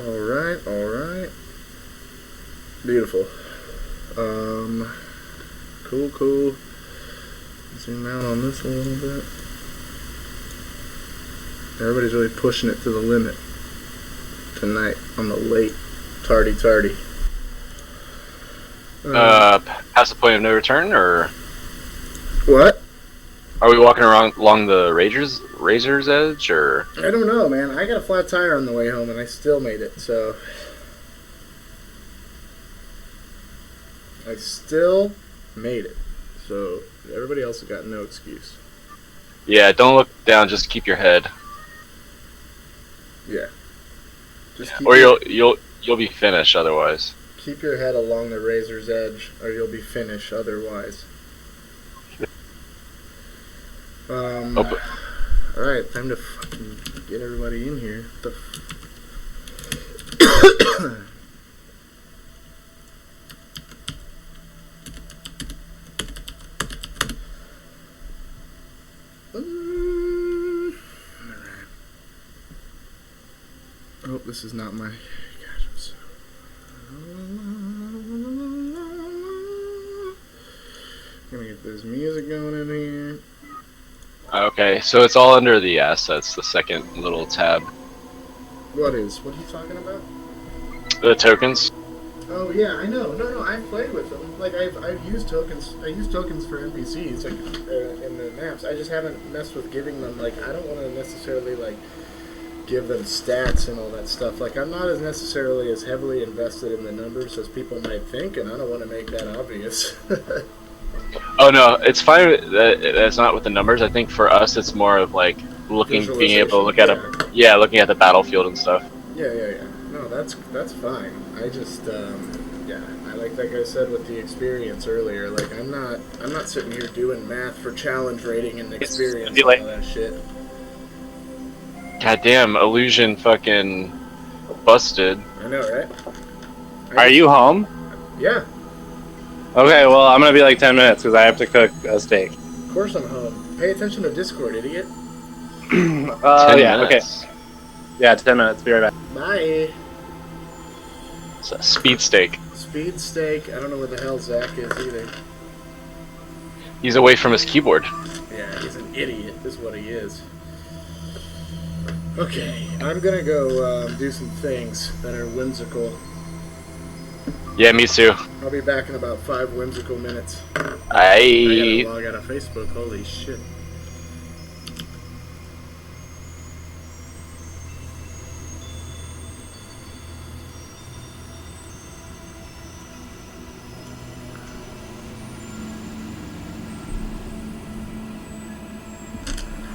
Alright, alright. Beautiful. Cool. Zoom out on this a little bit. Everybody's really pushing it to the limit tonight on the late tardy. Past the point of no return, or What? are we walking around along the razor's edge, or? I don't know, man. I got a flat tire on the way home and I still made it, so I still made it. So everybody else has got no excuse. Yeah, don't look down. Just keep your head. Yeah. Just Or you'll be finished otherwise. keep your head along the razor's edge, or you'll be finished otherwise. Alright, time to fucking get everybody in here. Alright. Oh, this is not my... Gosh, I'm so... Gonna get this music going in here. Okay, so it's all under the assets, the second little tab. What are you talking about? The tokens. Oh yeah, I know. No, I've played with them. Like I've used tokens. I use tokens for NPCs like in the maps. I just haven't messed with giving them. Like I don't want to necessarily like give them stats and all that stuff. Like I'm not as necessarily as heavily invested in the numbers as people might think, and I don't want to make that obvious. Oh no, it's fine. That's not with the numbers. I think for us, it's more of like being able to look at looking at the battlefield and stuff. Yeah. No, that's fine. I just I like I said with the experience earlier. Like I'm not sitting here doing math for challenge rating and experience and all that shit. Goddamn, illusion fucking busted. I know, right? Are you home? Yeah. Okay, well, I'm gonna be like 10 minutes because I have to cook a steak. Of course I'm home. Pay attention to Discord, idiot. 10 yeah, minutes. okay. Yeah, 10 minutes. Be right back. Bye. It's a speed steak. Speed steak. I don't know where the hell Zach is either. He's away from his keyboard. Yeah, he's an idiot. Is what he is. Okay, I'm gonna go do some things that are whimsical. Yeah, me too. I'll be back in about 5 whimsical minutes. I gotta log out of Facebook. Holy shit.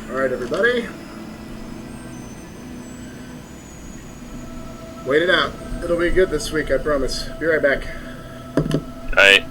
Alright, everybody. Wait it out. It'll be good this week, I promise. Be right back. Alright.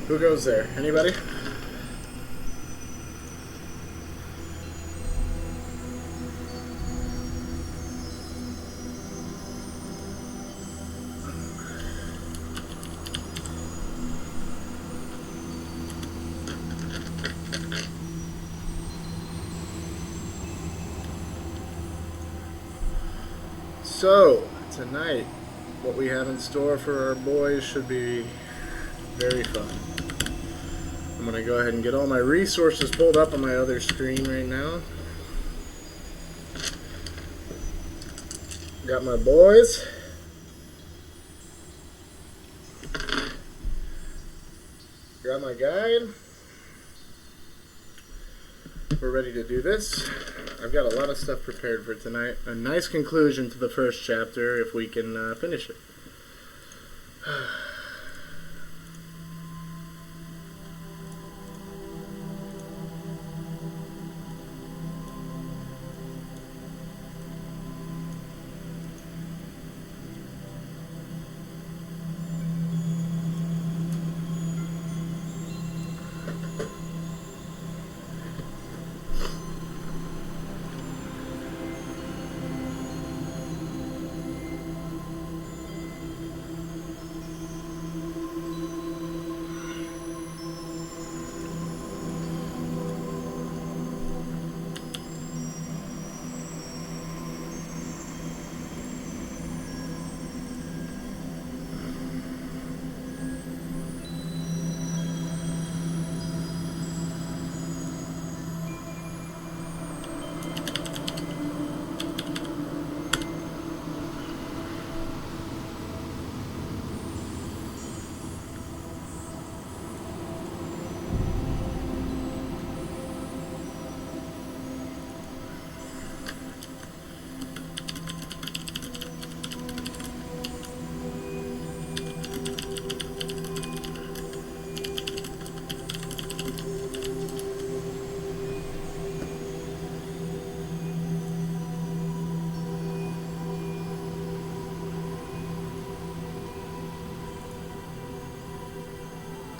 Who goes there? Anybody? So, tonight, what we have in store for our boys should be very fun. I'm going to go ahead and get all my resources pulled up on my other screen right now. Got my boys. Got my guide. We're ready to do this. I've got a lot of stuff prepared for tonight. A nice conclusion to the first chapter if we can finish it.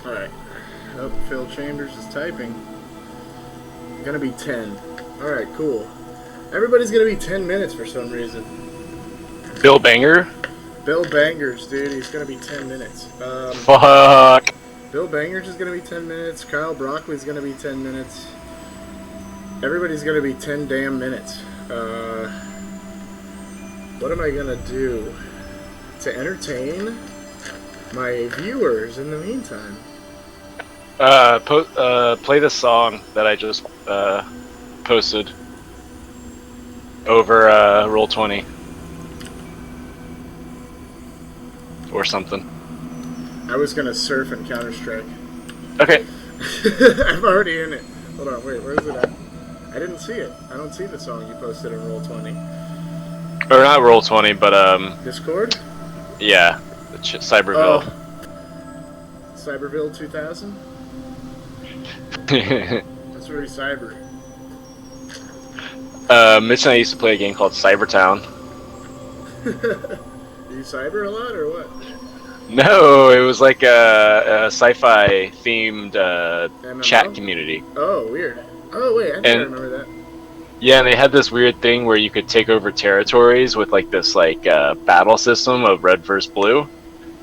Alright. Oh, Phil Chambers is typing. Gonna be 10. Alright, cool. Everybody's gonna be 10 minutes for some reason. Bill Banger? Bill Bangers, dude, he's gonna be 10 minutes. Fuck. Bill Bangers is gonna be 10 minutes. Kyle Broccoli's gonna be 10 minutes. Everybody's gonna be 10 damn minutes. What am I gonna do to entertain my viewers in the meantime? Play the song that I just posted over Roll20 or something. I was gonna surf in Counter-Strike. Okay. I'm already in it. Hold on, wait, where is it at? I didn't see it. I don't see the song you posted in Roll20. Or not Roll20, but Discord? yeah, Cyberville. Oh. Cyberville 2000? That's very cyber. Mitch and I used to play a game called Cybertown. You cyber a lot or what? No, it was like a sci-fi themed MMO? chat community. Oh, weird. Oh, wait, I think I remember that. Yeah, and they had this weird thing where you could take over territories with like this like battle system of red versus blue,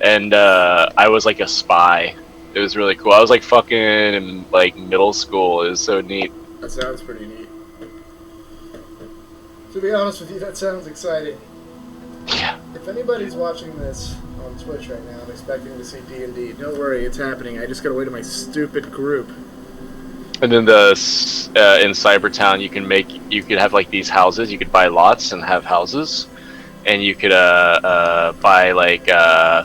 and I was like a spy. It was really cool. I was like fucking in like middle school. It was so neat. That sounds pretty neat. To be honest with you, that sounds exciting. Yeah. If anybody's watching this on Twitch right now and expecting to see D&D, don't worry, it's happening. I just gotta wait to my stupid group. And then in Cybertown, you could have like these houses. You could buy lots and have houses, and you could buy like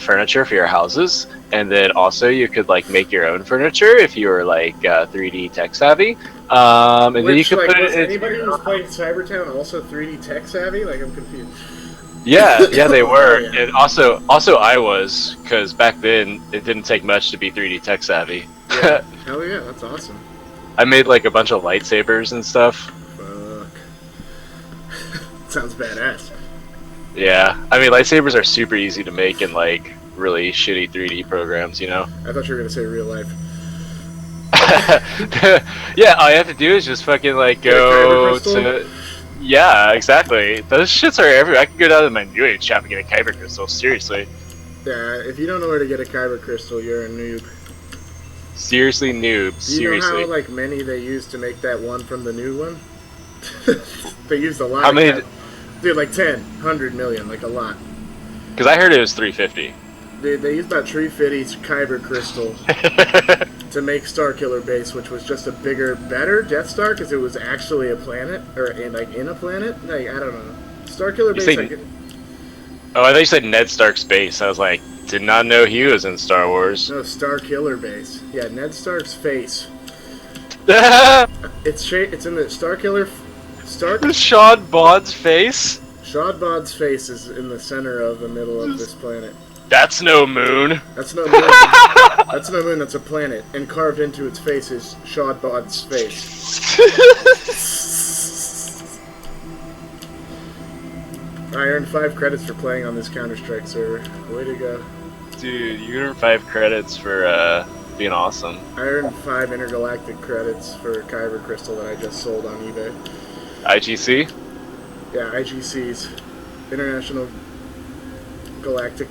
furniture for your houses, and then also you could like make your own furniture if you were like 3D tech savvy. And then you could like, put was it. Anybody who's playing Cybertown also 3D tech savvy? Like, I'm confused. Yeah, they were, Yeah. and also I was, because back then it didn't take much to be 3D tech savvy. Yeah. Hell yeah, that's awesome. I made like a bunch of lightsabers and stuff. Fuck. Sounds badass. Yeah, I mean lightsabers are super easy to make in like really shitty 3D programs, you know. I thought you were gonna say real life. Yeah, all you have to do is just fucking like Get a kyber go crystal? to. Yeah, exactly. Those shits are everywhere. I can go down to my new age shop and get a kyber crystal. Seriously. Yeah, if you don't know where to get a kyber crystal, you're a noob. Seriously, noob. Do you know Seriously. how like many they used to make that one from the new one? They used a lot. How of many? Dude, like 10, 100 million, like a lot. Because I heard it was 350. They used about 350 kyber crystal to make Starkiller Base, which was just a bigger, better Death Star because it was actually a planet, or in a planet. Like, I don't know. Starkiller Base. Oh, I thought you said Ned Stark's base. I was like, did not know he was in Star Wars. No, Starkiller Base. Yeah, Ned Stark's face. It's in the Starkiller. Sean Bond's face? Shad Bod's face is in the center of the middle of this planet. That's no moon. That's no moon. That's no moon. That's a planet, and carved into its face is Shad Bod's face. I earned 5 credits for playing on this Counter-Strike server. Way to go. Dude, you earned 5 credits for being awesome. I earned 5 intergalactic credits for Kyber Crystal that I just sold on eBay. IGC? Yeah, IGC's. International Galactic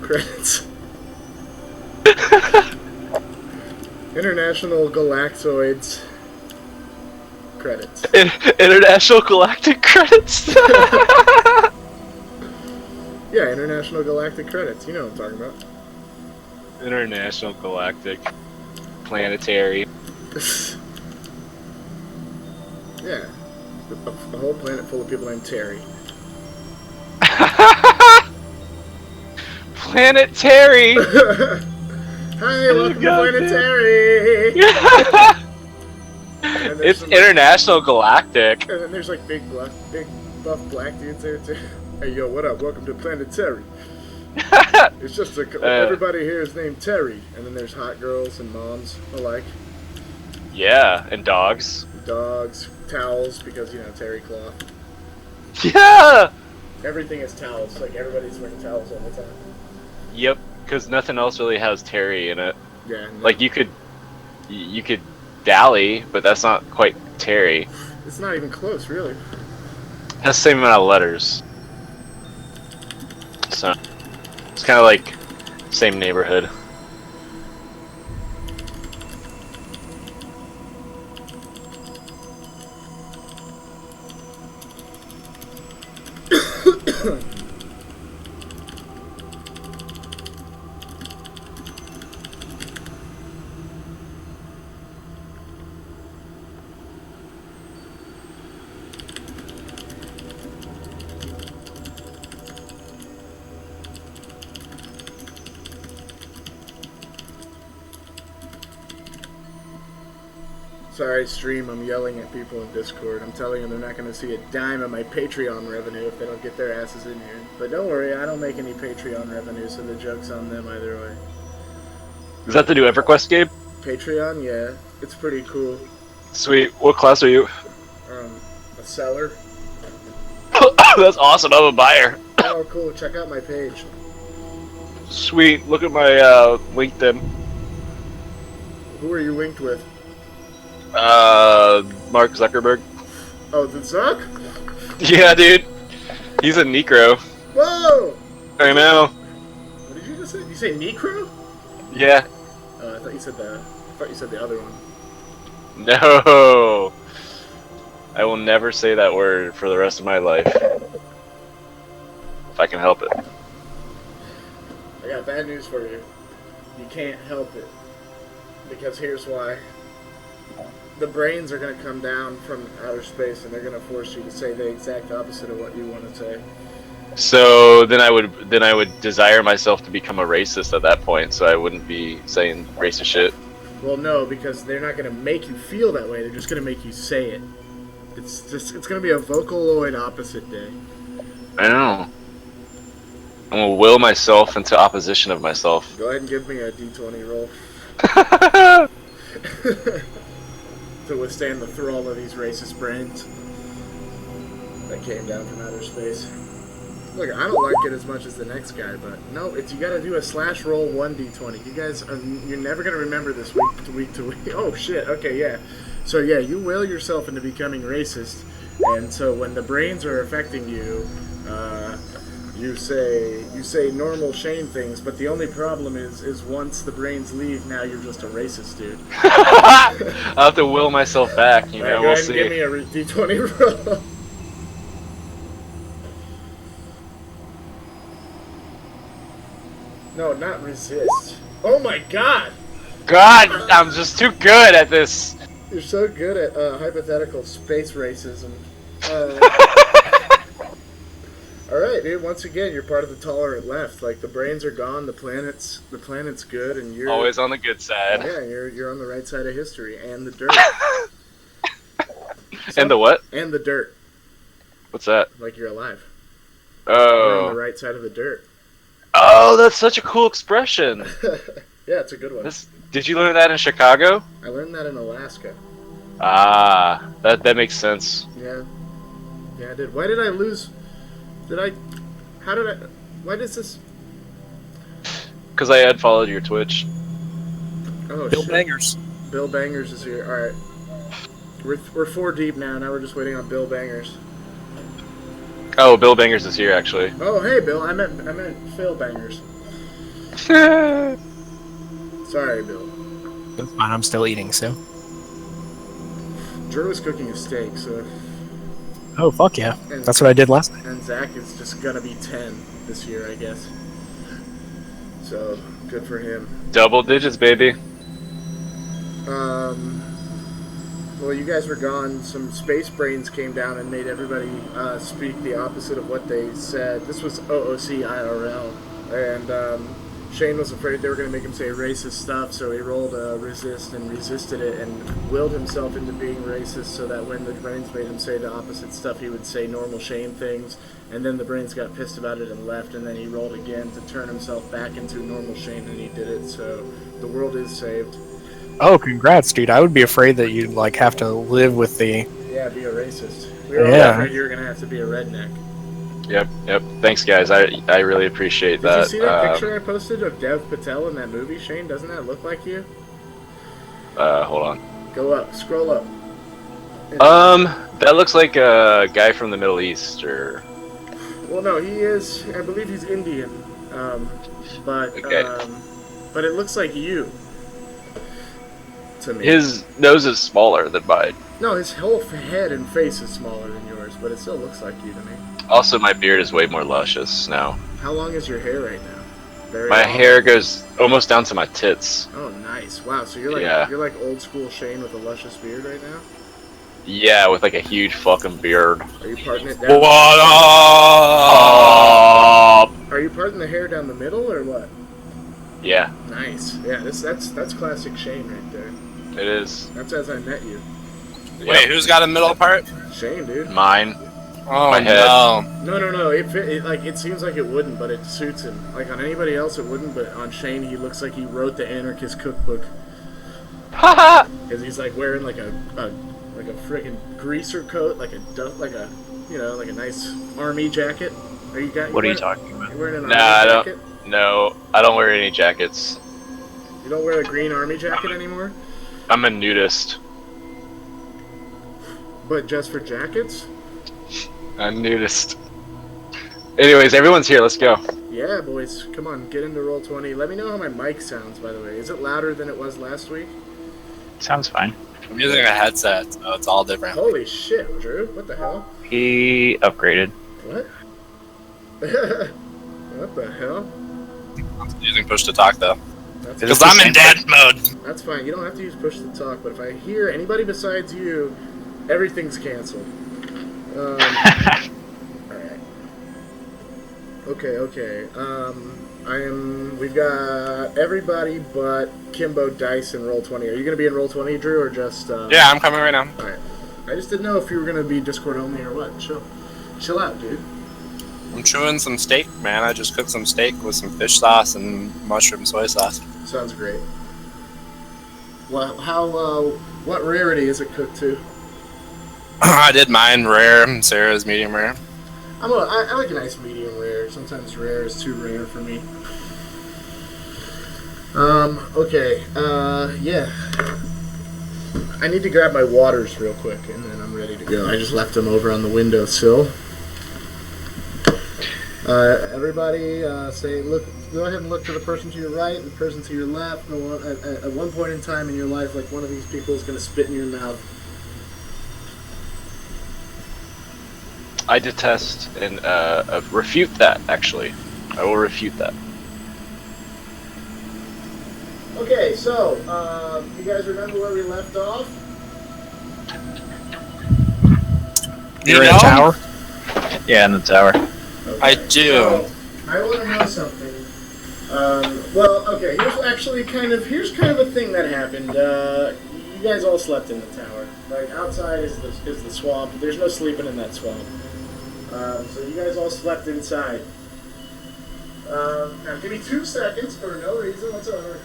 Credits. International Galactoids Credits. International Galactic Credits? Yeah, International Galactic Credits. You know what I'm talking about. International Galactic Planetary. Yeah. A whole planet full of people named Terry. Planetary! Hi, welcome to Planet Terry! It's International Galactic. And then there's like big buff black dudes there too. Hey yo, what up? Welcome to Planet Terry. It's just everybody here is named Terry, and then there's hot girls and moms alike. Yeah, and dogs. Dogs, towels, because you know terry cloth. Yeah. Everything is towels. Like everybody's wearing towels all the time. Yep, because nothing else really has terry in it. Yeah. No. Like you could dally, but that's not quite terry. It's not even close, really. It has the same amount of letters. So it's kind of like same neighborhood. Sorry, stream, I'm yelling at people in Discord. I'm telling them they're not going to see a dime of my Patreon revenue if they don't get their asses in here. But don't worry, I don't make any Patreon revenue, so the joke's on them either way. Is that the new EverQuest game? Patreon? Yeah. It's pretty cool. Sweet. What class are you? A seller. That's awesome. I'm a buyer. Oh, cool. Check out my page. Sweet. Look at my LinkedIn. Who are you linked with? Mark Zuckerberg. Oh, the Zuck? Yeah, dude. He's a Necro. Whoa! I know. What did you just say? Did you say Necro? Yeah. I thought you said the other one. No. I will never say that word for the rest of my life. If I can help it. I got bad news for you. You can't help it. Because here's why. The brains are going to come down from outer space and they're going to force you to say the exact opposite of what you want to say. So then I would desire myself to become a racist at that point, so I wouldn't be saying racist shit. Well, no, because they're not going to make you feel that way. They're just going to make you say it. It's going to be a Vocaloid opposite day. I know. I'm gonna will myself into opposition of myself. Go ahead and give me a D20 roll. To withstand the thrall of these racist brains that came down from outer space. Look, I don't like it as much as the next guy, but no, it's you got to do a slash roll 1d20. You guys, you're never gonna remember this week to week. Oh shit. Okay, yeah. So yeah, you will yourself into becoming racist, and so when the brains are affecting you, you say normal Shane things, but the only problem is once the brains leave, now you're just a racist dude. I'll have to will myself back. You know, go we'll ahead and see. give me a d20 roll. No, not resist. Oh my god! God, I'm just too good at this. You're so good at hypothetical space racism. Alright, dude, once again, you're part of the tolerant left. Like, the brains are gone, the planet's good, and you're... Always on the good side. Yeah, you're on the right side of history, and the dirt. And the what? And the dirt. What's that? Like, you're alive. You're on the Oh. right side of the dirt. Oh, that's such a cool expression. Yeah, it's a good one. Did you learn that in Chicago? I learned that in Alaska. Ah, that makes sense. Yeah. Yeah, I did. Why did I lose... Why does this... Because I had followed your Twitch. Oh, Bill shit. Bangers. Bill Bangers is here. Alright. We're 4 deep now we're just waiting on Bill Bangers. Oh, Bill Bangers is here, actually. Oh, hey, Bill. I meant Phil Bangers. Sorry, Bill. That's fine. I'm still eating, so. Drew is cooking a steak, so... Oh, fuck yeah. And, That's what I did last night. And Zach is just gonna be 10 this year, I guess. So, good for him. Double digits, baby. Well, you guys were gone. Some space brains came down and made everybody speak the opposite of what they said. This was OOC IRL. And Shane was afraid they were going to make him say racist stuff, so he rolled a resist and resisted it and willed himself into being racist so that when the brains made him say the opposite stuff, he would say normal Shane things. And then the brains got pissed about it and left, and then he rolled again to turn himself back into normal Shane, and he did it. So the world is saved. Oh, congrats, dude. I would be afraid that you'd, like, have to live with the... Yeah, be a racist. We were all Yeah. afraid you were going to have to be a redneck. Yep. Thanks, guys. I really appreciate Did that. you see that picture I posted of Dev Patel in that movie, Shane? Doesn't that look like you? Hold on. Go up. Scroll up. That looks like a guy from the Middle East, or... Well, no, he is... I believe he's Indian. But it looks like you. To me. His nose is smaller than mine. No, his whole head and face is smaller than yours, but it still looks like you to me. Also, my beard is way more luscious now. How long is your hair right now? Very My long? hair goes almost down to my tits. Oh, nice. Wow, so you're like old school Shane with a luscious beard right now? Yeah, with like a huge fucking beard. Are you parting it down? What up? Are you parting the hair down the middle or what? Yeah, Nice. Yeah, that's classic Shane right there. it is. That's as I met you. Wait, who's got a middle part? Shane, dude. Mine. Oh, My head. no. No. It seems like it wouldn't, but it suits him. Like on anybody else, it wouldn't, but on Shane, he looks like he wrote the anarchist cookbook. Haha! Because he's like wearing like a friggin' greaser coat, like a nice army jacket. What are you talking about? You wearing an army Nah, jacket? No, I don't wear any jackets. You don't wear a green army jacket anymore? I'm a nudist. But just for jackets? A nudist. Anyways, everyone's here. Let's go. Yeah, boys. Come on, get into Roll20. Let me know how my mic sounds, by the way. Is it louder than it was last week? Sounds fine. I'm using a headset, so it's all different. Holy shit, Drew. What the hell? He upgraded. What? What the hell? I'm using push to talk, though. That's, Is Because the I'm in same dad mode. that's fine. You don't have to use push to talk, but if I hear anybody besides you, everything's canceled. Alright. Okay. We've got everybody but Kimbo, Dice, and Roll20. Are you going to be in Roll20, Drew, or just... Yeah, I'm coming right now. Alright. I just didn't know if you were going to be Discord only or what. Chill out, dude. I'm chewing some steak, man. I just cooked some steak with some fish sauce and mushroom soy sauce. Sounds great. Well, what rarity is it cooked to? I did mine rare, and Sarah's medium rare. I like a nice medium rare. rare. Sometimes rare is too rare for me. Okay, yeah. I need to grab my waters real quick, and then I'm ready to go. I just left them over on the windowsill. Everybody, go ahead and look to the person to your right, the person to your left. At one point in time in your life, like one of these people is going to spit in your mouth. I detest and refute that, actually. I will refute that. Okay, so, you guys remember where we left off? You're in a tower? Yeah, in the tower. Okay. I do. So, I want to know something. Well, okay, here's kind of a thing that happened. You guys all slept in the tower. Like, outside is the swamp. There's no sleeping in that swamp. So you guys all slept inside. Now give me 2 seconds for no reason whatsoever.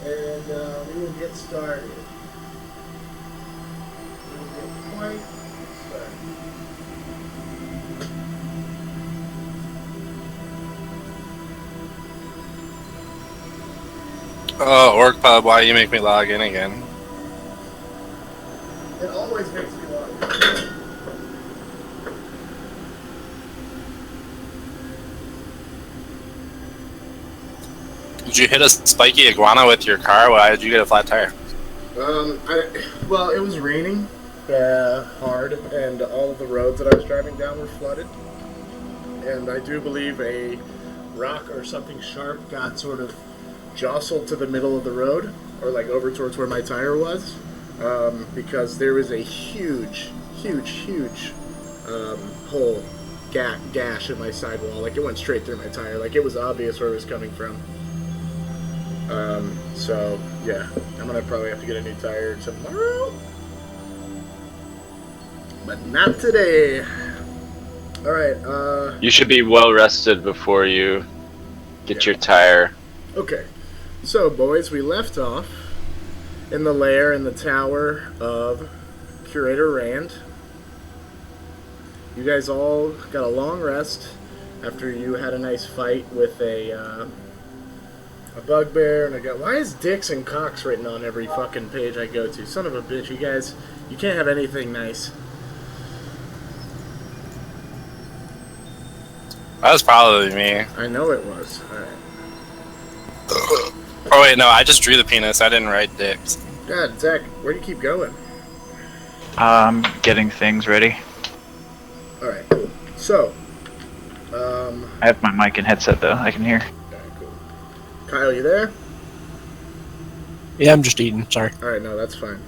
And we will get started. We will get quite started. Oh, Orc Pub, why you make me log in again? It always makes me log. Did you hit a spiky iguana with your car? Why did you get a flat tire? Well, it was raining hard, and all of the roads that I was driving down were flooded. And I do believe a rock or something sharp got sort of jostled to the middle of the road, or like over towards where my tire was, because there was a huge hole, gash in my sidewall. Like it went straight through my tire. Like it was obvious where it was coming from. So yeah, I'm gonna probably have to get a new tire tomorrow, but not today. All right. You should be well rested before you get your tire. Okay. So, boys, we left off in the lair in the tower of Curator Rand. You guys all got a long rest after you had a nice fight with a bugbear and a guy. Why is dicks and cocks written on every fucking page I go to? Son of a bitch, you guys. You can't have anything nice. That was probably me. I know it was. Alright. Oh wait, no, I just drew the penis. I didn't write dicks. God, Zach, where do you keep going? Getting things ready. Alright, cool. So, I have my mic and headset though. I can hear. alright, cool. Kyle, you there? Yeah, I'm just eating. Sorry. Alright, no, that's fine.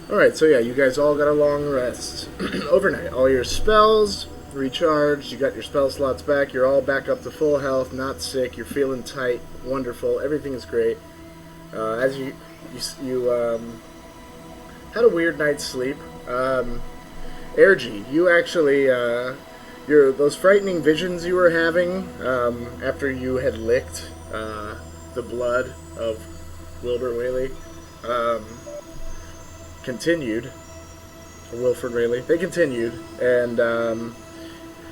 Alright, so yeah, you guys all got a long rest overnight. All your spells recharged, you got your spell slots back, you're all back up to full health, not sick, you're feeling tight, wonderful, everything is great. As you had a weird night's sleep. Aergi, you actually, those frightening visions you were having after you had licked the blood of Wilbur Whaley continued. Or Wilfred Whaley. They continued, and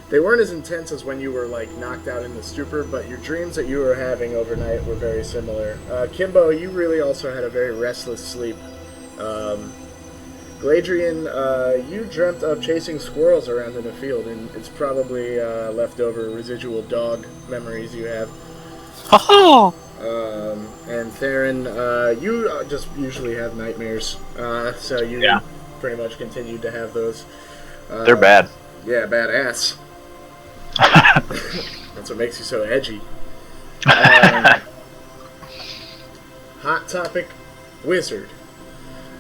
they weren't as intense as when you were like knocked out in the stupor, but your dreams that you were having overnight were very similar. Kimbo, you really also had a very restless sleep. Gladrien, you dreamt of chasing squirrels around in a field, and it's probably leftover residual dog memories you have. Ha And Theren, you just usually have nightmares, so you pretty much continued to have those. They're bad. Yeah, badass. That's what makes you so edgy. Hot topic, wizard.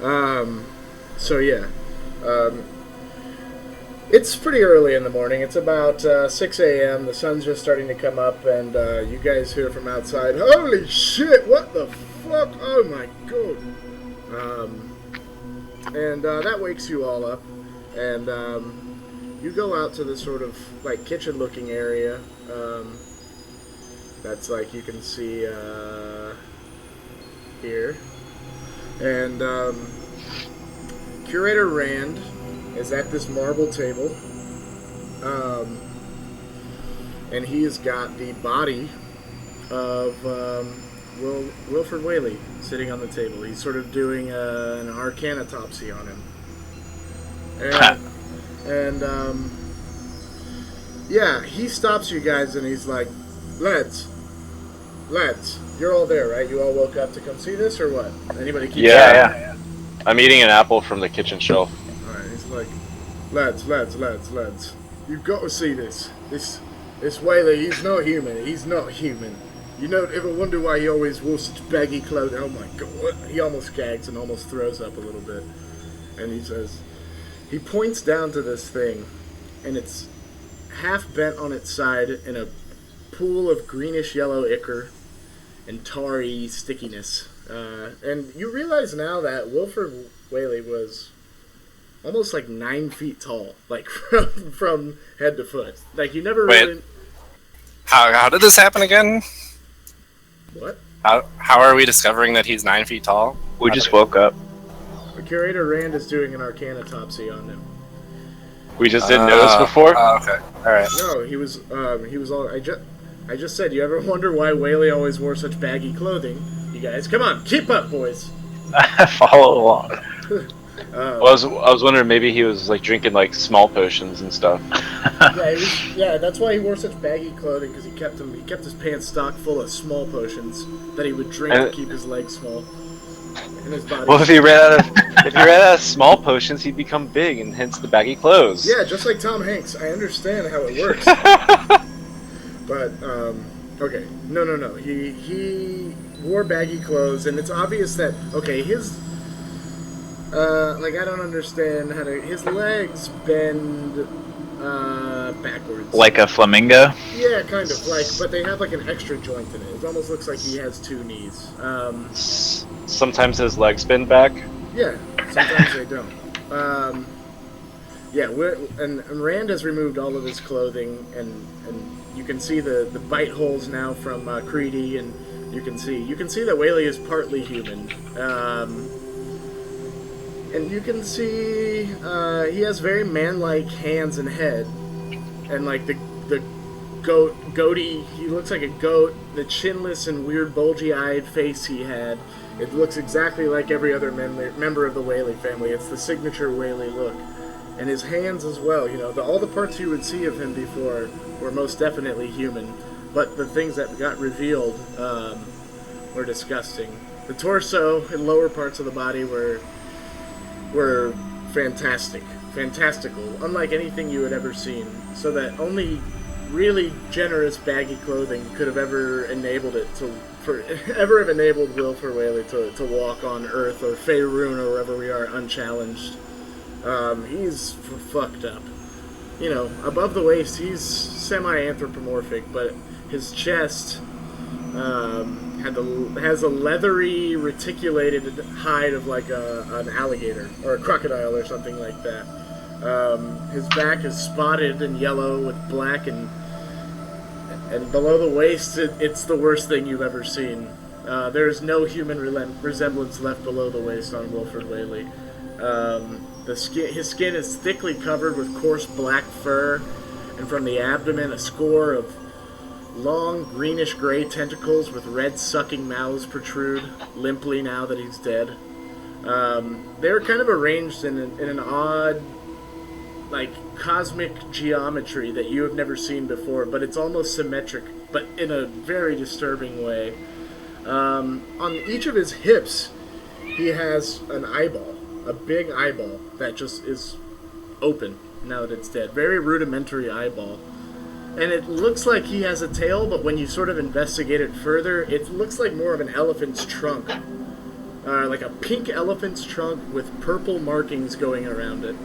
So yeah, it's pretty early in the morning. It's about 6 a.m. The sun's just starting to come up, and you guys hear from outside, "Holy shit! What the fuck? Oh my god!" And that wakes you all up, and you go out to this sort of like kitchen-looking area. That's like you can see here, and Curator Rand is at this marble table, And he's got the body of Wilford Whaley sitting on the table. He's sort of doing an arcanatopsy on him. And yeah, he stops you guys and he's like, lads, you're all there, right? You all woke up to come see this, or what? Anybody keep Yeah. I'm eating an apple from the kitchen shelf. Alright, he's like, lads, you've got to see this. This Whaley, he's not human. You don't ever wonder why he always wore such baggy clothing. Oh my god. He almost gags and almost throws up a little bit. And he says, he points down to this thing, and it's half bent on its side in a pool of greenish yellow ichor and tarry stickiness. And you realize now that Wilford Whaley was almost like 9 feet tall, like from head to foot. Like you never really. How did this happen again? What? How are we discovering that he's 9 feet tall? We just woke up. The curator Rand is doing an arcanatopsy on him. We just didn't notice before. Okay. All right. No, he was all. I just said. You ever wonder why Whaley always wore such baggy clothing? You guys, come on, keep up, boys. Follow along. Well, I was wondering maybe he was like drinking like small potions and stuff. Yeah, that's why he wore such baggy clothing, because he kept his pants stocked full of small potions that he would drink to keep his legs small and his body. Well, if he ran out of small potions, he'd become big, and hence the baggy clothes. Yeah, just like Tom Hanks. I understand how it works. But okay, no. He wore baggy clothes, and it's obvious that his. I don't understand how to. His legs bend backwards. Like a flamingo? Yeah, kind of. But they have like an extra joint in it. It almost looks like he has two knees. Sometimes his legs bend back. Yeah, sometimes they don't. And Rand has removed all of his clothing, and you can see the bite holes now from Creedy, and you can see that Whaley is partly human. And you can see he has very man-like hands and head, and like the goatee. He looks like a goat. The chinless and weird bulgy-eyed face he had. It looks exactly like every other member of the Whaley family. It's the signature Whaley look, and his hands as well. You know, all the parts you would see of him before were most definitely human, but the things that got revealed were disgusting. The torso and lower parts of the body were fantastical, unlike anything you had ever seen, so that only really generous baggy clothing could have ever enabled Wilford Whaley to walk on Earth or Faerun or wherever we are unchallenged. He's fucked up. You know, above the waist he's semi-anthropomorphic, but his chest has a leathery, reticulated hide of like an alligator or a crocodile or something like that. His back is spotted and yellow with black, and below the waist, it's the worst thing you've ever seen. There's no human resemblance left below the waist on Wilford Whaley. His skin is thickly covered with coarse black fur, and from the abdomen, a score of long greenish-gray tentacles with red sucking mouths protrude limply now that he's dead. They're kind of arranged in an odd, like, cosmic geometry that you have never seen before, but it's almost symmetric, but in a very disturbing way. On each of his hips, he has an eyeball, a big eyeball that just is open now that it's dead. Very rudimentary eyeball. And it looks like he has a tail, but when you sort of investigate it further, it looks like more of an elephant's trunk. Like a pink elephant's trunk with purple markings going around it.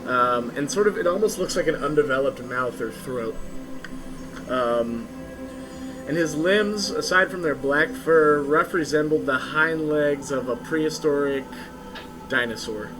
And sort of, it almost looks like an undeveloped mouth or throat. And his limbs, aside from their black fur, rough resembled the hind legs of a prehistoric dinosaur.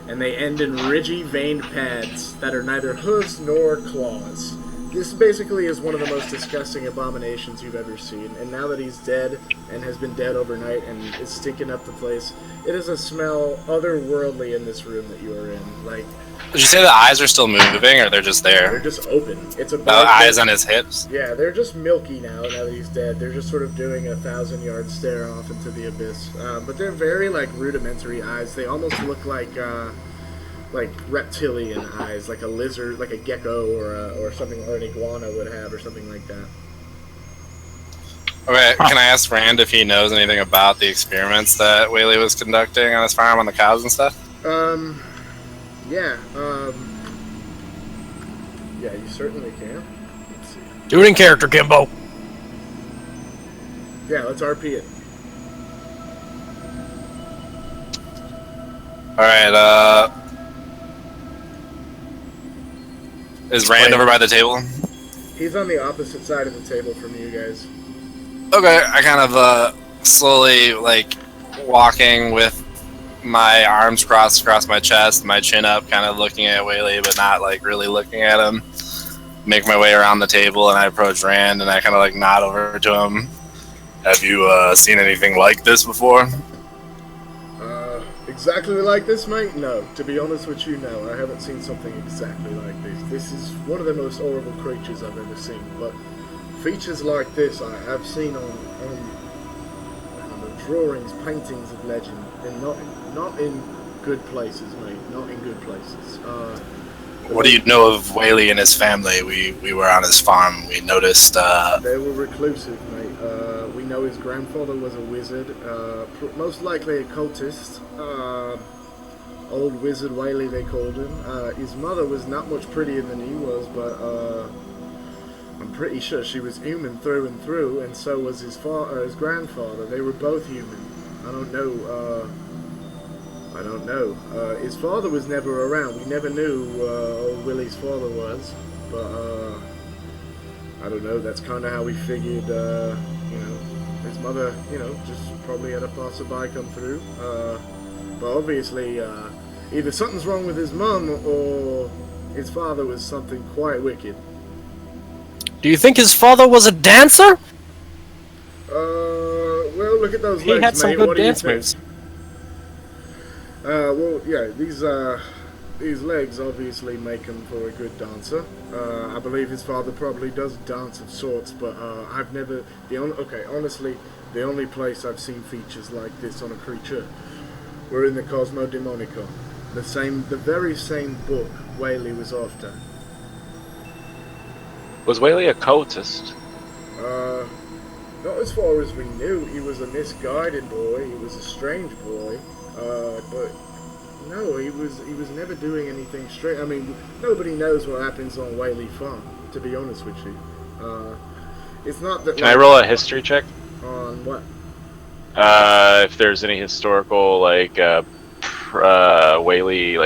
And they end in ridgy, veined pads that are neither hooves nor claws. This basically is one of the most disgusting abominations you've ever seen, and now that he's dead, and has been dead overnight and is stinking up the place. It is a smell otherworldly in this room that you are in. Like, did you say the eyes are still moving, or they're just there? they're just open. It's a The eyes on his hips? Yeah, they're just milky now that he's dead. They're just sort of doing a 1,000-yard stare off into the abyss. But they're very, like, rudimentary eyes. They almost look like reptilian eyes, like a lizard, like a gecko or something, or an iguana would have, or something like that. Okay, can I ask Rand if he knows anything about the experiments that Whaley was conducting on his farm on the cows and stuff? Yeah, yeah, you certainly can. Let's see. Do it in character, Kimbo. Yeah, let's RP it. Alright, is Rand over by the table? He's on the opposite side of the table from you guys. Okay, I kind of, slowly, like, walking with my arms crossed across my chest, my chin up, kind of looking at Whaley, but not, like, really looking at him. Make my way around the table, and I approach Rand, and I kind of, like, nod over to him. Have you, seen anything like this before? Exactly like this, mate? No. To be honest with you, no. I haven't seen something exactly like this. This is one of the most horrible creatures I've ever seen, but features like this I have seen on the drawings, paintings of legend, and not in good places, mate. Not in good places. What do you know of Whaley and his family? We were on his farm. We noticed, They were reclusive, mate. We know his grandfather was a wizard, most likely a cultist. Old Wizard Whaley, they called him. His mother was not much prettier than he was, but I'm pretty sure she was human through and through, and so was his grandfather. They were both human. I don't know. His father was never around. We never knew who old Willie's father was, but I don't know. That's kind of how we figured. His mother, just probably had a passerby come through. But obviously, either something's wrong with his mum or his father was something quite wicked. Do you think his father was a dancer? Well, look at those legs, He had some mate. good What do you dance think? moves. Well, yeah, these legs obviously make him for a good dancer. I believe his father probably does dance of sorts, but I've never. Honestly, the only place I've seen features like this on a creature were in the Cosmo Demonicon, the very same book Whaley was after. Was Whaley a cultist? Not as far as we knew. He was a misguided boy. He was a strange boy. But no, he was never doing anything straight. I mean, nobody knows what happens on Whaley Farm, to be honest with you. It's not that. Can I roll a history check? On what? If there's any historical Whaley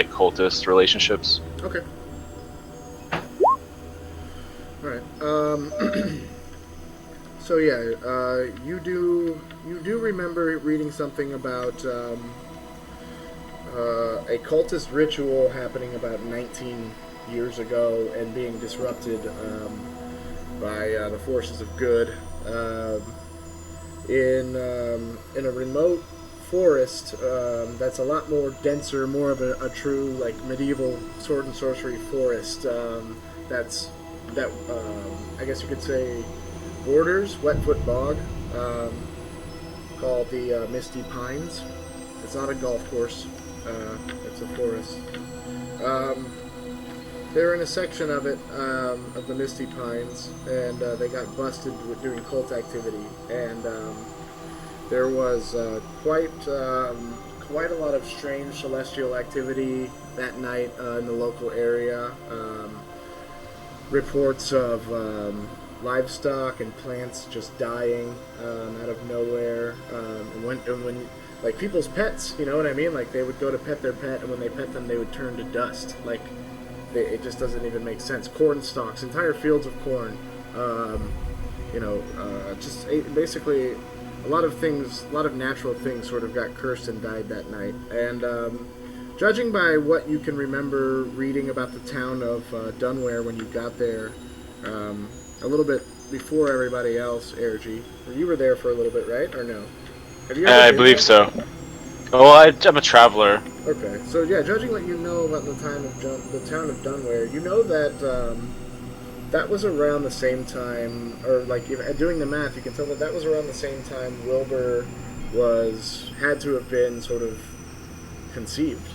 cultist relationships. Okay. All right. So yeah, you do remember reading something about a cultist ritual happening about 19 years ago and being disrupted by the forces of good in a remote forest that's a lot more denser, more of a true like medieval sword and sorcery forest. I guess you could say borders Wetfoot Bog, called the Misty Pines. It's not a golf course. It's a forest. They're in a section of it, of the Misty Pines, and they got busted with doing cult activity. And there was quite a lot of strange celestial activity that night in the local area. Reports of livestock and plants just dying out of nowhere, and when like people's pets, you know what I mean? Like they would go to pet their pet, and when they pet them, they would turn to dust. Like it just doesn't even make sense. Corn stalks, entire fields of corn. Just basically a lot of things, a lot of natural things sort of got cursed and died that night. And judging by what you can remember reading about the town of Dunware when you got there, a little bit before everybody else, Aergi. You were there for a little bit, right? Or no? Have you I believe so. Well, I'm a traveler. Okay, so yeah, judging what you know about the town of Dunware, you know that that was around the same time, or like doing the math, you can tell that was around the same time Wilbur had to have been sort of conceived.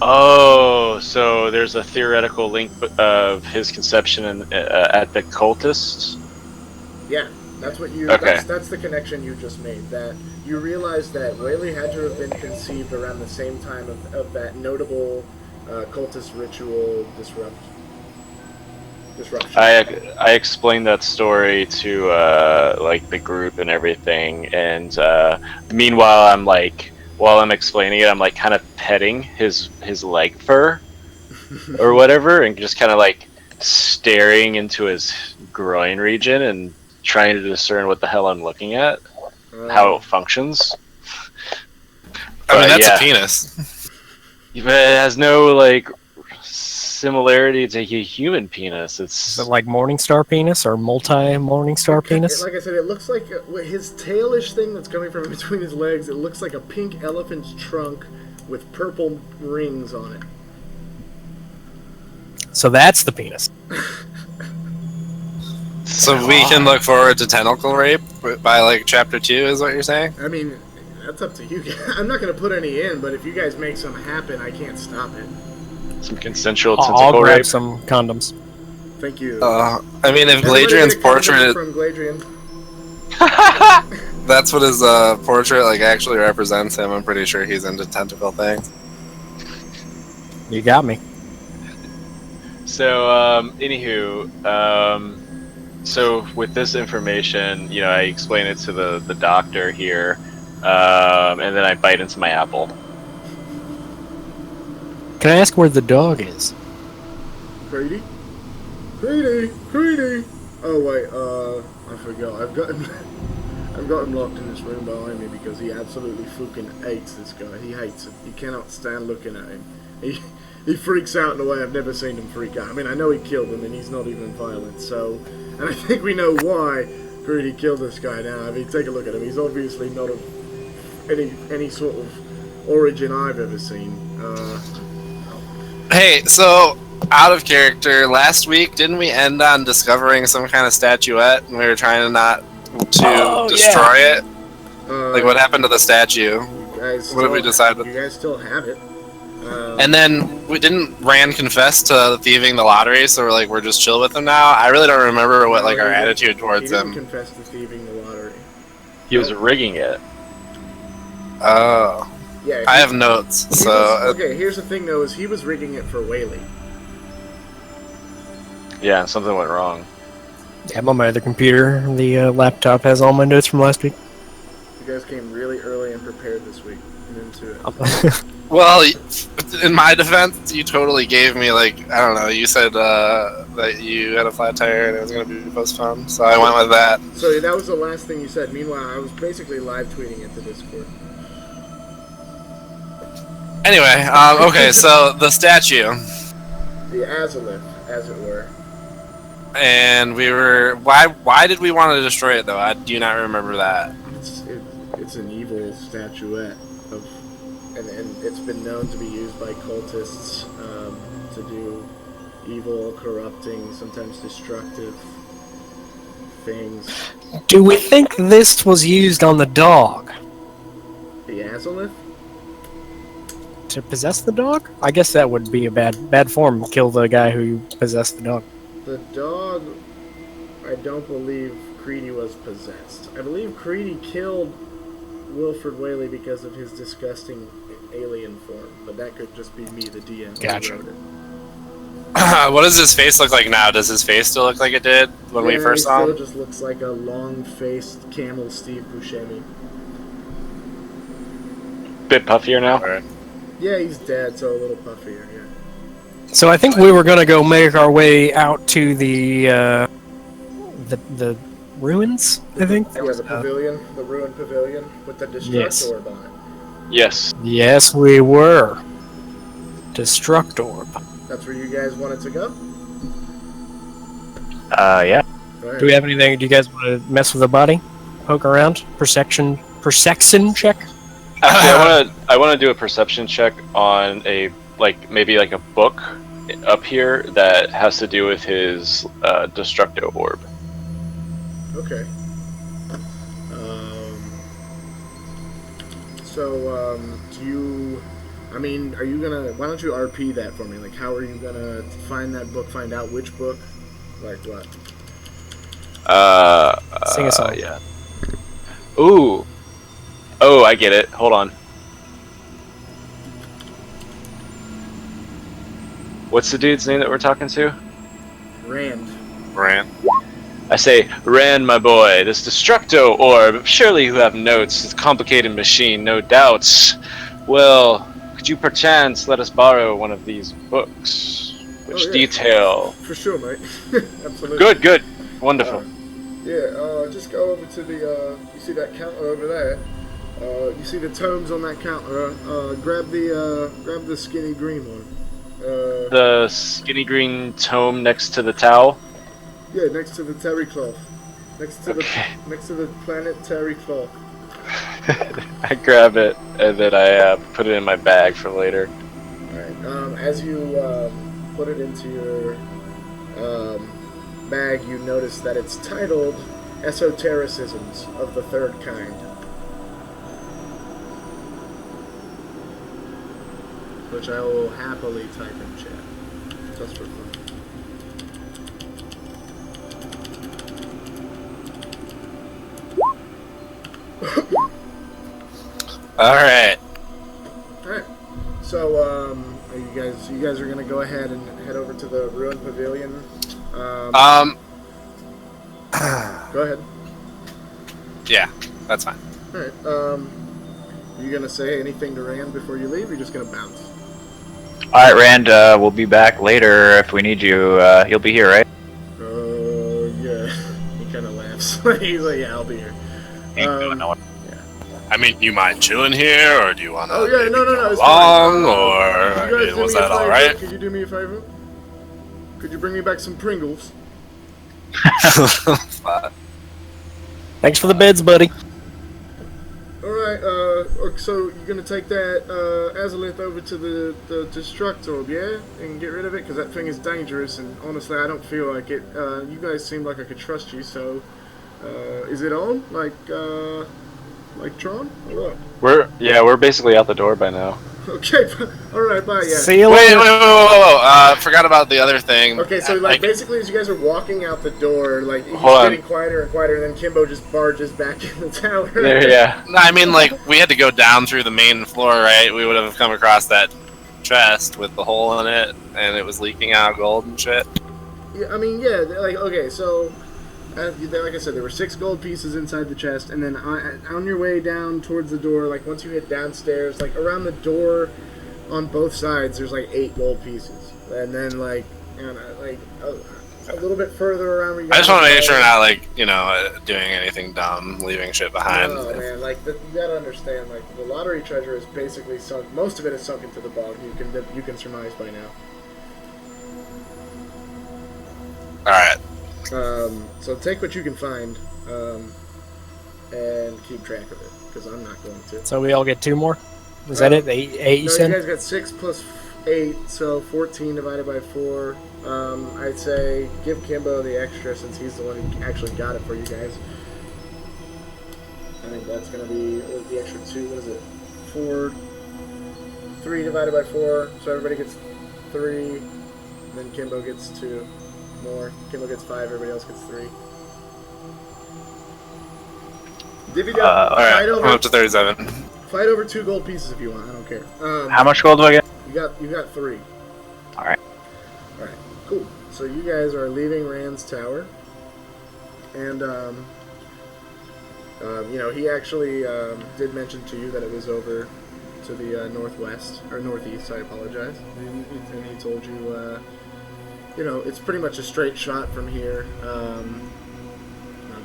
Oh, so there's a theoretical link of his conception at the cultists? Yeah, that's what you. Okay. That's the connection you just made. That you realize that Whaley had to have been conceived around the same time of that notable cultist ritual disruption. I explained that story to like the group and everything, and meanwhile while I'm explaining it, I'm like kind of petting his leg fur or whatever, and just kind of like staring into his groin region and trying to discern what the hell I'm looking at, how it functions. I mean, that's a penis. But it has no like similarity to a human penis. Is it like Morningstar penis or multi-Morningstar penis? Like I said, it looks like his tailish thing that's coming from between his legs. It looks like a pink elephant's trunk with purple rings on it. So that's the penis. So we can look forward to tentacle rape by like chapter 2, is what you're saying? I mean, that's up to you. I'm not going to put any in, but if you guys make some happen, I can't stop it. Some consensual I'll tentacle grab rape. some condoms. Thank you. I mean, if Gladrien's portrait, from Gladrien. that's what his portrait like actually represents him. I'm pretty sure he's into tentacle things. You got me. So, anywho, so with this information, you know, I explain it to the doctor here, and then I bite into my apple. Can I ask where the dog is? Grady? Oh wait, I forgot. I've got him locked in this room behind me because he absolutely fucking hates this guy. He hates him. He cannot stand looking at him. He freaks out in a way I've never seen him freak out. I mean, I know he killed him and he's not even violent, so... And I think we know why Greedy killed this guy now. I mean, take a look at him. He's obviously not of any sort of origin I've ever seen. Hey, so out of character, last week didn't we end on discovering some kind of statuette and we were trying not to destroy it? Like what happened to the statue? What did we decide? You guys still have it. And then we didn't Rand confess to thieving the lottery, so we're just chill with him now. I really don't remember what our attitude towards him. He didn't confess to thieving the lottery. He was rigging it. Oh. Yeah. I have notes. Okay, here's the thing though: is he was rigging it for Whaley. Yeah, something went wrong. Yeah, I'm on my other computer. The laptop has all my notes from last week. You guys came really early and prepared this week into it. Well, in my defense, you totally gave me, I don't know, you said that you had a flat tire and it was going to be postponed, so I went with that. So that was the last thing you said. Meanwhile, I was basically live tweeting it to Discord. Anyway, okay, so the statue. The azalith, as it were. And we were... Why did we want to destroy it, though? I do not remember that. It's an evil statuette of... And it's been known to be used by cultists to do evil, corrupting, sometimes destructive things. Do we think this was used on the dog? The azalith? To possess the dog? I guess that would be a bad form. Kill the guy who possessed the dog. The dog, I don't believe Creedy was possessed. I believe Creedy killed Wilfred Whaley because of his disgusting alien form, but that could just be me, the DM. Gotcha. What does his face look like now? Does his face still look like it did when we first saw him? It still just looks like a long-faced camel Steve Buscemi. Bit puffier now? Right. Yeah, he's dead, so a little puffier, yeah. So I think we were gonna go make our way out to the ruins, I think? Yeah, the pavilion, the ruined pavilion, with the destruct orb on it. Yes. Yes, we were. Destruct orb. That's where you guys wanted to go? Yeah. Alright. Do we have anything? Do you guys want to mess with the body? Poke around? Perception check? Actually, I want to do a perception check on maybe a book up here that has to do with his destructo orb. Okay. Do you... I mean, are you gonna... Why don't you RP that for me? Like, how are you gonna find that book, find out which book? Like, what? Sing a song. Yeah. Ooh. Oh, I get it. Hold on. What's the dude's name that we're talking to? Rand. I say, Rand, my boy, this Destructo Orb, surely you have notes. It's a complicated machine, no doubts. Well, could you perchance let us borrow one of these books? Which detail... For sure, mate. Absolutely. Good. Wonderful. Just go over to the, you see that counter over there? You see the tomes on that counter? Grab the skinny green one. The skinny green tome next to the towel? Yeah, next to the terry cloth. Next to the planet terry cloth. I grab it and then I put it in my bag for later. Alright, as you put it into your bag, you notice that it's titled Esotericisms of the Third Kind. Which I will happily type in chat. Just for fun. Alright. Alright. So, you guys are gonna go ahead and head over to the ruined pavilion. Go ahead. Yeah, that's fine. Alright, you gonna say anything to Rand before you leave, or you just gonna bounce? Alright, Rand, we'll be back later if we need you. You'll be here, right? Yeah. He kinda laughs. He's like, yeah, I'll be here. Ain't doing no one. I mean, you mind chilling here, or do you want to Oh, yeah, no, it's along, fine. or You guys do was me a that favor? alright? Could you do me a favor? Could you bring me back some Pringles? Thanks for the beds, buddy. Alright, so you're gonna take that Azalith over to the Destruct Orb, yeah? And get rid of it? Because that thing is dangerous, and honestly, I don't feel like it. You guys seem like I could trust you, so... is it on? Like Tron? Or what? We're basically out the door by now. Okay, alright, bye, yeah. See you Wait, later. whoa. Forgot about the other thing. Okay, so basically as you guys are walking out the door, like he's Hold on. getting quieter and quieter, and then Kimbo just barges back in the tower. There, yeah. No, I mean, we had to go down through the main floor, right? We would have come across that chest with the hole in it, and it was leaking out gold and shit. Yeah, I mean, yeah, okay, so like I said, there were 6 gold pieces inside the chest, and then on your way down towards the door, like once you hit downstairs, like around the door on both sides, there's like 8 gold pieces, and then like a little bit further around. Where you I just want to make sure we're not doing anything dumb, leaving shit behind. No, man, you gotta understand, like the lottery treasure is basically sunk. Most of it is sunk into the bog. You can surmise by now. All right. So take what you can find, and keep track of it, because I'm not going to. So we all get 2 more? Is that it? 8 you No, said? you guys got 6 plus 8, so 14 divided by 4. I'd say give Kimbo the extra, since he's the one who actually got it for you guys. I think that's going to be the extra 2. What is it? 3 divided by 4, so everybody gets 3. Then Kimbo gets 2 more. Kimbo gets 5, everybody else gets 3. Divvy up. Alright, I'm up to 37. Fight over 2 gold pieces if you want. I don't care. How much gold do I get? You got 3. Alright. Alright, cool. So you guys are leaving Rand's tower. And, he actually did mention to you that it was over to the northwest, or northeast, I apologize. And he told you, it's pretty much a straight shot from here.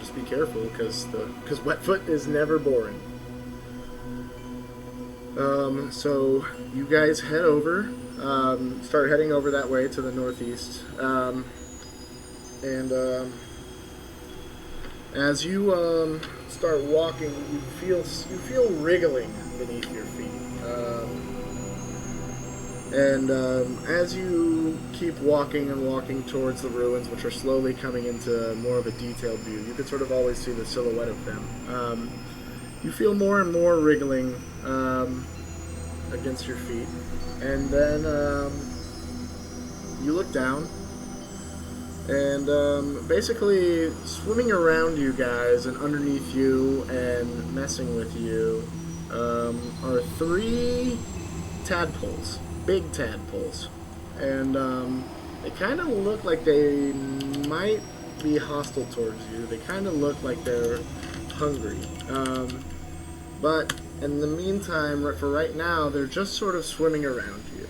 Just be careful, because Wetfoot is never boring. So you guys head over, start heading over that way to the northeast. And as you start walking, you feel wriggling beneath your feet. As you keep walking and walking towards the ruins, which are slowly coming into more of a detailed view, you can sort of always see the silhouette of them. You feel more and more wriggling against your feet, and then you look down, and basically swimming around you guys and underneath you and messing with you are 3 tadpoles. Big tadpoles, and they kind of look like they might be hostile towards you. They kind of look like they're hungry, but in the meantime, for right now, they're just sort of swimming around you.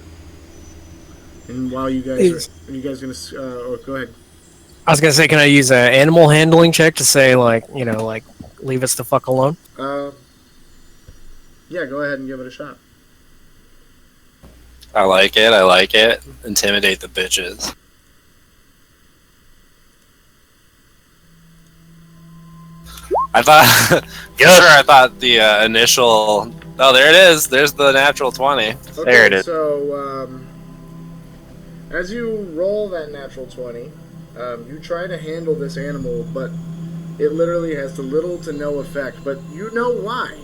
And while you guys gonna go ahead. I was gonna say, can I use an animal handling check to say, like, leave us the fuck alone? Yeah, go ahead and give it a shot. I like it. Intimidate the bitches. I thought... I thought the initial... Oh, there it is. There's the natural 20. Okay, there it is. So, as you roll that natural 20, you try to handle this animal, but it literally has little to no effect. But you know why.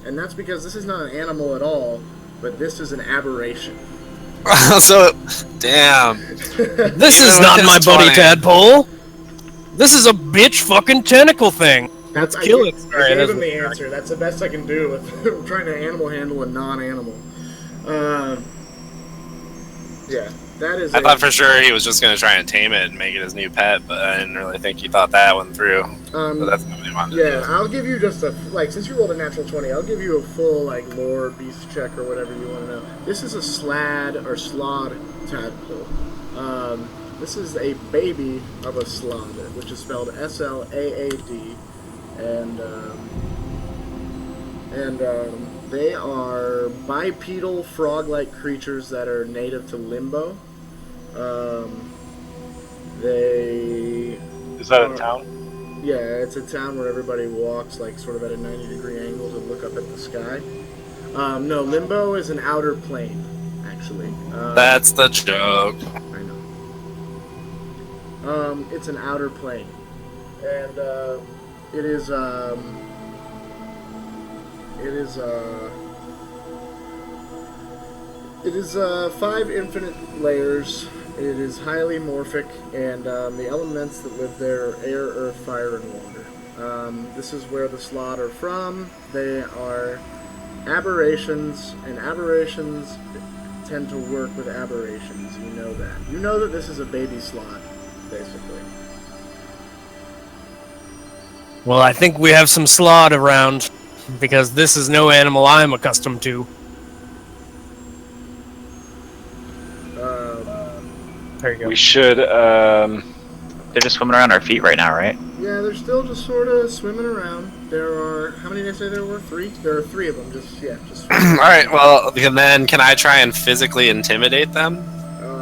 And that's because this is not an animal at all, but this is an aberration. So, damn. This is not my buddy tadpole. This is a bitch fucking tentacle thing. Let's kill it. I gave him the answer. That's the best I can do with trying to animal handle a non-animal. Yeah, that is. I thought for sure he was just going to try and tame it and make it his new pet, but I didn't really think he thought that one through. So that's what we wanted to do. I'll give you just since you rolled a natural 20, I'll give you a full, lore beast check or whatever you want to know. This is a slad or slod tadpole. This is a baby of a slod, which is spelled S-L-A-A-D. And they are bipedal frog-like creatures that are native to Limbo. Is that a town? Yeah, it's a town where everybody walks sort of at a 90-degree angle to look up at the sky. No, Limbo is an outer plane, actually. That's the joke. I know. It's an outer plane, and it is 5 infinite layers. It is highly morphic, and the elements that live there are air, earth, fire, and water. This is where the slot are from. They are aberrations, and aberrations tend to work with aberrations. You know that. You know that this is a baby slot, basically. Well, I think we have some slod around, because this is no animal I'm accustomed to. There you go. We should, they're just swimming around our feet right now, right? Yeah, they're still just sort of swimming around. There are, how many did I say there were? 3? There are 3 of them, just Alright, well, then can I try and physically intimidate them?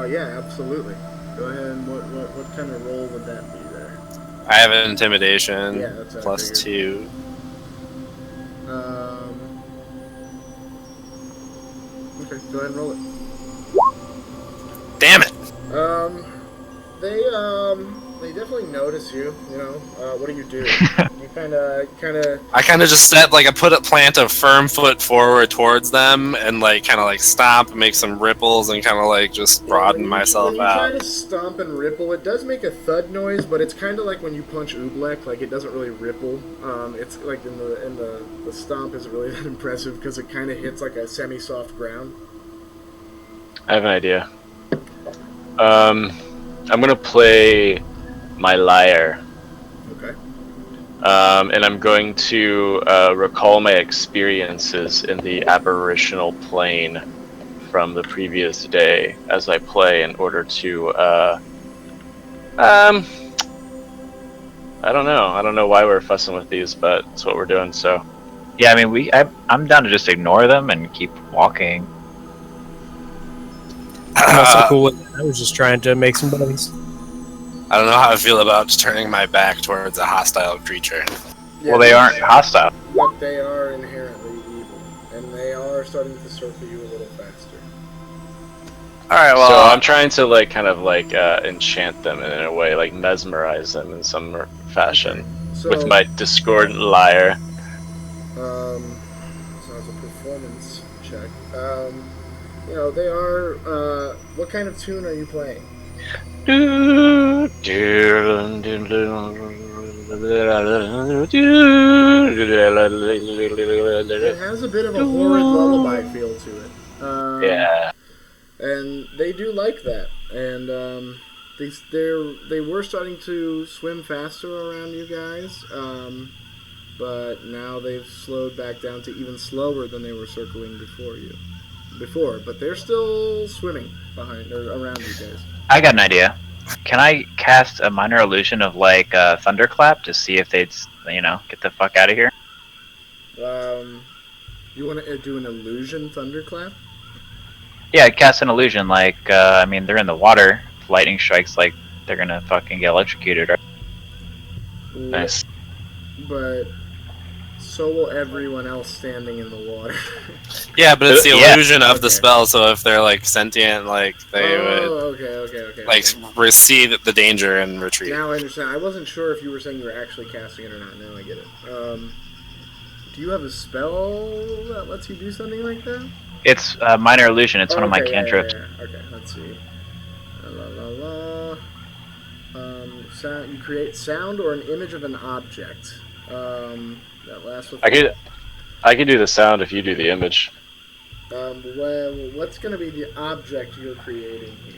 Yeah, absolutely. Go ahead, and what kind of roll would that be there? I have an intimidation, Yeah, that's plus 2. Okay, go ahead and roll it. Damn it! They definitely notice you, what do? You I kind of just said, plant a firm foot forward towards them, and stomp and make some ripples and just broaden myself when you out. try to stomp and ripple, it does make a thud noise, but it's kind of like when you punch oobleck, it doesn't really ripple. It's like in the stomp isn't really that impressive because it kind of hits like a semi-soft ground. I have an idea. I'm gonna play my lyre. Okay. And I'm going to recall my experiences in the aberrational plane from the previous day as I play in order to I don't know why we're fussing with these, but it's what we're doing. So Yeah, I mean, I'm down to just ignore them and keep walking. I'm also cool with it. I was just trying to make some buddies. I don't know how I feel about just turning my back towards a hostile creature. Yeah, Well, they aren't hostile. But they are inherently evil, and they are starting to circle you a little faster. Alright, well... So I'm trying to like kind of like enchant them in a way, like mesmerize them in some fashion So, with my discordant lyre. So it's a performance check. You know, they are. What kind of tune are you playing? It has a bit of a horrid lullaby feel to it. Yeah. And they do like that. And they were starting to swim faster around you guys. But now they've slowed back down to even slower than they were circling before. But they're still swimming behind or around you guys. I got an idea. Can I cast a minor illusion of like thunderclap to see if they'd, get the fuck out of here? You want to do an illusion thunderclap? Yeah, cast an illusion. Like, they're in the water. If lightning strikes, like, they're gonna fucking get electrocuted. Right? Nice. But so will everyone else standing in the water. Yeah, but it's the Yeah. illusion of the Okay. spell, so if they're like sentient, like they would Okay. like receive the danger and retreat. Now I understand. I wasn't sure if you were saying you were actually casting it or not. Now I get it. Do you have a spell that lets you do something like that? It's a minor illusion. It's one of my Okay, cantrips. Yeah. Okay, let's see. Sound. You create sound or an image of an object. That lasts with. I could do the sound if you do the image. Well, what's going to be the object you're creating here?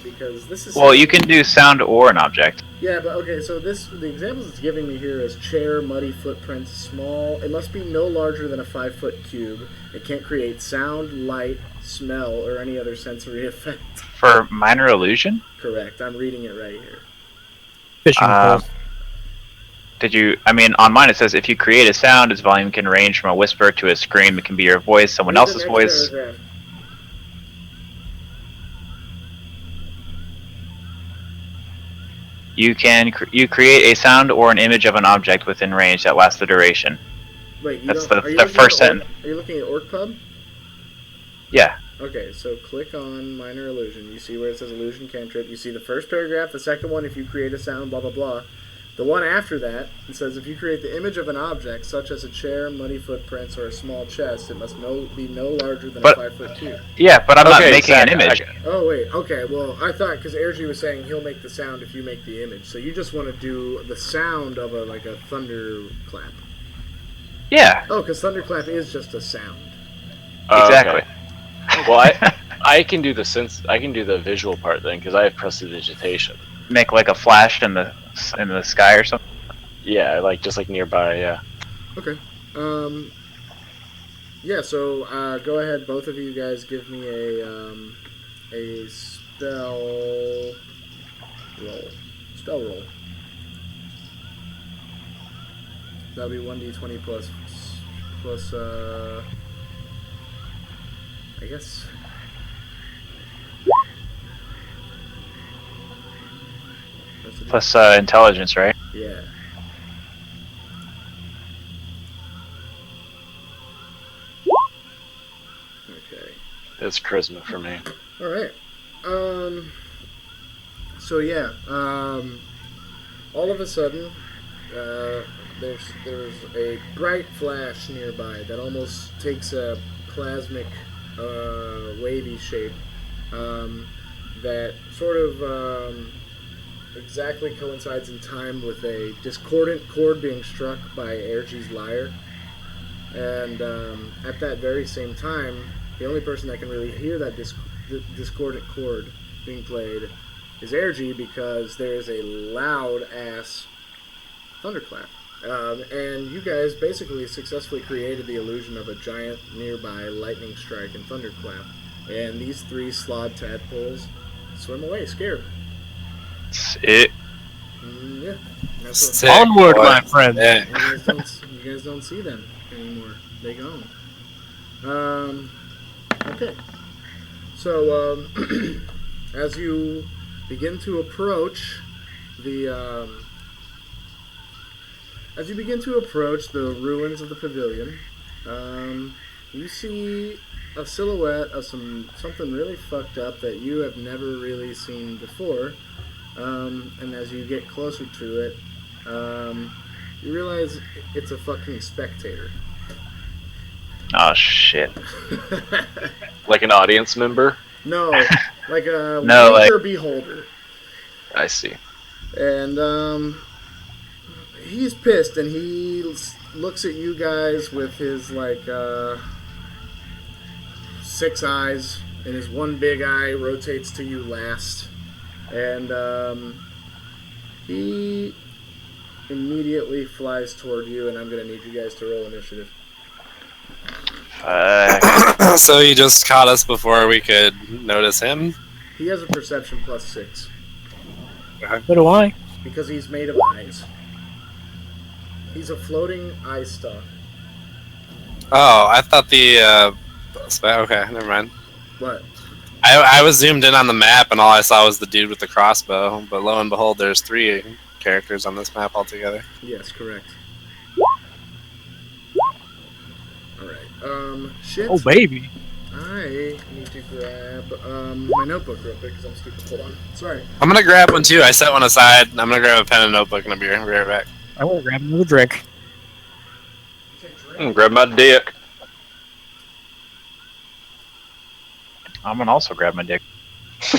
Because this is. Well, you can do sound or an object. Yeah, but okay. So the examples it's giving me here is chair, muddy footprints, small. It must be no larger than a 5-foot cube. It can't create sound, light, smell, or any other sensory effect. For minor illusion? Correct. I'm reading it right here. Fishing pole. On mine it says if you create a sound, its volume can range from a whisper to a scream. It can be your voice, someone Read the else's next voice. paragraph. You create a sound or an image of an object within range that lasts the duration. Wait, That's are you the looking first at Orc- sentence. Are you looking at OrcPub? Yeah. Okay, so click on Minor Illusion. You see where it says Illusion Cantrip. You see the first paragraph, the second one, if you create a sound, blah, blah, blah. The one after that, it says if you create the image of an object, such as a chair, muddy footprints, or a small chest, it must be no larger than a 5-foot cube. Yeah, but I'm not Okay, making an exactly. image. Oh, wait, okay, well, I thought, because Aergi was saying he'll make the sound if you make the image. So you just want to do the sound of a thunderclap. Yeah, Oh, because thunderclap is just a sound. exactly. Okay. Well, I can do the visual part then because I have prestidigitation. Make like a flash in the sky or something. Yeah, just like nearby. Yeah. Okay. Yeah, so go ahead, both of you guys give me a spell roll. Spell roll. That'll be 1d20 plus I guess. Plus intelligence, right? Yeah. Okay. It's charisma for me. All right. So yeah. All of a sudden, there's a bright flash nearby that almost takes a plasmic, wavy shape. That sort of exactly coincides in time with a discordant chord being struck by Aergi's lyre. And at that very same time, the only person that can really hear that discordant chord being played is Aergi, because there is a loud-ass thunderclap. And you guys basically successfully created the illusion of a giant nearby lightning strike and thunderclap. And these three slod tadpoles swim away, scared. It. Yeah. That's what, Sick, Onward, boy. my friend. Yeah. you guys don't see them anymore. They gone. Okay. So, as you begin to approach The as you begin to approach the ruins of the pavilion, you see a silhouette of something really fucked up that you have never really seen before. And as you get closer to it, you realize it's a fucking spectator. Oh shit. Like an audience member? No, like a No, nature beholder. I see. And he's pissed, and he looks at you guys with his like 6 eyes, and his one big eye rotates to you last, and he immediately flies toward you, and I'm gonna need you guys to roll initiative. So he just caught us before we could notice him? He has a perception +6 So do I. because he's made of eyes. He's a floating eye stalk. Oh, I thought the... okay, never mind. What? I was zoomed in on the map and all I saw was the dude with the crossbow, but lo and behold, there's 3 characters on this map altogether. Yes, correct. Alright, shit. Oh, baby. I need to grab my notebook real quick because I'm stupid. Hold on. Sorry. I'm gonna grab one too. I set one aside. I'm gonna grab a pen and notebook and I'll be right back. I will grab another drink. Grab my dick. I'm gonna also grab my dick. Is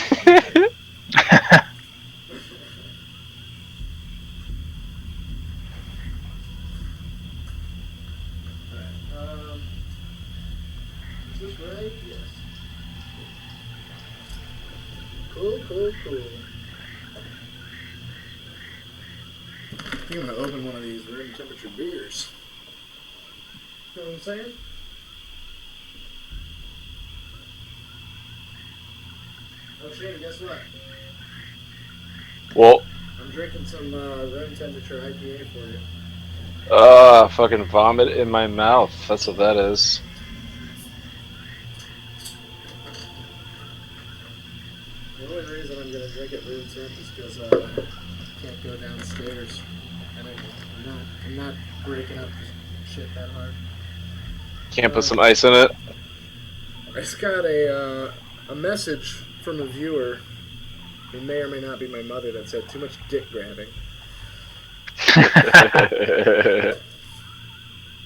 this right? Yes. Cool, cool, cool. I'm gonna open one of these room temperature beers. You know what I'm saying? Oh, Shane, guess what? Well, I'm drinking some room temperature IPA for you. fucking vomit in my mouth. That's what that is. The only reason I'm gonna drink at room temp is because I can't go downstairs, and I'm not breaking up shit that hard. Can't put some ice in it. I just got a message from a viewer who may or may not be my mother that said too much dick grabbing.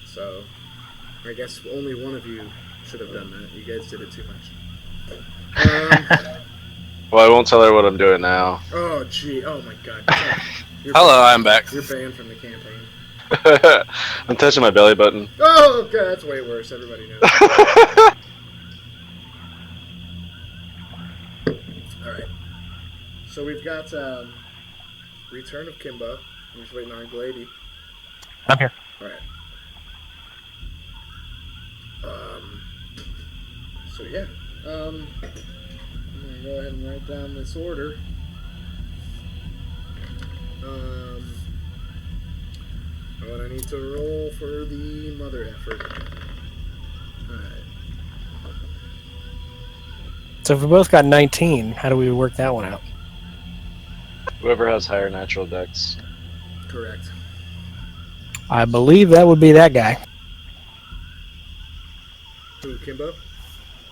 So, I guess only one of you should have done that. You guys did it too much. Well, I won't tell her what I'm doing now. Oh, gee. Oh, my God. Hello, I'm back. You're banned from the campaign. I'm touching my belly button. Oh, okay. That's way worse. Everybody knows. Alright. So we've got Return of Kimbo. I'm just waiting on Glady. I'm here. Alright. So yeah. I'm gonna go ahead and write down this order. What I need to roll for the mother effort. Alright. So if we both got 19, how do we work that one out? Whoever has higher natural dex. Correct. I believe that would be that guy. Who, Kimbo?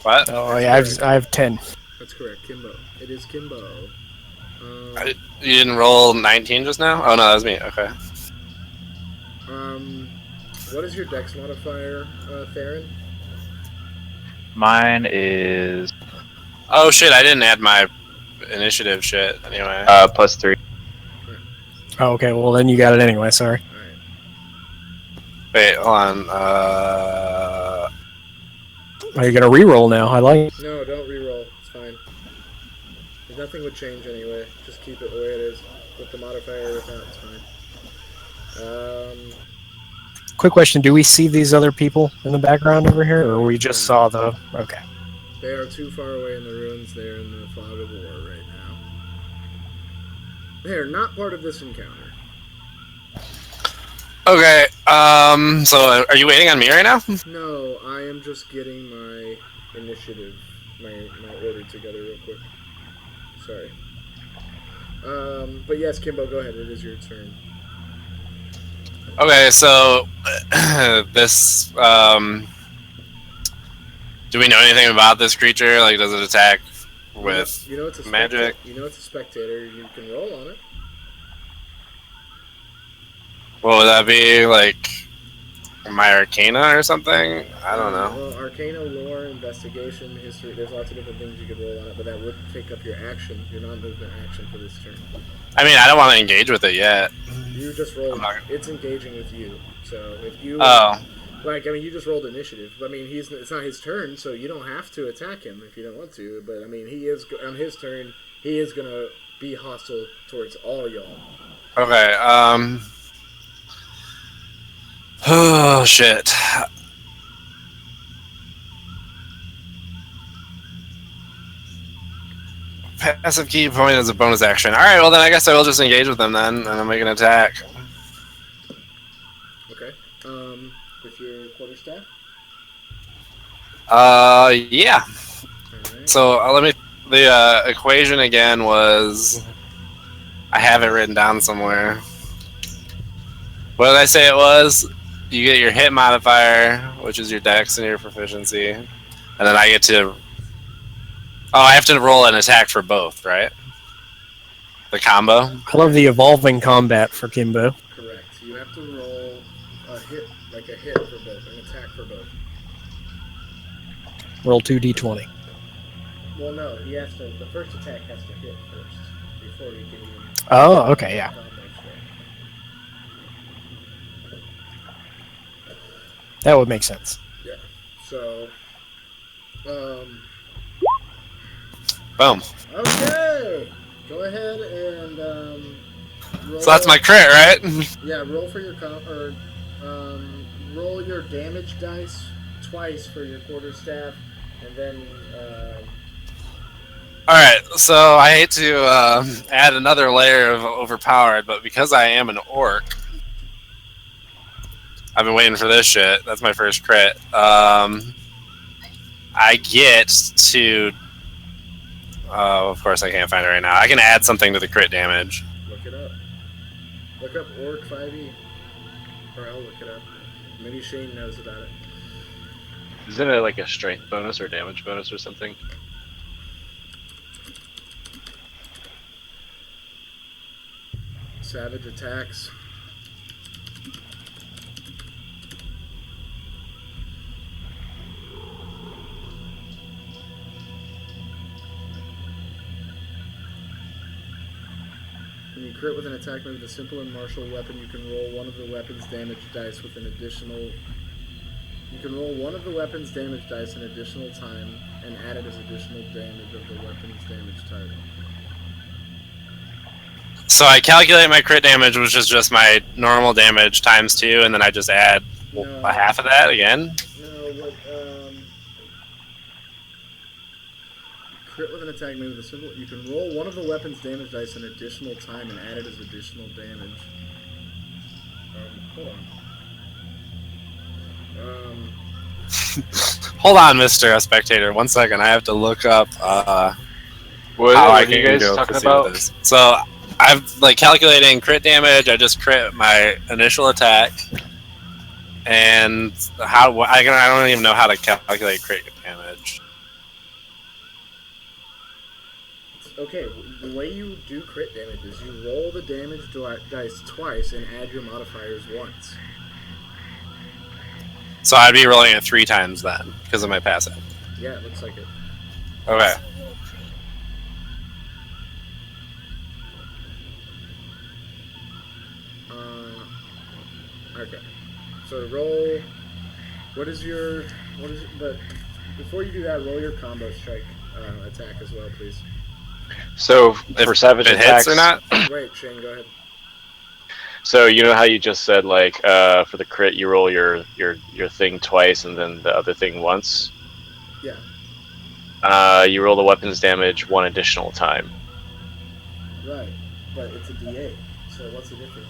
What? Oh yeah, I have 10. That's correct, Kimbo. It is Kimbo. You didn't roll 19 just now? Oh no, that was me. Okay. What is your dex modifier, Theren? Mine is Oh shit, I didn't add my initiative shit anyway. +3. Oh, okay, well then you got it anyway, sorry. Alright. Wait, hold on. Oh, you're gonna re-roll now, I like it. No, don't re-roll. It's fine. Nothing would change anyway. Just keep it the way it is. With the modifier or without, it's fine. Quick question, do we see these other people in the background over here, or we just saw the... Okay. They are too far away in the ruins. They are in the fog of war right now. They are not part of this encounter. Okay, so are you waiting on me right now? No, I am just getting my initiative, my order together real quick. Sorry. But yes, Kimbo, go ahead. It is your turn. Okay, so this do we know anything about this creature? Like, does it attack with you know it's a magic? You know it's a spectator. You can roll on it. What would that be? Like my Arcana or something? I don't know. Well, Arcana, lore, investigation, history. There's lots of different things you could roll on it, but that would take up your action, your non-movement action for this turn. I mean, I don't want to engage with it yet. You just rolled. not... It's engaging with you. So if you. Oh. Like, I mean, you just rolled initiative. I mean, it's not his turn, so you don't have to attack him if you don't want to. But, I mean, he is, on his turn, he is going to be hostile towards all y'all. Okay, oh, shit. Passive key point as a bonus action. Alright, well then I guess I will just engage with them then, and I'll make an attack. Okay. With your quarterstaff? Yeah. Alright. So, let me... The, equation again was... I have it written down somewhere. What did I say it was? You get your hit modifier, which is your dex and your proficiency. And then I get to... Oh, I have to roll an attack for both, right? The combo? I love the evolving combat for Kimbo. Correct. You have to roll a hit for both, an attack for both. Roll 2d20. Well, no, he has to. The first attack has to hit first before you can even. Oh, okay, yeah. That would make sense. Yeah. So. Boom. Okay. Go ahead and roll. So that's my crit, right? Yeah. Roll for your roll your damage dice twice for your quarterstaff, and then. Alright, so I hate to add another layer of overpowered, but because I am an orc, I've been waiting for this shit. That's my first crit. I get to... Oh, of course I can't find it right now. I can add something to the crit damage. Look it up. Look up Orc 5e. Or I'll look it up. Maybe Shane knows about it. Isn't it like a strength bonus or damage bonus or something? Savage attacks. When you crit with an attack made with a simple and martial weapon, you can roll one of the weapon's damage dice with an additional... You can roll one of the weapon's damage dice an additional time and add it as additional damage of the weapon's damage type. So I calculate my crit damage, which is just my normal damage times 2, and then I just add a half of that again? No, what, crit with an attack made with a simple... You can roll one of the weapon's damage dice an additional time and add it as additional damage. Hold on. Hold on, Mr. Spectator. 1 second. I have to look up What how are I can you guys go talking proceed with about? this. So I've like calculating crit damage. I just crit my initial attack, and I don't even know how to calculate crit damage. Okay, the way you do crit damage is you roll the damage dice twice and add your modifiers once. So I'd be rolling it 3 times then, because of my passive. Yeah, it looks like it. Okay. Okay. So roll. But before you do that, roll your combo strike attack as well, please. So for savage If it attacks, hits or not? Wait, Shane, go ahead. So you know how you just said like for the crit you roll your thing twice and then the other thing once. Yeah. You roll the weapon's damage 1 additional time. Right, but it's a D8. So what's the difference?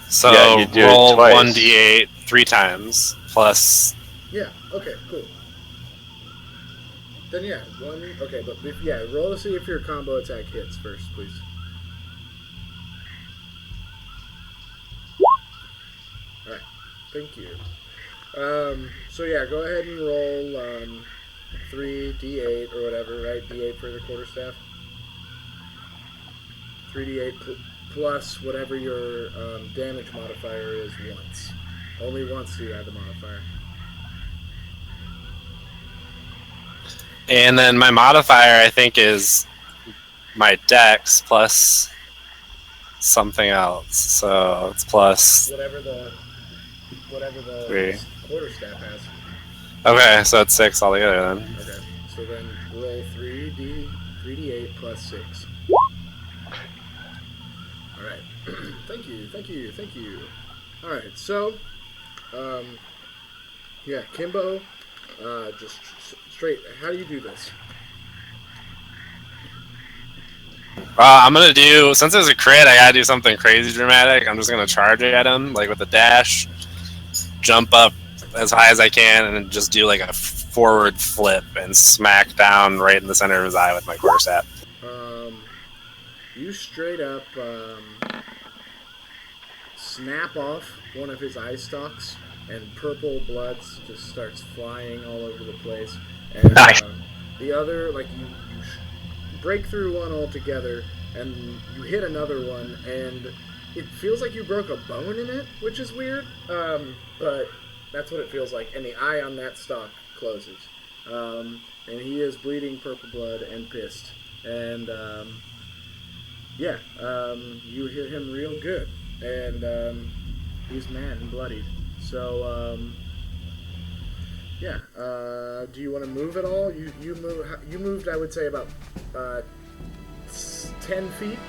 So Yeah, you do it roll twice. 1d8 3 times plus. Yeah. Okay. Cool. Then yeah, one. Okay, but yeah, roll to see if your combo attack hits first, please. Thank you. So yeah, go ahead and roll 3d8 or whatever, right? D8 for the quarterstaff. 3d8 plus whatever your damage modifier is once. Only once do you add the modifier. And then my modifier, I think, is my dex plus something else. So it's plus Whatever the 3. quarterstaff has. Okay, so it's 6 altogether then. Okay, so then roll 3d8 plus 6. All right. Thank you. All right, so, yeah, Kimbo, just straight. How do you do this? I'm gonna do, since there's a crit, I gotta do something crazy dramatic. I'm just gonna charge at him, like with a dash, jump up as high as I can, and then just do like a forward flip and smack down right in the center of his eye with my quarterstaff. You straight up snap off one of his eye stalks, and purple blood just starts flying all over the place. And Nice. The other, like you break through one altogether, and you hit another one, and it feels like you broke a bone in it, which is weird. But that's what it feels like. And the eye on that stalk closes, and he is bleeding purple blood and pissed. And yeah, you hit him real good, and he's mad and bloodied. So yeah, do you want to move at all? You moved, I would say, about 10 feet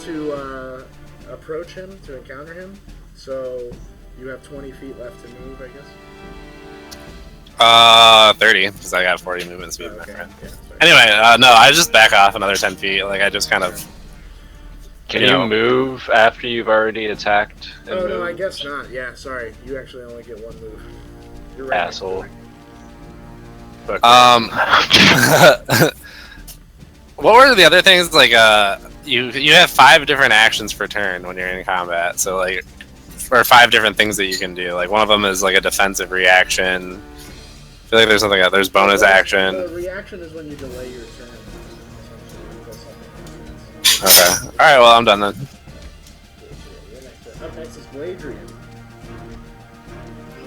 to approach him, to encounter him. So you have 20 feet left to move, I guess. 30, because I got 40 movement speed. Okay. Yeah, sorry. Anyway, no, I just back off another 10 feet. Like, I just kind of... Can you move after you've already attacked? And Oh, no, moved? I guess not. Yeah, sorry. You actually only get one move. You're right. Asshole. Fuck. What were the other things? Like, you have 5 different actions per turn when you're in combat. So, like, or 5 different things that you can do. Like, one of them is, like, a defensive reaction. I feel like there's something else. There's bonus action. The reaction is when you delay your turn. Okay. Alright, well, I'm done then. Up next is Gladrien.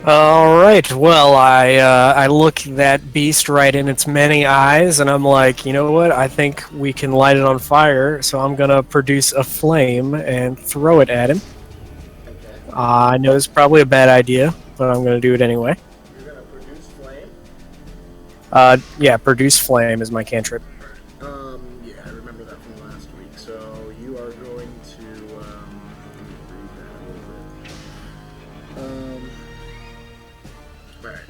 All right. Well, I look that beast right in its many eyes, and I'm like, you know what? I think we can light it on fire. So I'm gonna produce a flame and throw it at him. Okay. I know it's probably a bad idea, but I'm gonna do it anyway. You're gonna produce flame. Yeah, produce flame is my cantrip. Yeah, I remember that from last week. So you are going to read that a little bit. Alright.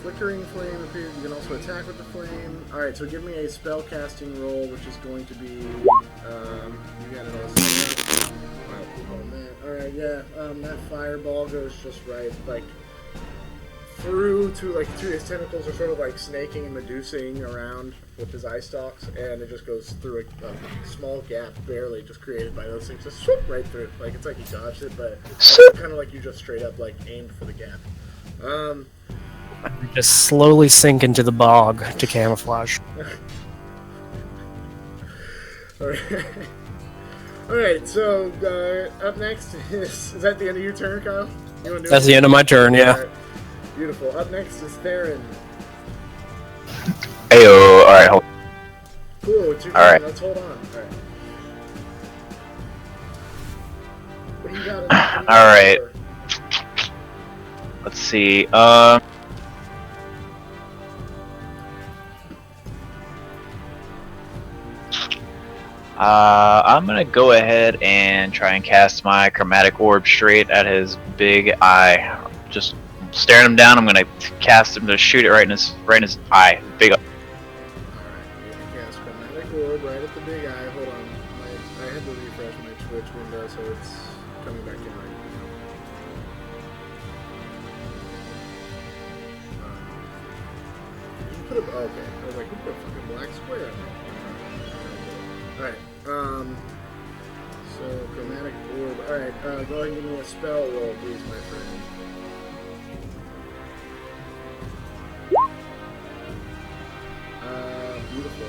Flickering flame appears. You can also attack with the flame. Alright, so give me a spell casting roll, which is going to be you got it all set up. Alright, yeah, that fireball goes just right, like through to his tentacles are sort of like snaking and medusing around with his eye stalks, and it just goes through a small gap, barely just created by those things, just swoop right through. Like it's like you dodged it, but kind of like you just straight up like aimed for the gap. Just slowly sink into the bog to camouflage. Alright, so up next is that the end of your turn, Kyle? You wanna do That's it? the end of my turn. Yeah. Alright, beautiful. Up next is Theren. Ayo, alright, hold Cool, it's your All turn. right. Let's hold on. Alright. What do you got? All right. Let's see. I'm gonna go ahead and try and cast my chromatic orb straight at his big eye. Just staring him down. I'm gonna cast him to shoot it right in his eye. Big. Alright, cast chromatic orb right at the big eye. Hold on. I had to refresh my Twitch window, so it's coming back in right now. Did you put a... okay. I was like, who put a fucking black square in there? Alright, so So, chromatic orb. Alright, go ahead and give me a spell roll, please, my friend. Beautiful.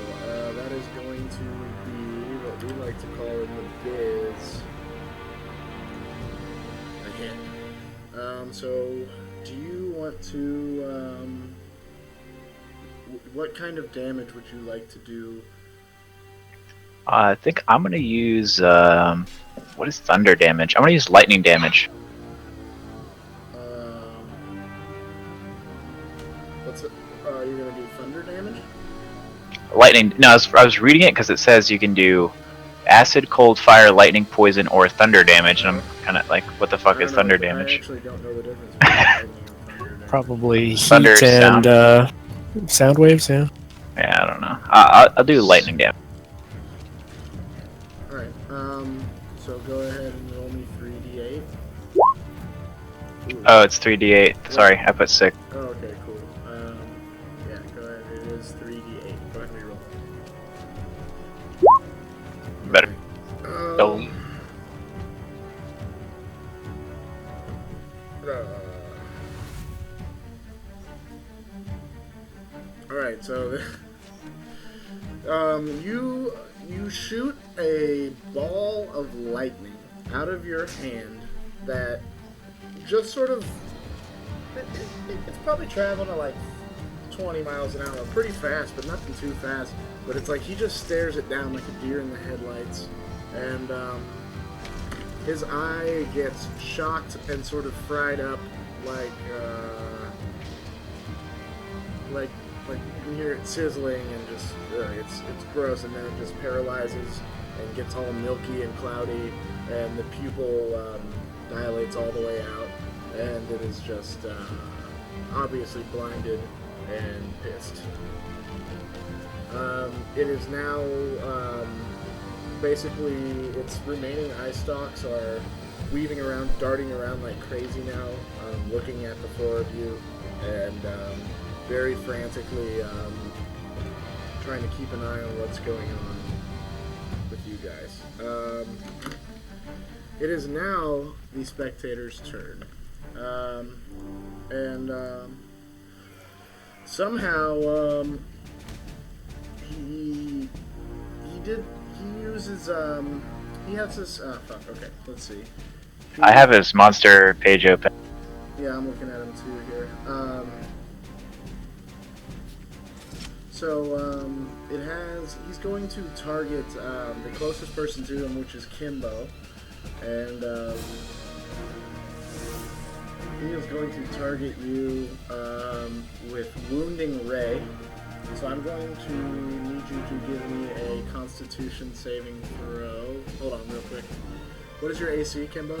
That is going to be what we like to call in the biz a hit. So, do you want to, what kind of damage would you like to do? I think I'm gonna use what is thunder damage? I'm gonna use lightning damage. What's it? You're gonna do thunder damage? Lightning. No, I was reading it because it says you can do acid, cold, fire, lightning, poison, or thunder damage, and I'm kind of like, what the fuck is thunder damage? I actually don't know the difference between lightning and thunder damage. Probably heat Thunder and sound waves. Yeah. Yeah, I don't know. I'll do lightning damage. Alright, so go ahead and roll me 3d8. Ooh. Oh, it's 3d8. Sorry, I put 6. Oh, okay, cool. Yeah, go ahead. It is 3d8. Go ahead and reroll. Better. Um, Alright, so you shoot a ball of lightning out of your hand that just sort of it's probably traveling at like 20 miles an hour, pretty fast, but nothing too fast. But it's like he just stares it down like a deer in the headlights, and his eye gets shocked and sort of fried up like you can hear it sizzling and just it's gross, and then it just paralyzes and gets all milky and cloudy, and the pupil dilates all the way out, and it is just obviously blinded and pissed. It is now basically its remaining eye stalks are weaving around, darting around like crazy now, looking at the four of you, and very frantically trying to keep an eye on what's going on with you guys. It is now the spectator's turn. Somehow he uses he has this okay, let's see. I have his monster page open. Yeah, I'm looking at him too here. He's going to target the closest person to him, which is Kimbo, and he is going to target you with Wounding Ray. So I'm going to need you to give me a Constitution saving throw. Hold on real quick. What is your AC, Kimbo?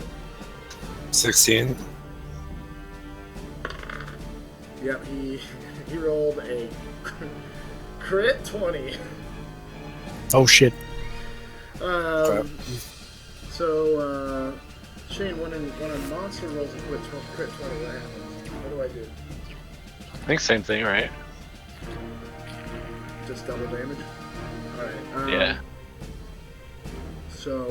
16. Yep, he rolled a crit 20. Oh shit. So, Shane, when a monster rolls a crit 20, what happens? What do I do? I think same thing, right? Just double damage? Alright. Yeah. So,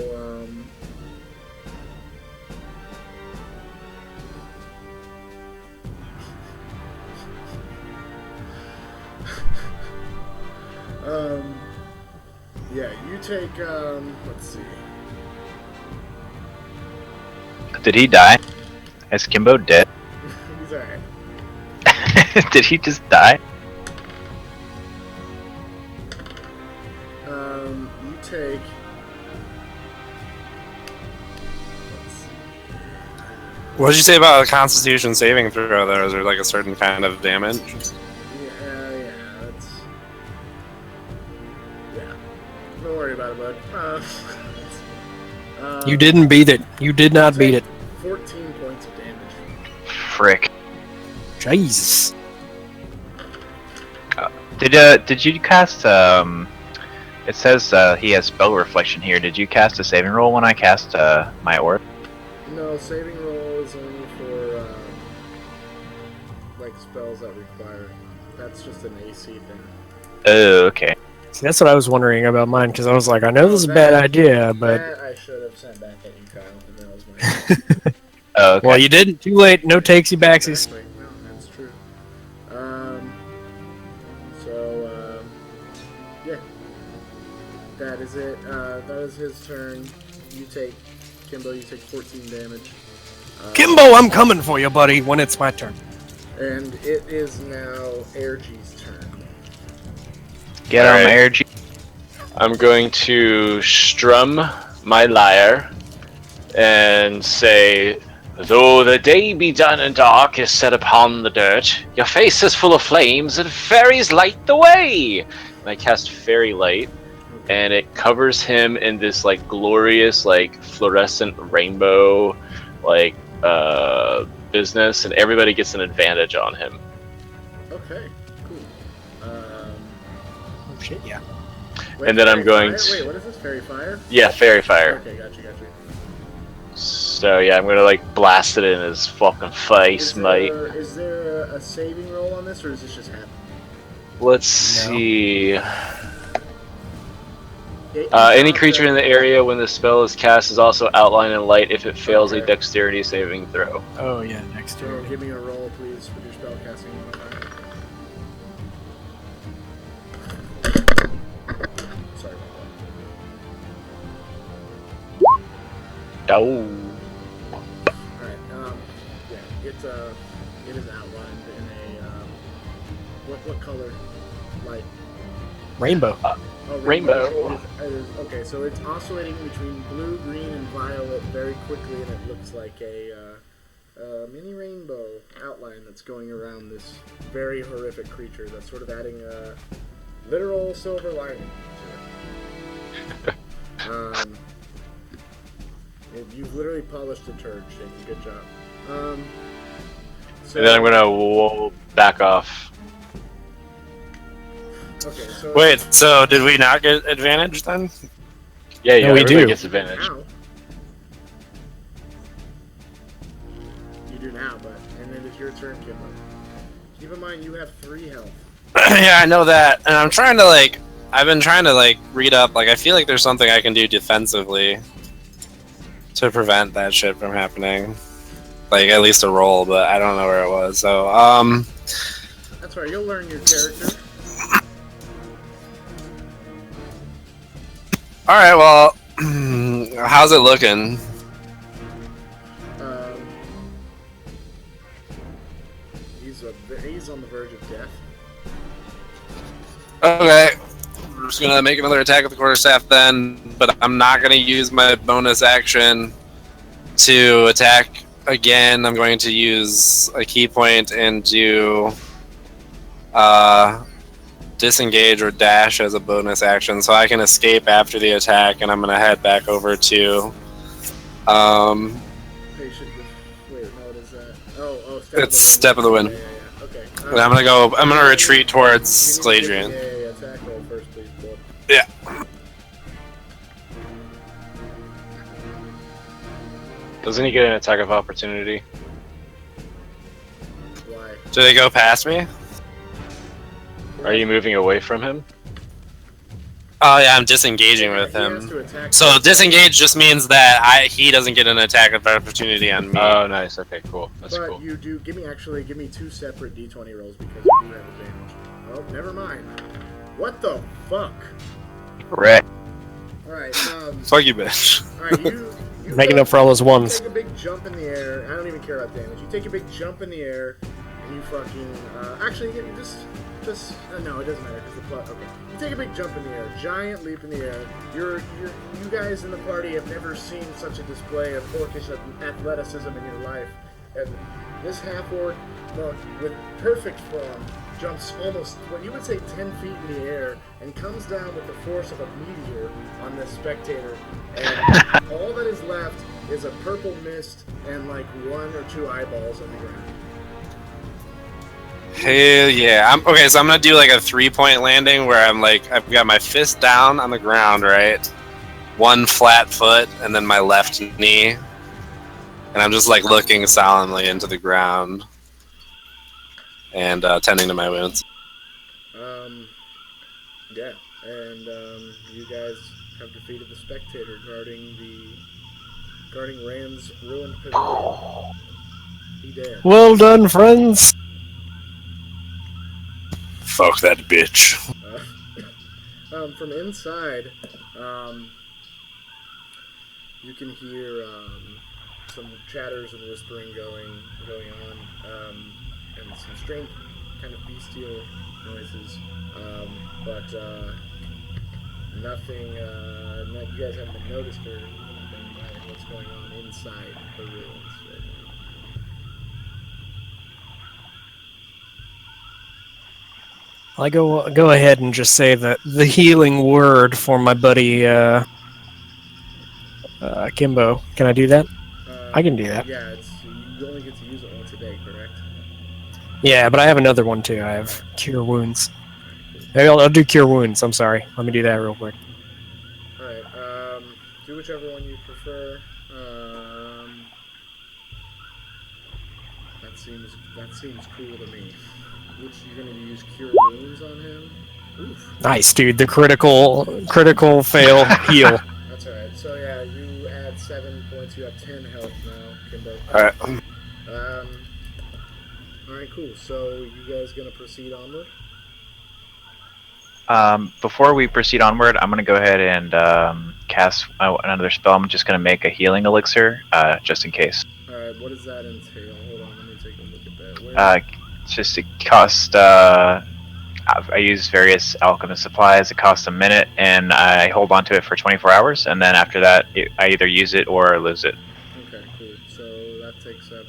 yeah, you take, let's see. Did he die? Is Kimbo dead? He's alright. Did he just die? You take, let's see. What did you say about a Constitution saving throw there? Is there like a certain kind of damage? Yeah, don't worry about it, bud. You didn't beat it. You did not beat it. 14 points of damage. Frick. Jesus. Did you cast it says he has spell reflection here. Did you cast a saving roll when I cast my orb? No, saving roll is only for like spells that require. That's just an AC thing. Oh, okay. See, that's what I was wondering about mine, because I was like, I know this is a bad idea, but... That I should have sent back at you, Kyle, and that was my... Oh, okay. Well, you didn't. Too late. No takesy backsies. Exactly. No, that's true. Yeah. That is it. That is his turn. You take... Kimbo, you take 14 damage. Kimbo, I'm coming for you, buddy, when it's my turn. And it is now Aergi's turn. Get on Alright. Aergi. I'm going to strum my lyre and say, though the day be done and dark is set upon the dirt, your face is full of flames and fairies light the way. And I cast Fairy Light, and it covers him in this like glorious, like fluorescent rainbow, like business, and everybody gets an advantage on him. Okay, cool. Oh, shit, yeah. Wait, And then I'm Fairy going Fire? to- Wait, what is this? Fairy Fire? Yeah, Fairy Fire. Okay, gotcha. So yeah, I'm gonna like blast it in his fucking face, mate. Is there a saving roll on this, or does this just happen? Let's see. It- Any creature in the area when the spell is cast is also outlined in light if it fails a Okay. dexterity saving throw. Oh, yeah, next So turn. give me a roll, please, with your spell casting. Sorry about Oh. that. Alright, yeah, it is outlined in a, what color? Light. Rainbow. Oh, Rainbow. It is, okay, so it's oscillating between blue, green, and violet very quickly, and it looks like a mini rainbow outline that's going around this very horrific creature that's sort of adding a literal silver lining to it. You've literally polished a turd, Shaky. Good job. So, And then I'm gonna back off. Okay, so Wait, so did we not get advantage then? Yeah, yeah, No, we everybody do. gets advantage. Now. You do now, but and then it's your turn, Kimbo. Keep in mind you have 3 health. Yeah, I know that, and I'm trying to like. I've been trying to like read up. Like, I feel like there's something I can do defensively to prevent that shit from happening. Like, at least a roll, but I don't know where it was. So, That's right. You'll learn your character. all right. Well, how's it looking? He's on the verge of death. Okay. I'm just gonna make another attack with the quarterstaff then, but I'm not gonna use my bonus action to attack again. I'm going to use a key point and do disengage or dash as a bonus action, so I can escape after the attack, and I'm gonna head back over to Patient. Wait, no, what is that? Oh, It's Step of the Wind. Yeah. Okay. and I'm gonna retreat towards Gladrien. Yeah. Attack roll first, please, Bob. Yeah. Doesn't he get an attack of opportunity? Why? Do they go past me? Are you moving away from him? Oh yeah, I'm disengaging with He has him. to attack So first. disengage just means that he doesn't get an attack of opportunity on me. Oh, nice. Okay, cool. That's But cool. you do give me 2 separate d20 rolls because you do have advantage. Oh, never mind. What the fuck? Right. All right. Fuck you, bitch. All right. You Making go- up for all those ones. Take a big jump in the air. I don't even care about damage. You take a big jump in the air, and you fucking actually just no, it doesn't matter because the plot. Okay, you take a big jump in the air, giant leap in the air. You guys in the party have never seen such a display of orcish athleticism in your life, and this half orc monk with perfect form jumps almost what you would say 10 feet in the air and comes down with the force of a meteor on this spectator, and all that is left is a purple mist and like 1 or 2 eyeballs on the ground. Hell yeah. Okay, so I'm gonna do like a 3-point landing where I'm like, I've got my fist down on the ground, right? 1 flat foot, and then my left knee. And I'm just like looking solemnly into the ground and tending to my wounds. Yeah, and you guys have defeated the spectator guarding Rand's ruined pavilion. He dead. Well done, friends. Fuck that bitch. From inside, you can hear some chatters and whispering going on, and some strange kind of bestial noises, but nothing. You guys haven't been noticed or anything by what's going on inside the ruins right now. I go ahead and just say that the healing word for my buddy Kimbo. Can I do that? I can do that. Yeah, you only get to use it once a day, correct? Yeah, but I have another one too. I have Cure Wounds. Maybe I'll do Cure Wounds. I'm sorry. Let me do that real quick. Alright, do whichever one you prefer. That seems cool to me. Which you're gonna use Cure Wounds on him? Oof. Nice, dude. The critical fail heal. That's alright. So yeah, you add 7 points. You have 10 health now, Kimbo. Alright. Alright, cool. So you guys gonna proceed onward? Before we proceed onward, I'm going to go ahead and cast another spell. I'm just going to make a healing elixir, just in case. Alright, what does that entail? Hold on, let me take a look at that. Just to cost, I use various alchemist supplies. It costs a minute, and I hold on to it for 24 hours, and then after that, I either use it or lose it. Okay, cool. So that takes up...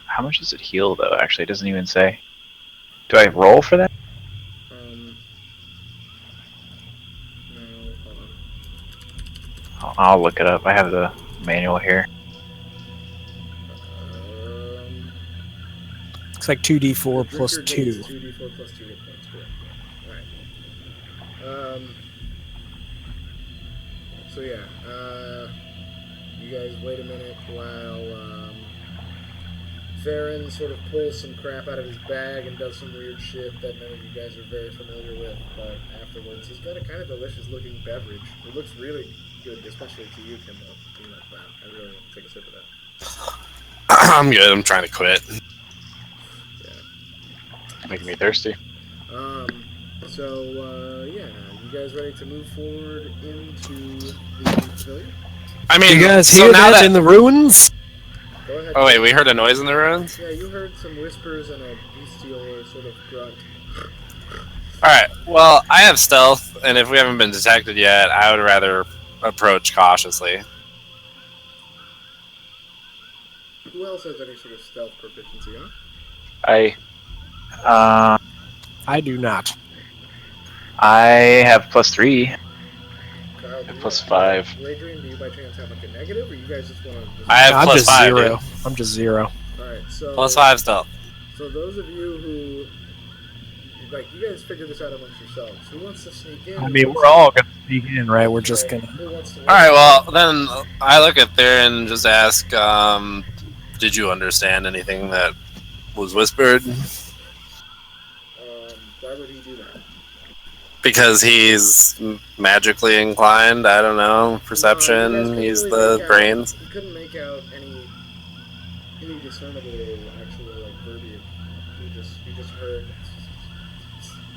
How much does it heal, though? Actually, it doesn't even say. Do I roll for that? No, hold on. I'll look it up. I have the manual here. Looks like 2d4 plus Drinker 2. gains 2d4 plus 2 hit points, correct. Alright. So yeah, you guys wait a minute while Theren sort of pulls some crap out of his bag and does some weird shit that none of you guys are very familiar with, but afterwards he's got a kind of delicious looking beverage. It looks really good, especially to you, Kimbo. You know, wow, I really want to take a sip of that. I'm good. I'm trying to quit. Yeah. Making me thirsty. Yeah, you guys ready to move forward into the pavilion? I mean, You guys so hear now that in the ruins? Go ahead. Oh wait, we heard a noise in the ruins? Yeah, you heard some whispers and a bestial sort of grunt. Alright, well, I have stealth, and if we haven't been detected yet, I would rather approach cautiously. Who else has any sort of stealth proficiency, huh? I do not. I have +3. Kyle, do you +5. Gladrien, do you by chance have like a negative, or you guys just want to... I have I'm plus just 5, zero. dude. I'm just 0. Alright, so... Plus 5 stealth. So those of you who... Like, you guys figure this out amongst yourselves. Who wants to sneak in? I mean, we're all gonna sneak in, right? We're just Right, gonna. who wants to... Alright, well, then I look at there and just ask, did you understand anything that was whispered? Why would he do that? Because he's magically inclined, I don't know, perception, No, you guys couldn't he's really the make out- brains. You couldn't make out any discernible actual like verbiage. You just heard,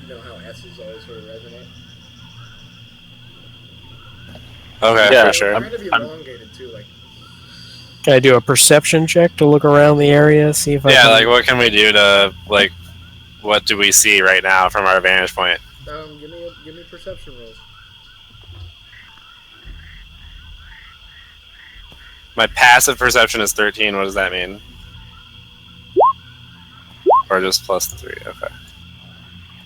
you know how S's always sort of resonate. Okay, Yeah, for They're sure. kind of elongated too, like. Can I do a perception check to look around the area, see if I Yeah, can... like what can we do to, like, what do we see right now from our vantage point? Give me perception rolls. My passive perception is 13, what does that mean? Or just +3, okay.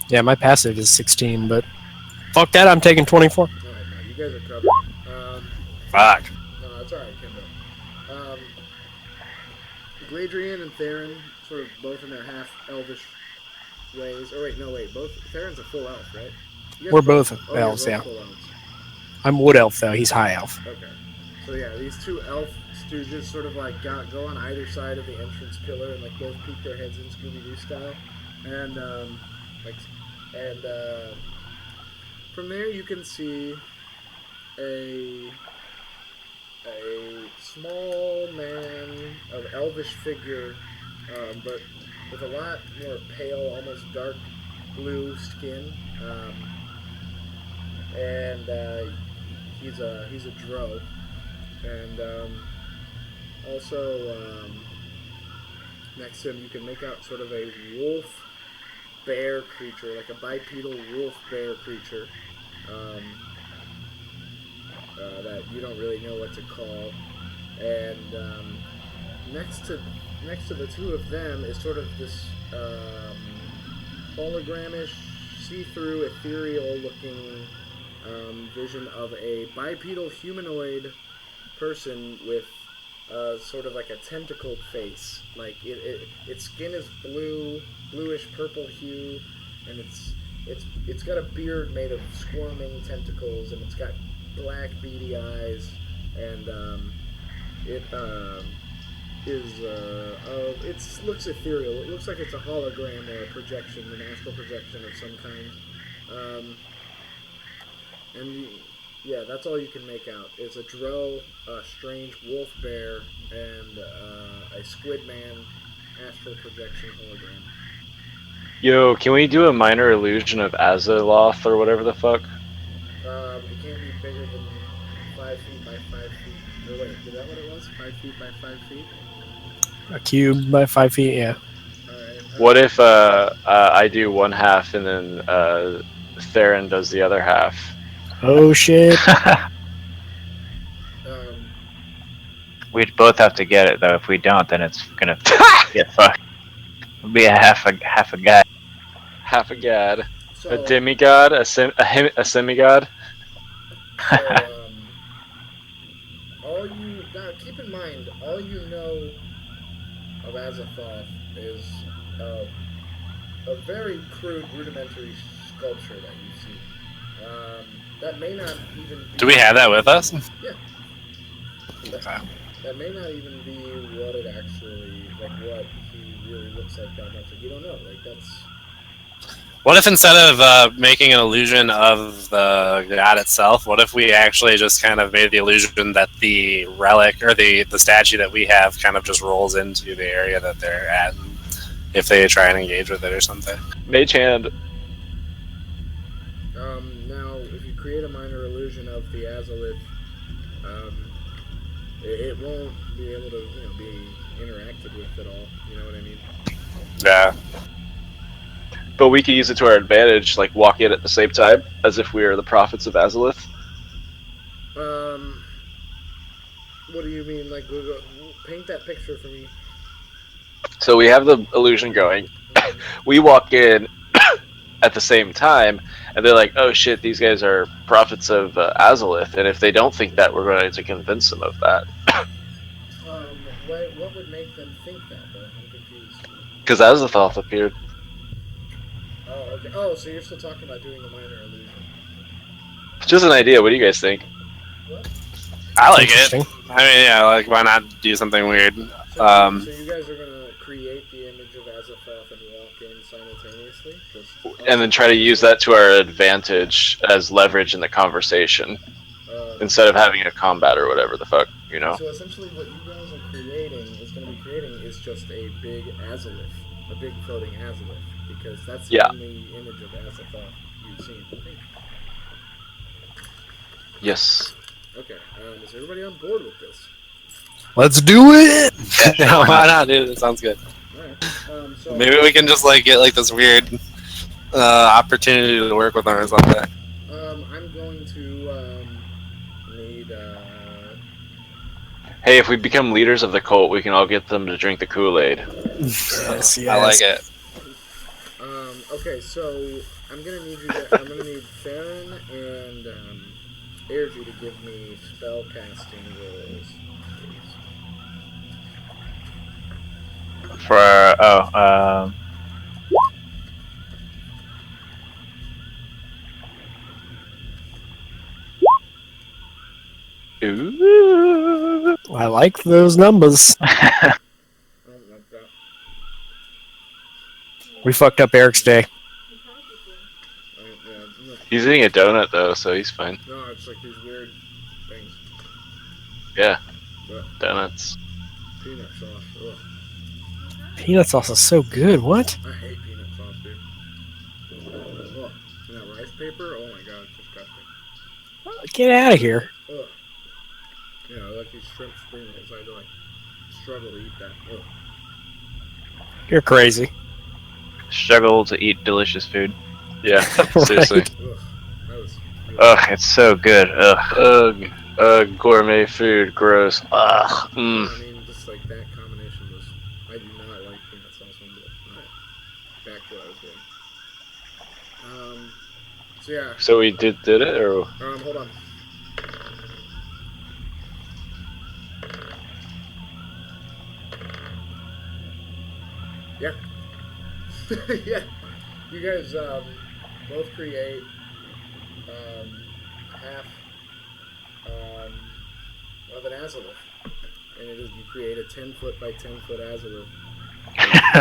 Yeah, my passive is 16, but fuck that, I'm taking 24. Alright, no, you guys are covered. Fuck. No, it's alright, Kimbo. Gladrien and Theren, sort of both in their half elvish ways. Oh wait, no wait, both Theron's a full elf, right? You guys We're both you're elves, both yeah. full elves. I'm wood elf though, he's high elf. Okay. So yeah, these two elf stooges sort of like go on either side of the entrance pillar and like both peek their heads in Scooby-Doo style, and like And from there you can see a small man of elvish figure, but with a lot more pale, almost dark blue skin, and he's a drow, and also next to him you can make out sort of a wolf bear creature, like a bipedal wolf bear creature. That you don't really know what to call, and next to the two of them is sort of this hologramish, see-through, ethereal-looking vision of a bipedal humanoid person with sort of like a tentacled face. Like its skin is bluish purple hue, and it's got a beard made of squirming tentacles, and it's got black beady eyes, and it looks ethereal. It looks like it's a hologram or a projection, an astral projection of some kind. And yeah, that's all you can make out. It's a drow, a strange wolf bear, and a squid man astral projection hologram. Yo, can we do a minor illusion of Azeroth or whatever the fuck? It can't be bigger than 5 feet by 5 feet. Or wait, is that what it was? 5 feet by 5 feet? A cube by 5 feet, yeah. Alright. What if I do one half and then Theren does the other half? Oh shit. We'd both have to get it though. If we don't, then it's gonna get fucked. It'll be a half a guy. Half a god. So, A demigod? A semigod? now keep in mind, all you know of Azathoth is a very crude, rudimentary sculpture that you've seen. That may not even be... Do we have that with us? Yeah. That may not even be what it actually, like what he really looks like that much. Like, you don't know. Like, that's... What if instead of making an illusion of the god itself, what if we actually just kind of made the illusion that the relic or the statue that we have kind of just rolls into the area that they're at, if they try and engage with it or something? Mage hand. Now, if you create a minor illusion of the Azalith, it won't be able to, be interacted with at all. You know what I mean? Yeah. But we could use it to our advantage, like walk in at the same time, as if we are the prophets of Azalith. What do you mean? Like, paint that picture for me. So we have the illusion going. We walk in at the same time, and they're like, oh shit, these guys are prophets of Azalith, and if they don't think that, we're going to convince them of that. What would make them think that, though? I'm confused. Because Azathoth appeared. Oh, okay. Oh, so you're still talking about doing the minor illusion. Just an idea, what do you guys think? What? I like it. Interesting. I mean, yeah, like, why not do something weird? So you guys are going to create the image of Azathoth and walk in simultaneously? And then try to use that to our advantage as leverage in the conversation, instead of having a combat or whatever the fuck, So essentially what you guys are going to be creating is just a big Azalith, a big floating Azalith, because that's the only image of Azathoth you've seen. Yes. Okay, is everybody on board with this? Let's do it! Why not, dude? It sounds good. Alright, so... Maybe we can just, like, get, like, this weird opportunity to work with them or something. I'm going to, need, Hey, if we become leaders of the cult, we can all get them to drink the Kool-Aid. Yes, I like it. okay, so I'm gonna need Theren and, Aergi to give me spell casting rolls. For Ooh. I like those numbers. We fucked up Eric's day. He's eating a donut though, so he's fine. No, it's like these weird things. Yeah, Ugh, donuts. peanut sauce. Ugh. Peanut sauce is so good. What? I hate peanut sauce, dude. Ugh. And that rice paper? Oh my god, it's disgusting. Get out of here. Ugh. Yeah, I like these shrimp spring rolls. I like struggle to eat that. Ugh. You're crazy. Struggle to eat delicious food. Yeah, seriously. Ugh. That was really Ugh, it's so good. Ugh. Ugh, gourmet food, gross. Ugh. Mm. I mean, just like that combination was. I do not like peanut sauce one bit. Alright. Back to what I was doing. So yeah. So we did it, or Hold on. Yeah. Yeah. You guys both create half of an azalith. And it is, you create a 10-foot by 10-foot azalith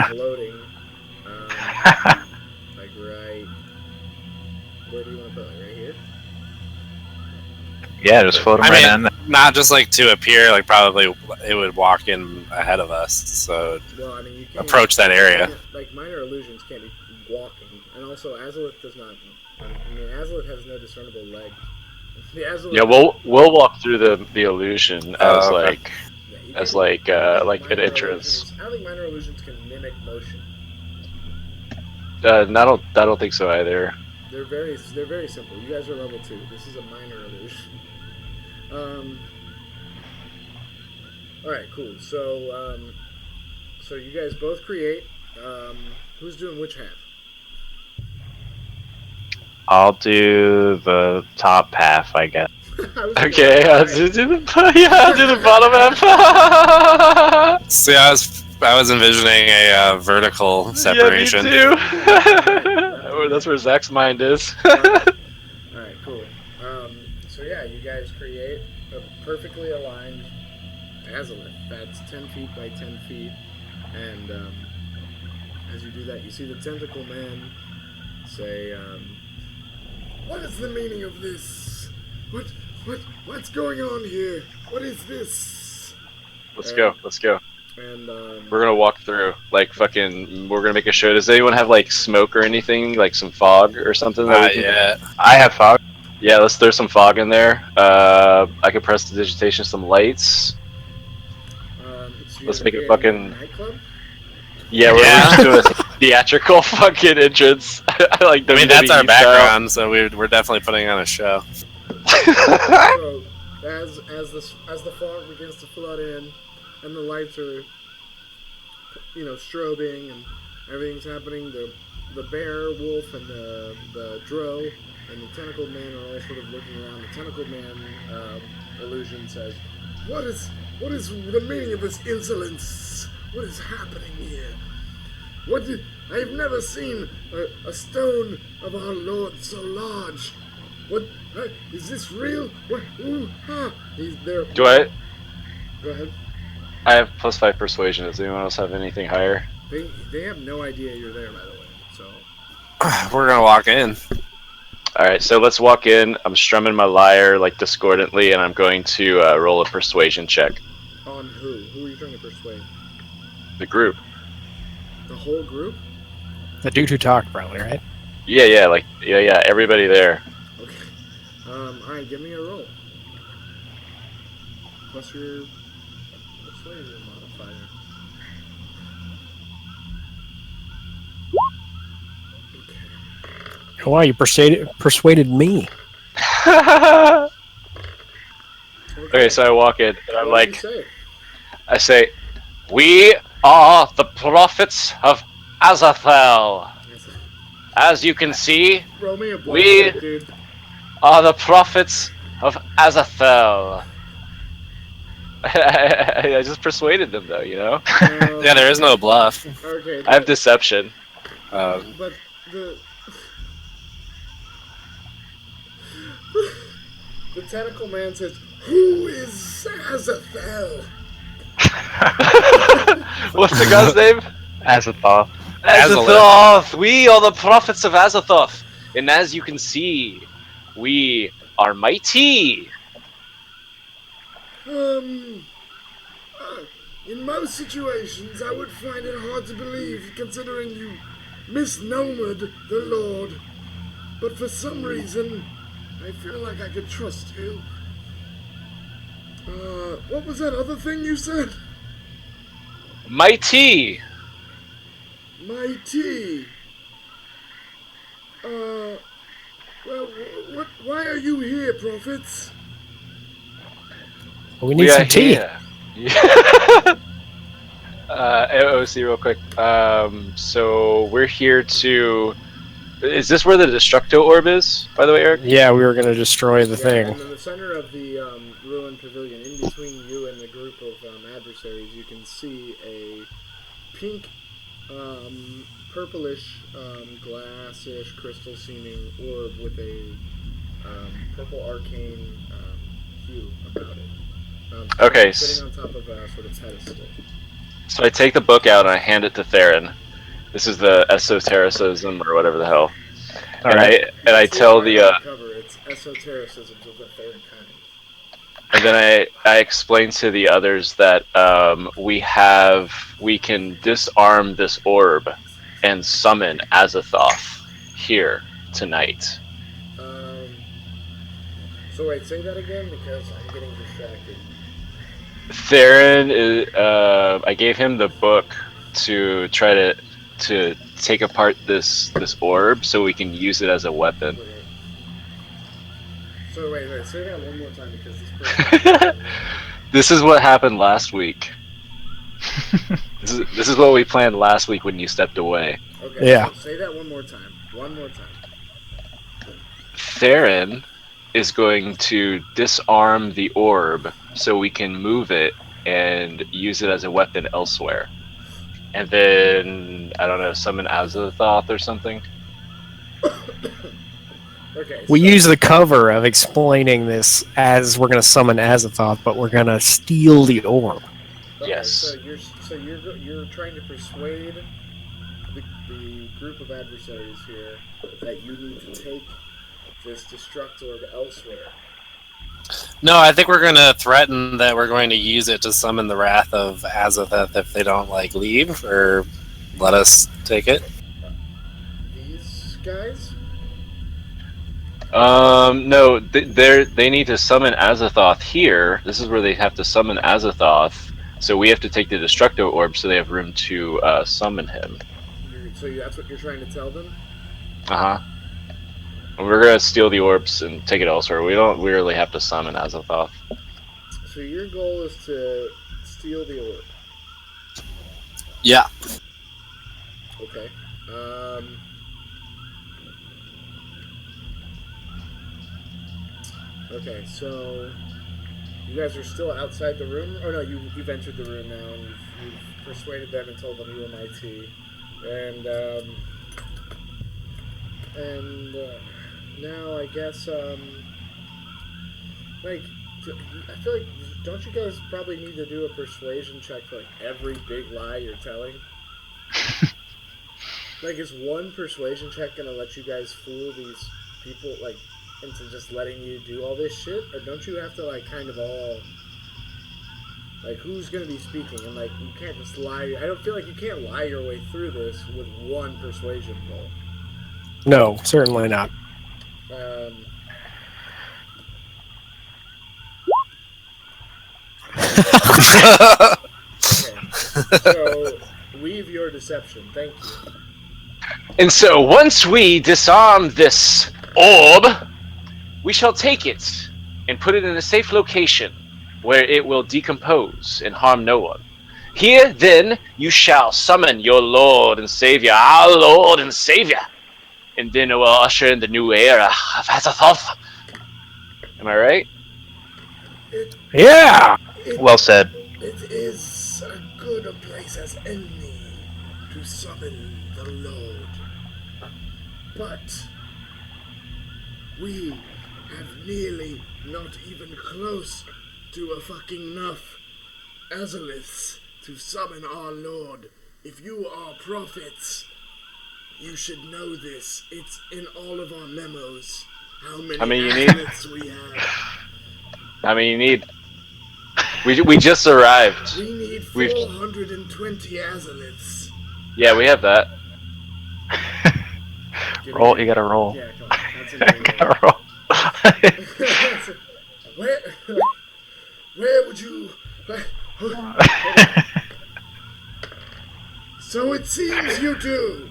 floating like right. Where do you want to put it? Right here? Yeah, just float them right in there. Not just like to appear, like probably it would walk in ahead of us, so Well, I mean, you can't approach that area. Like minor illusions can't be walking, and also Azalith does not. I mean, Azalith has no discernible legs. The Azalith. yeah, we'll walk through the illusion as okay. like Yeah, you as can- like an minor entrance. illusions- I don't think minor illusions can mimic motion. I don't think so either. They're very simple. You guys are level 2. This is a minor illusion. All right, cool. So so you guys both create. Who's doing which half? I'll do the top half, I guess. I was Okay, I'll do the bottom half. See, I was envisioning a vertical separation. Yeah, me too. That's where Zach's mind is. Alright, cool. So yeah, you guys create a perfectly aligned azalith that's 10 feet by 10 feet, and as you do that, you see the tentacle man say, "What is the meaning of this? What's going on here? What is this?" Let's go. And We're gonna walk through, like fucking. We're gonna make a show. Does anyone have like smoke or anything, like some fog or something? that we Not can- yet. I have fog. Yeah, let's throw some fog in there. I could press the digitation, some lights. so Let's you're make it in fucking- a nightclub. Yeah, we're Yeah. just doing a theatrical fucking entrance. Like I mean, that's our WWE style. background, so we're definitely putting on a show. So as the fog begins to flood in, and the lights are, strobing and everything's happening, the bear, wolf, and the drow and the tentacled man are all sort of looking around. The tentacled man illusion says, "What is the meaning of this insolence? What is happening here? I've never seen a stone of our Lord so large. What is this real? What? Ooh, ha! He's there. Do I? Go ahead. I have +5 persuasion. Does anyone else have anything higher? They have no idea you're there, by the way. So We're gonna walk in. All right, so let's walk in. I'm strumming my lyre like discordantly, and I'm going to roll a persuasion check. on who? Who are you trying to persuade? The group. The whole group? The dude who talked, probably, right? Yeah, everybody there. Okay. All right. Give me a roll. Plus your persuasion modifier. Okay. Wow, you persuaded me. Okay, so I walk in, and I'm What do like, you say? I say, "We are the prophets of Azathoth. As you can see, Roll me a blood we- check, dude. are the prophets of Azathoth." I just persuaded them, though, you know? Yeah, there is no bluff. Okay. I have deception. But the tentacle man says, "Who is Azathel?" What's the guy's name? As a thought. Azathoth! We are the prophets of Azathoth! And as you can see, we are mighty. In most situations, I would find it hard to believe, considering you misnomered the Lord. But for some reason, I feel like I could trust you. What was that other thing you said? Mighty. Mighty. Well, why are you here, prophets? We need some tea. Here. OC real quick. So we're here to... Is this where the Destructo Orb is, by the way, Eric? Yeah, we were gonna destroy the thing. And in the center of the ruined pavilion, in between you and the group of adversaries, you can see a pink, purplish, glassish, crystal-seeming orb with a purple arcane hue about it. Okay. Sitting on top of a sort of pedestal. So I take the book out and I hand it to Theren. This is the Esotericism or whatever the hell. And I tell the cover, it's Esotericisms of the Third Kind. and then I explain to the others that we can disarm this orb and summon Azathoth here tonight. So wait, say that again because I'm getting distracted. Theren is, I gave him the book to try to take apart this orb so we can use it as a weapon. Okay. So wait, say that one more time because this person... This is what happened last week. This is what we planned last week when you stepped away. Okay, yeah. So say that one more time. One more time. Theren is going to disarm the orb so we can move it and use it as a weapon elsewhere. And then, I don't know, summon Azathoth or something? Okay. We use the cover of explaining this as we're going to summon Azathoth, but we're going to steal the orb. Okay, Yes. So you're trying to persuade the group of adversaries here that you need to take this destruct orb elsewhere. No, I think we're going to threaten that we're going to use it to summon the wrath of Azathoth if they don't leave or let us take it. These guys? No, they need to summon Azathoth here. This is where they have to summon Azathoth. So we have to take the Destructo Orb so they have room to summon him. That's what you're trying to tell them? Uh-huh. And we're gonna steal the orbs and take it elsewhere. We don't really have to summon Azathoth. So your goal is to steal the orb. Yeah. Okay. Okay, so you guys are still outside the room? Oh no, you've entered the room now and you've persuaded them and told them you were my tea. And now I guess I feel like don't you guys probably need to do a persuasion check for every big lie you're telling? Is one persuasion check gonna let you guys fool these people into just letting you do all this shit? Or don't you have to kind of all who's gonna be speaking and you can't just lie. I don't feel like you can't lie your way through this with one persuasion roll. No, certainly not. Okay. So weave your deception. Thank you. And so once we disarm this orb, we shall take it and put it in a safe location where it will decompose and harm no one. Here, then, you shall summon your Lord and Savior, our Lord and Savior, and then it will usher in the new era of Azathoth. Am I right? Yeah! Well said. It is as good a place as any to summon the Lord. But we have nearly not even close to a fucking enough Azaliths to summon our Lord. If you are prophets, You should know this. It's in all of our memos. How many How many you need? athletes we have. How many you need? We just arrived. We need We've- 420 azimuths. Yeah, we have that. Roll. You gotta roll. Yeah, come on. That's a new Gotta roll. Where would you... So it seems you do.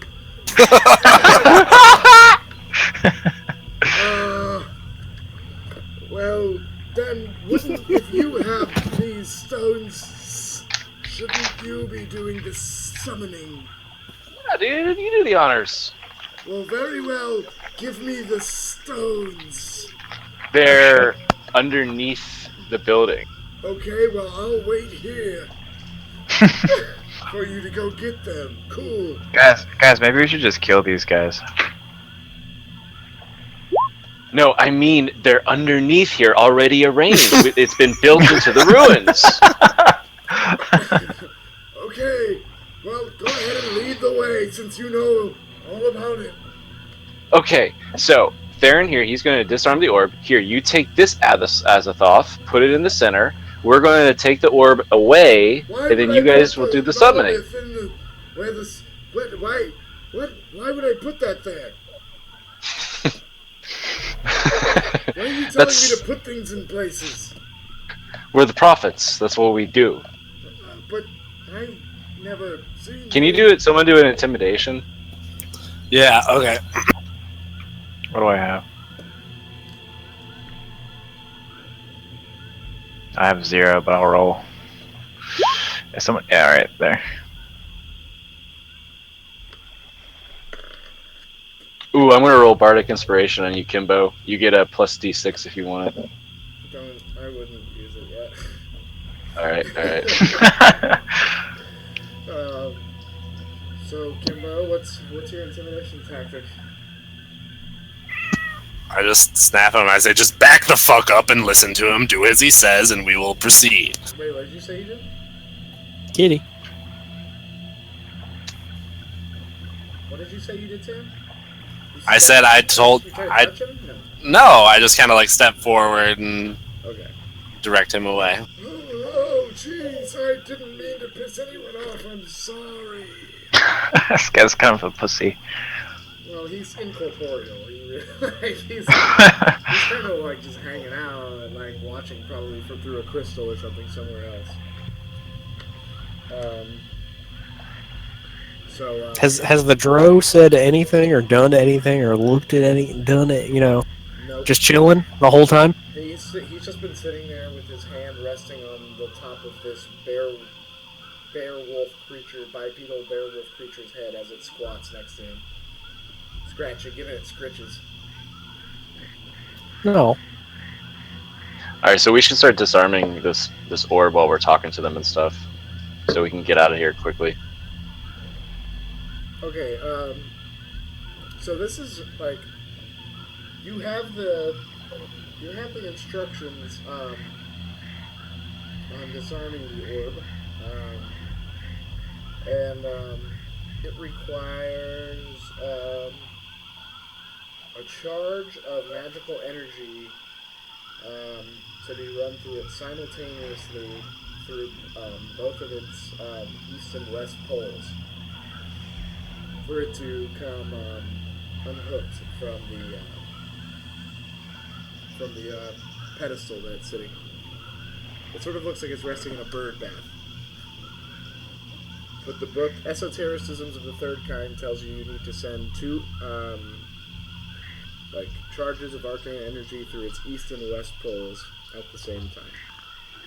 Well, then, if you have these stones, shouldn't you be doing the summoning? Yeah, dude, you do the honors. Well, very well. Give me the stones. They're underneath the building. Okay, well, I'll wait here for you to go get them. Cool. Guys, maybe we should just kill these guys. No, I mean they're underneath here, already arranged. It's been built into the ruins. Okay, well, go ahead and lead the way since you know all about it. Okay, so Theren here, he's going to disarm the orb. Here, you take this Azathoth, put it in the center. We're going to take the orb away, and then you guys will do the summoning. Why would I put that there? Why are you telling me to put things in places? We're the prophets. That's what we do. But I never seen. Can you do it? Someone do an intimidation? Yeah, okay. What do I have? I have 0, but I'll roll. Is someone? Yeah, right there. Ooh, I'm gonna roll Bardic Inspiration on you, Kimbo. You get a plus D6 if you want it. I wouldn't use it yet. Alright. So, Kimbo, what's your intimidation tactic? I just snap him. I say, just back the fuck up and listen to him. Do as he says, and we will proceed. Wait, what did you say you did? Kitty. What did you say you did to him? I said I told... You tried to I touch him? No. No, I just kind of like step forward and Okay. direct him away. Oh, jeez, I didn't mean to piss anyone off. I'm sorry. This guy's kind of a pussy. Well, he's incorporeal. He's kind of like just hanging out and like watching probably through a crystal or something somewhere else. Has the Dro said anything or done anything or looked at done it? Nope. Just chilling the whole time. He's just been sitting there with his hand resting on the top of this bear wolf creature, bipedal bear wolf creature's head as it squats next to him, scratching, giving it scritches. No. Alright, so we should start disarming this orb while we're talking to them and stuff. So we can get out of here quickly. Okay, so this is like you have the instructions on disarming the orb, and it requires a charge of magical energy to be run through it simultaneously through both of its east and west poles, for it to come unhooked from the pedestal that it's sitting on. It sort of looks like it's resting in a bird bath. But the book Esotericisms of the Third Kind tells you need to send 2 like charges of arcane energy through its east and west poles at the same time.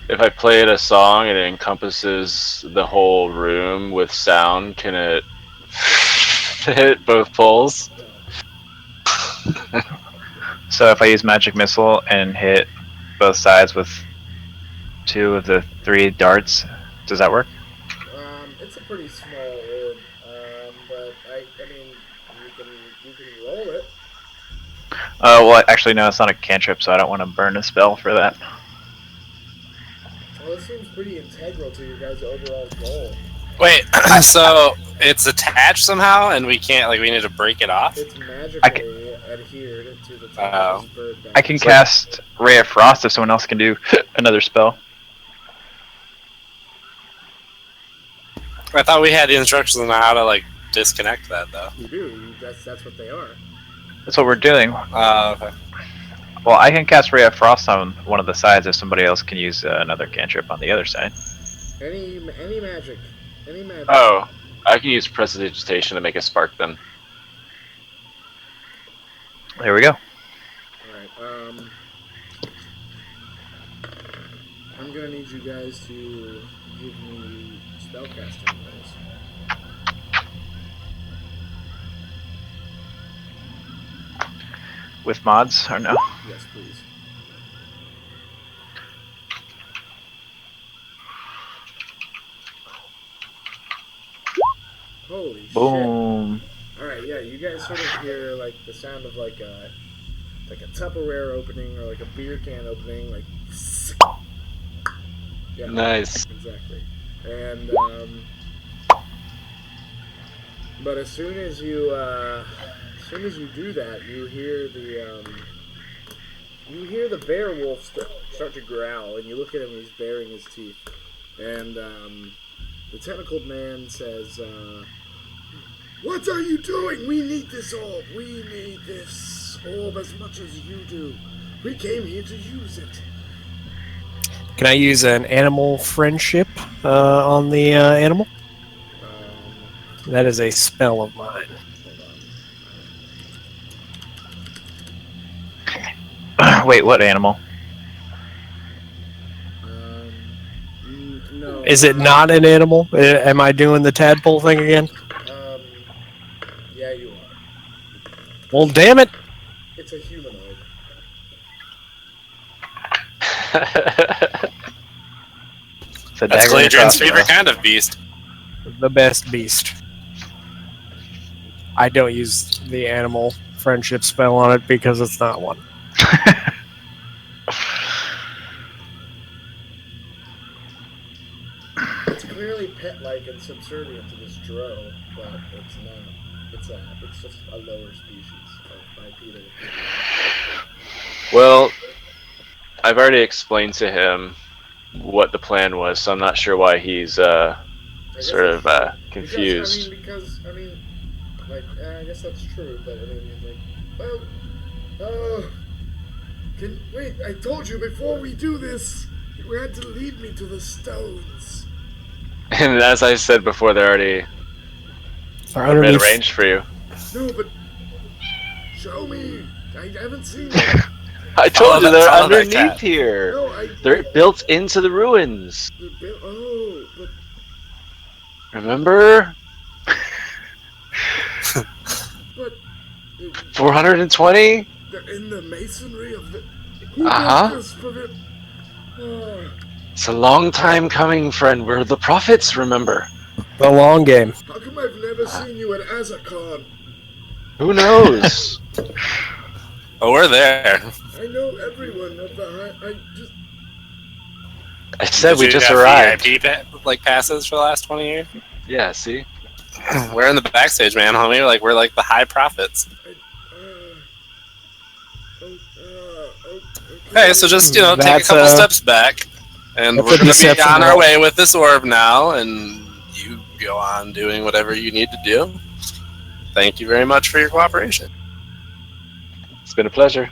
If I play it a song and it encompasses the whole room with sound, can it hit both poles? So if I use Magic Missile and hit both sides with 2 of the 3 darts, does that work? It's a pretty small orb, but I mean, you can roll it. Well, actually, no, it's not a cantrip, so I don't want to burn a spell for that. Well, it seems pretty integral to your guys' overall goal. Wait, so it's attached somehow, and we can't we need to break it off. It's magically adhered to the top of his bird back. I can cast Ray of Frost if someone else can do another spell. I thought we had the instructions on how to disconnect that though. You do. That's what they are. That's what we're doing. Okay. Well, I can cast Ray of Frost on one of the sides if somebody else can use another cantrip on the other side. Any magic. Any magic. Oh, I can use Prestidigitation to make a spark then. There we go. Alright, I'm gonna need you guys to give me spellcasting rolls. With mods or no? Yes, please. Holy shit. Boom. Alright, yeah, you guys sort of hear the sound of like a Tupperware opening or a beer can opening, yeah, Nice. exactly. And but as soon as you do that, you hear the bear wolf start to growl, and you look at him and he's baring his teeth. And the tentacled man says, "What are you doing? We need this orb. We need this orb as much as you do. We came here to use it." Can I use an animal friendship on the animal? That is a spell of mine. Wait, what animal? No. Is it not an animal? Am I doing the tadpole thing again? Yeah, you are. Well, damn it! It's a humanoid. It's a That's dagger and a Gladrien's crossbow. favorite kind of beast. The best beast. I don't use the animal friendship spell on it because it's not one. It's clearly pet-like and subservient to this drow, but it's not. It's just a lower species of bipedal. Well, I've already explained to him what the plan was, so I'm not sure why he's sort of confused. Because I guess that's true, but wait, I told you before we do this, you had to lead me to the stones. And as I said before, they're already mid-range for you. No, but show me. I haven't seen it. I told you they're follow that underneath cat. here. No, They're built into the ruins. Oh, but Remember? but 420? they're in the masonry of the. Who Uh-huh. built this for it? Oh, It's a long time coming, friend. We're the prophets, remember? The long game. how come I've never seen you at Azakon? Who knows? Oh, we're there. I know everyone at the high. I said Did we you just have arrived. VIP passes for the last 20 years. Yeah, see? We're in the backstage, man, homie. We're the high prophets. Okay. Hey, so just take a That's, couple steps back, and that's we're a going to be deception on our roll. way with this orb now, and you go on doing whatever you need to do. Thank you very much for your cooperation. It's been a pleasure.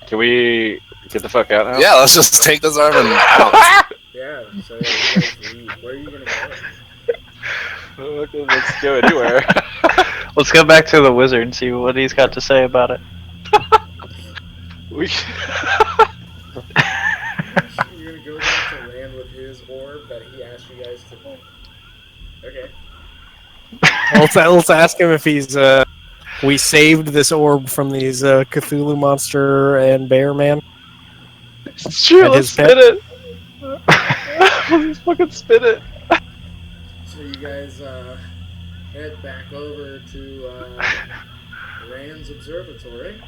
Can we get the fuck out now? Yeah, let's just take this orb and bounce. Yeah. So you guys leave. Where are you gonna go? Okay, let's go anywhere. Let's go back to the wizard and see what he's got to say about it. we You're gonna go back to land with his orb that he asked you guys to. Okay. Let's ask him if he's. We saved this orb from these Cthulhu monster and bear man. It's true, And let's his pet. spin it. Please fucking spin it. So you guys head back over to Rand's observatory.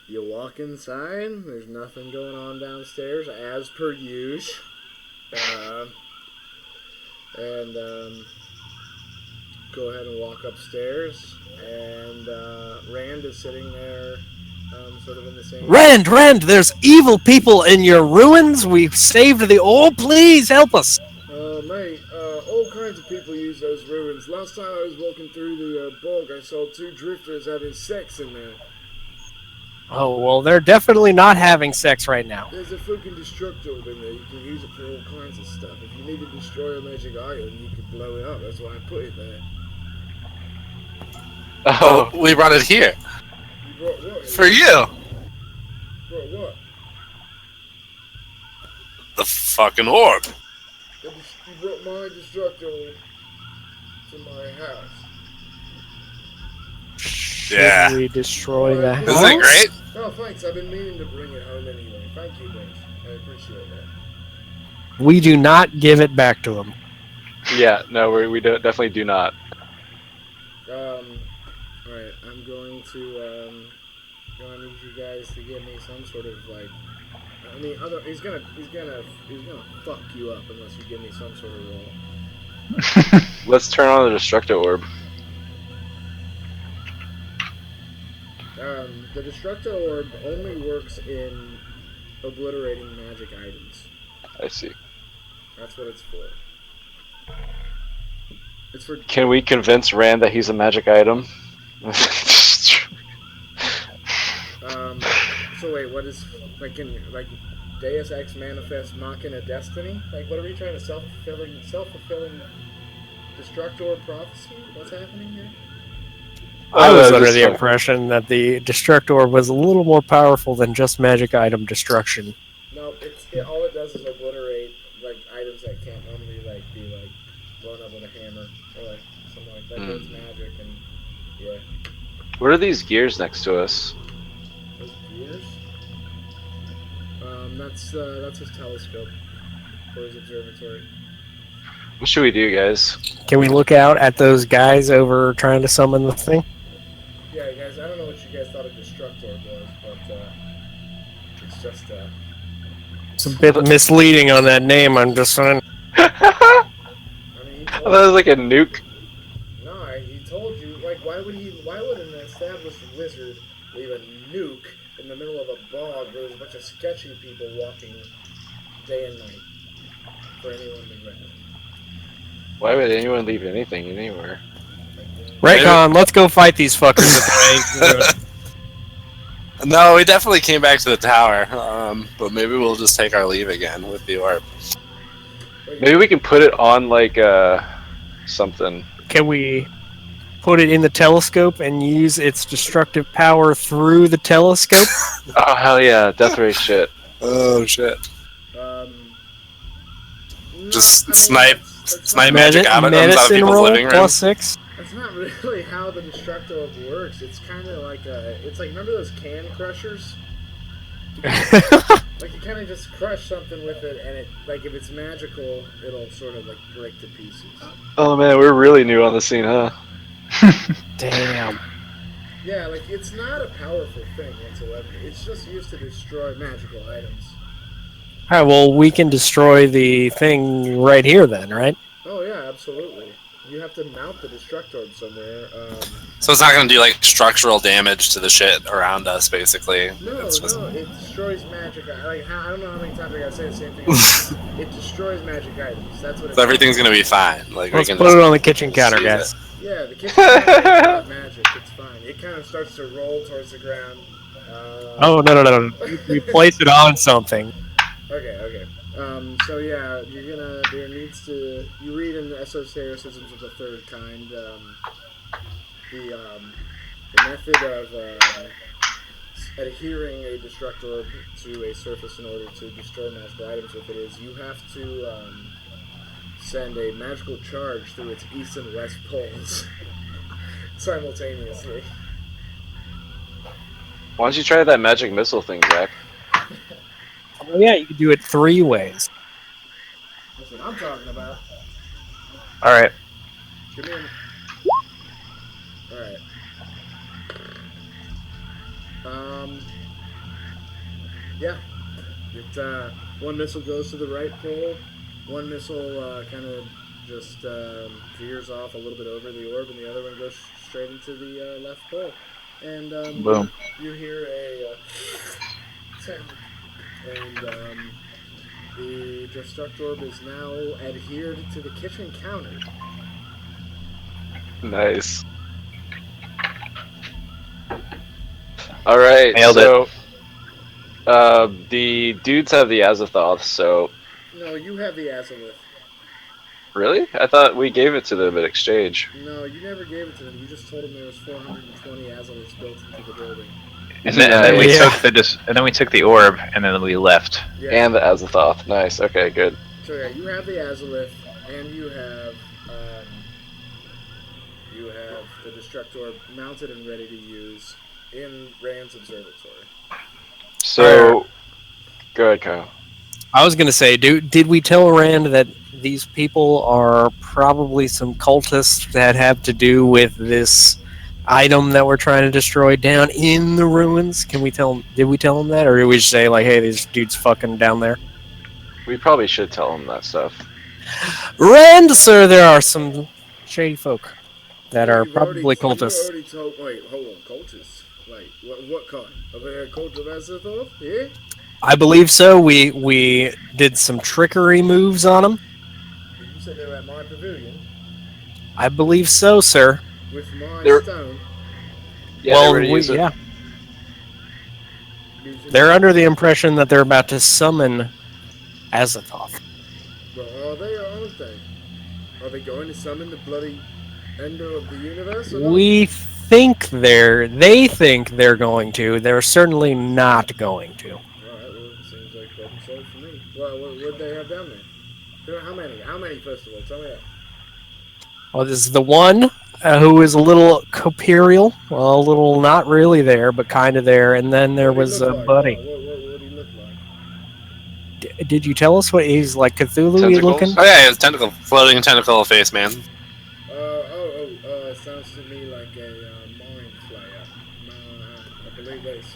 You walk inside. There's nothing going on downstairs, as per usual. And go ahead and walk upstairs. And Rand is sitting there, sort of in the same. Rand! There's evil people in your ruins. We've saved the orb. Please help us. Mate, all kinds of people use those ruins. Last time I was walking through the bog, I saw 2 drifters having sex in there. Oh, well, they're definitely not having sex right now. There's a fucking destructor in there. You can use it for all kinds of stuff. If you need to destroy a magic item, you can blow it up. That's why I put it there. Oh, we brought it here. You brought what? For you. Brought what? The fucking orb. You brought my destructor to my house. Yeah. Should we destroy the house? Isn't it great? Oh, thanks. I've been meaning to bring it home anyway. Thank you, Grace. I appreciate that. We do not give it back to him. Yeah, no, we definitely do not. Alright, I'm going to need you guys to give me some sort of like. I mean, he's gonna fuck you up unless you give me some sort of roll. Let's turn on the destructo orb. The destructo orb only works in obliterating magic items. I see. That's what it's for. It's for. Can we convince Rand that he's a magic item? So wait, what is like Deus Ex Manifest Machina Destiny? Like, what are we trying to self-fulfilling destructor prophecy? What's happening here? I was under the impression that the destructor was a little more powerful than just magic item destruction. No, all it does is obliterate like items that can't normally be blown up with a hammer or like something like that. It's magic and yeah. What are these gears next to us? Those gears? That's his telescope for his observatory. What should we do, guys? Can we look out at those guys over trying to summon the thing? Yeah, guys, I don't know what you guys thought a destructor was, but it's just It's a bit misleading on that name, I'm just saying. I mean, I thought it was like a nuke. No, he told you. Like, why would an established wizard leave a nuke in the middle of a bog where there's a bunch of sketchy people walking day and night for anyone to grab? Why would anyone leave anything anywhere? Raycon, let's go fight these fuckers. No, we definitely came back to the tower. But maybe we'll just take our leave again with the orb. Maybe we can put it on like something. Can we put it in the telescope and use its destructive power through the telescope? Oh hell yeah, death ray shit. Oh shit. Just No, snipe not magic items out of medicine people's roll living room. +6. That's not really how the destructo works. It's kind of like it's like, remember those can crushers? Like, you kind of just crush something with it, and it, like, if it's magical, it'll sort of like break to pieces. Oh man, we're really new on the scene, huh? Damn. Yeah, like, it's not a powerful thing whatsoever. It's just used to destroy magical items. Alright, well, we can destroy the thing right here then, right? Oh yeah, absolutely. You have to mount the destructor somewhere. So it's not going to do like structural damage to the shit around us, basically. No, It's just... no, it destroys magic. Like, I don't know how many times I gotta say the same thing. It destroys magic items. That's what it So everything's going to be fine. Like, Let's we can put just it on the kitchen counter, use guys. it. Yeah, the kitchen counter is not magic. It's fine. It kind of starts to roll towards the ground. Oh, no. We place it on something. Okay. So yeah, you read in the esotericisms of the third kind, the method of adhering a destructor to a surface in order to destroy magical items with it is you have to send a magical charge through its east and west poles simultaneously. Why don't you try that magic missile thing, Zach? Oh yeah, you can do it 3 ways. That's what I'm talking about. Alright. Come in. Alright. Yeah. One missile goes to the right pole. One missile kind of just veers off a little bit over the orb, and the other one goes straight into the left pole. And Boom. you hear a sound, and the destructor orb is now adhered to the kitchen counter. Nice. All right, Nailed so the dudes have the Azathoth, so No, you have the Azalith. really? I thought we gave it to them in exchange. No, you never gave it to them. You just told them there was 420 Azaliths built into the building. And then we Yeah. took the orb, and then we left. Yeah. And the Azathoth. Nice. Okay, good. So yeah, you have the Azalith, and you have the Destructor mounted and ready to use in Rand's observatory. So, go ahead, Kyle. I was gonna say, did we tell Rand that these people are probably some cultists that have to do with this item that we're trying to destroy down in the ruins? Can we tell him? Did we tell him that, or did we just say like, "Hey, these dudes fucking down there"? We probably should tell them that stuff. Rand, sir, there are some shady folk that are You've probably already cultists. told. Wait, hold on, cultists. Wait, what kind? Of a cult of Azathoth? Yeah. I believe so. We did some trickery moves on them. You said they were at my pavilion I believe so, sir. with my They're- stone. Yeah, well, they were to use it. yeah, Using they're under the impression that they're about to summon Azathoth. But are they or aren't they? Are they going to summon the bloody ender of the universe? Or not? We think they think they're going to. They're certainly not going to. Alright, well, it seems like problem solved for me. Well, what they have down there? How many? How many, first of all? Tell me that. Well, this is the one who is a little corporeal, well, a little not really there, but kind of there. And then there What do was he a look like? buddy. What do he look like? Did you tell us what he's like? Cthulhu Tentacles? looking? Oh yeah, it's floating tentacle face man. Sounds to me like a mind flayer. I believe that's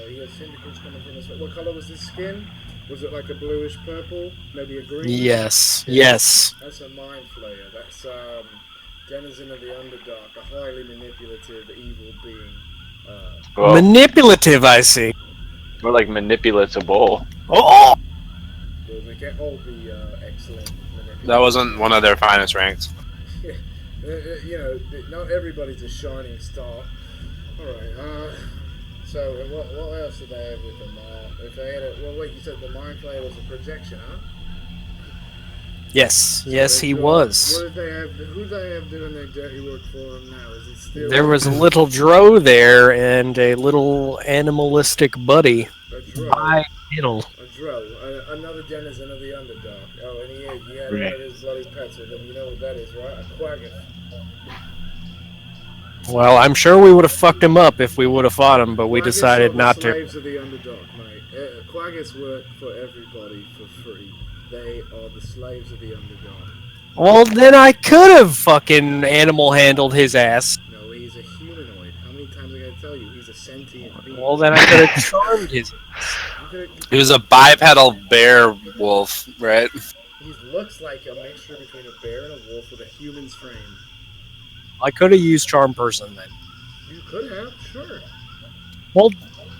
he has tentacles coming from his. What color was his skin? Was it like a bluish purple? Maybe a green? Yes. Yes. That's a mind flayer. That's denizen of the Underdark, a highly manipulative, evil being. Well, Manipulative, I see. more like manipulatable. Oh! Well, they can't all be excellent manipulators. That wasn't one of their finest ranks. You know, not everybody's a shining star. Alright, so what else did they have with them? If they had wait, you said the mind flayer was a projection, huh? Yes. Yes, So he what- was. What did they have? Who do they have doing their dirty work for them now? Is it still There was a little drow there and a little animalistic buddy. a drow? Bipedal. A drow, another denizen of the Underdark. Oh, and he had one of his bloody pets with him. You know what that is, right? A quagga. Well, I'm sure we would have fucked him up if we would have fought him, but we Quaggas decided are the not to. Slaves of the Underdark, mate. Quaggas work for everybody for free. They are the slaves of the Underdark. Well, then I could have fucking animal handled his ass. No, he's a humanoid. How many times I gotta tell you? He's a sentient being. Well, then I could have charmed his. He was a bipedal bear wolf, right? He looks like a mixture between a bear and a wolf with a human's frame. I could have used charm person then. You could have, sure. Well,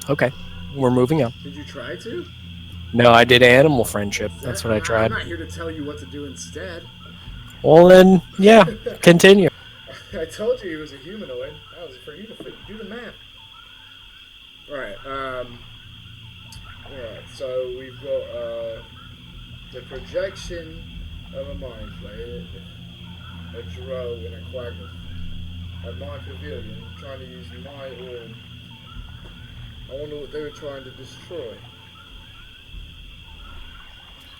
okay, we're moving on. Did you try to? No, I did animal friendship. That's what I I'm tried. not here to tell you what to do instead. Well, then, yeah, continue. I told you he was a humanoid. That was for you to do the math. Alright, so we've got the projection of a mind flayer, a drow, and a quagga. At my pavilion, trying to use my orb. I wonder what they were trying to destroy.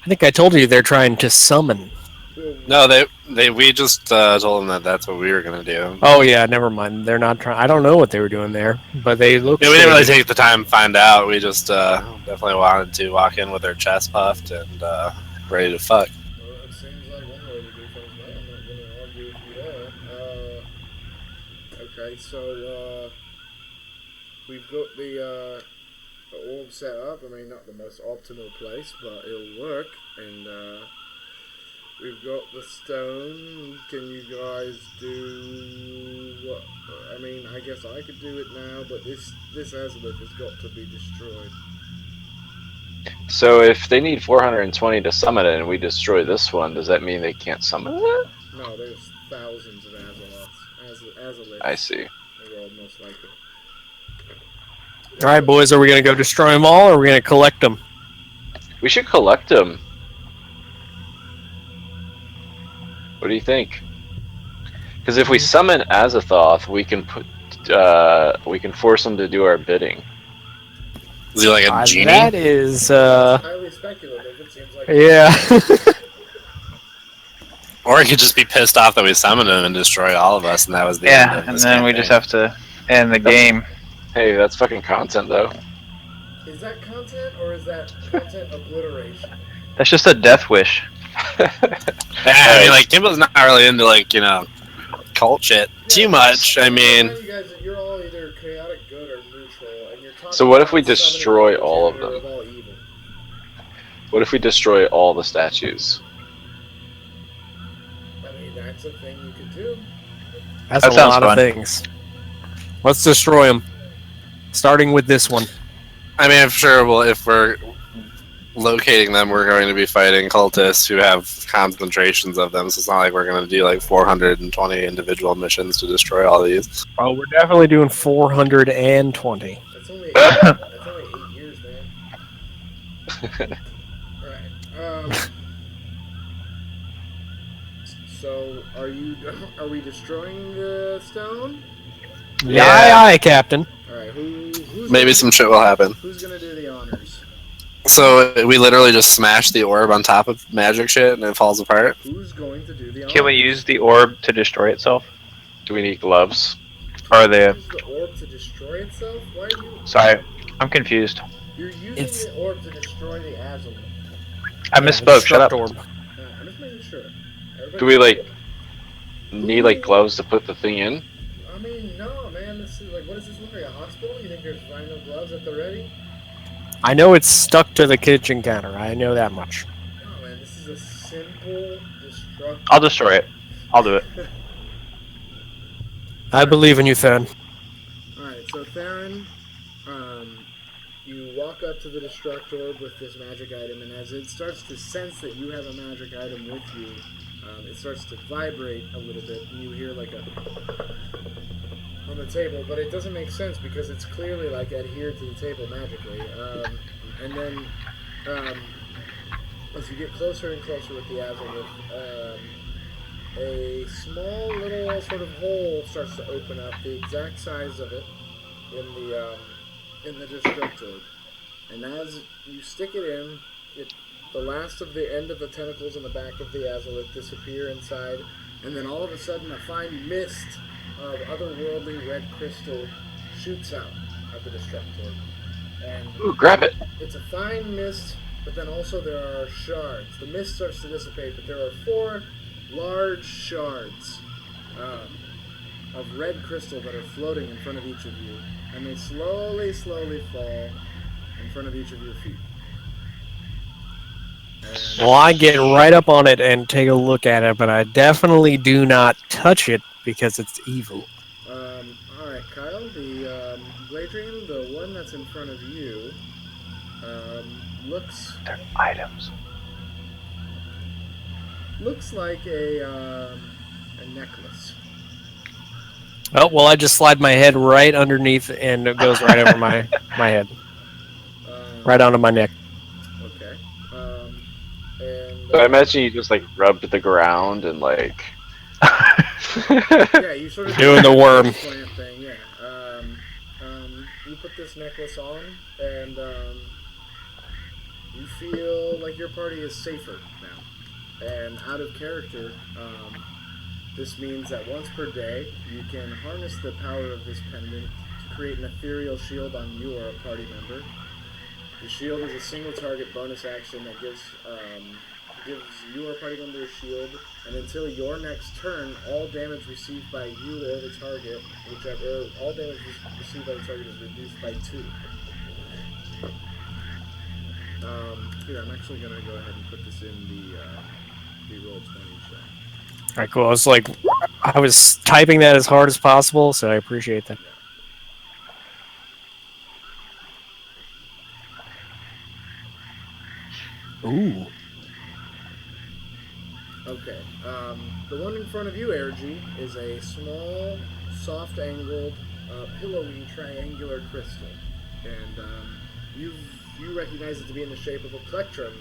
I think I told you they're trying to summon. No, we just told them that that's what we were gonna do. Oh yeah, never mind. They're not trying. I don't know what they were doing there, but they look. Yeah, we didn't really take the time to find out. We just definitely wanted to walk in with our chest puffed and ready to fuck. Well, it seems like one way to do things, mate. I'm not going to argue with you there. Okay, so we've got the orb set up. I mean, not the most optimal place, but it'll work. And we've got the stone. Can you guys do what? I mean, I guess I could do it now, but this azimuth has got to be destroyed. So if they need 420 to summon it, and we destroy this one, does that mean they can't summon it? No, there's thousands of azaliths. I see. In the world, most likely. All right, boys, are we going to go destroy them all, or are we going to collect them? We should collect them. What do you think? Because if we summon Azathoth, we can force them to do our bidding. Is he like a genie? That is, Highly speculative, it seems like. yeah. Or he could just be pissed off that we summoned him and destroy all of us, and that was the end Yeah, of and this then we campaign. just have to end the game. Hey, that's fucking content, though. Is that content, or is that content obliteration? That's just a death wish. Yeah, I mean, like, Kimbo's not really into, like, you know, cult shit too much. I mean, You guys, you're all either chaotic good or neutral, and you're talking So what if we about summoning destroy the all of progenitor them? all evil. What if we destroy all the statues? I mean, that's a thing you could do. That's That a sounds lot fun. of things. Let's destroy them. Starting with this one. I mean, I'm sure if we're locating them, we're going to be fighting cultists who have concentrations of them, so it's not like we're going to do like 420 individual missions to destroy all these. Oh, we're definitely doing 420. That's only 8 years, man. Alright, so, are we destroying the stone? Yeah. Aye, aye, Captain. Alright, who's Maybe some shit will happen. Who's gonna do the honors? So we literally just smash the orb on top of magic shit and it falls apart. Who's going to do the honors? Can we use the orb to destroy itself? Do we need gloves? Or are they... Use the orb to destroy itself? Why are you... Sorry, I'm confused. You're using It's- the orb to destroy the azimuth. I misspoke, shut up. Orb. I'm just making sure. Everybody- Do we, like, need, like, gloves to put the thing in? I mean, no, man. This is like, what does this look like? A hospital? You think there's vinyl gloves at the ready? I know it's stuck to the kitchen counter. I know that much. No, man. This is a simple destructive. I'll destroy it. I'll do it. I believe in you, Theren. Alright, so Theren, you walk up to the destruct orb with this magic item, and as it starts to sense that you have a magic item with you, it starts to vibrate a little bit, and you hear like a on the table, but it doesn't make sense because it's clearly like adhered to the table magically. And then as you get closer and closer with the azimuth, a small little sort of hole starts to open up, the exact size of it in the destruct orb. And as you stick it in, the last of the end of the tentacles in the back of the azalith disappear inside, and then all of a sudden a fine mist of otherworldly red crystal shoots out of the destruct orb. And Ooh, grab it! it's a fine mist, but then also there are shards. The mist starts to dissipate, but there are 4 large shards of red crystal that are floating in front of each of you, and they slowly fall in front of each of your feet. And, Well, I get right up on it and take a look at it, but I definitely do not touch it because it's evil. Alright, Kyle, the Gladrien, the one that's in front of you, looks They're items. like a necklace. Oh, well, I just slide my head right underneath and it goes right over my head. Right onto my neck. Okay. And So I imagine you just, like, rubbed the ground and, like... yeah, you sort of Doing the worm. plant thing, yeah. You put this necklace on, and you feel like your party is safer now. And out of character, this means that once per day, you can harness the power of this pendant to create an ethereal shield on you or a party member. The shield is a single target bonus action that gives you or a party member a shield, and until your next turn, all damage received by you or the target, all damage received by the target is reduced by 2. Here, I'm actually gonna go ahead and put this in the roll 20 check. Alright, cool. I was typing that as hard as possible, so I appreciate that. Ooh. Okay. The one in front of you, Aergi, is a small, soft-angled, pillowy, triangular crystal, and you recognize it to be in the shape of a plectrum.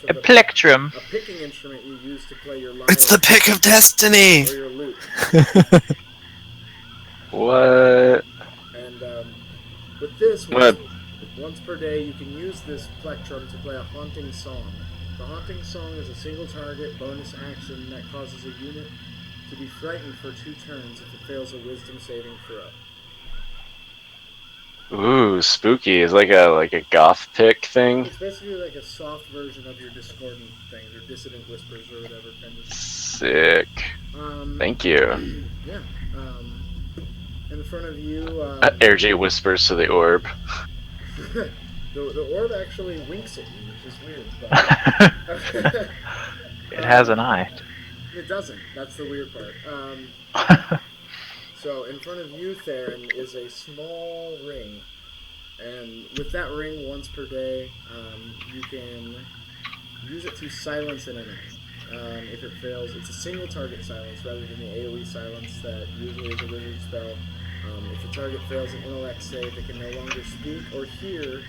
A plectrum. A picking instrument you use to play your lyre. It's the pick of destiny! Or your lute. What? And with this, once per day, you can use this plectrum to play a haunting song. The haunting song is a single target bonus action that causes a unit to be frightened for 2 turns if it fails a wisdom saving throw. Ooh, spooky. It's like a goth pick thing. It's basically like a soft version of your discordant things, or dissident whispers, or whatever kind of. Sick. Thank you. Yeah. In front of you. Aergi whispers to the orb. the orb actually winks at you, which is weird. But, It has an eye. It doesn't. That's the weird part. So in front of you, Theren, is a small ring, and with that ring, once per day, you can use it to silence an enemy. If it fails, it's a single target silence rather than the AoE silence that usually is a wizard spell. If the target fails an intellect save, it can no longer speak or hear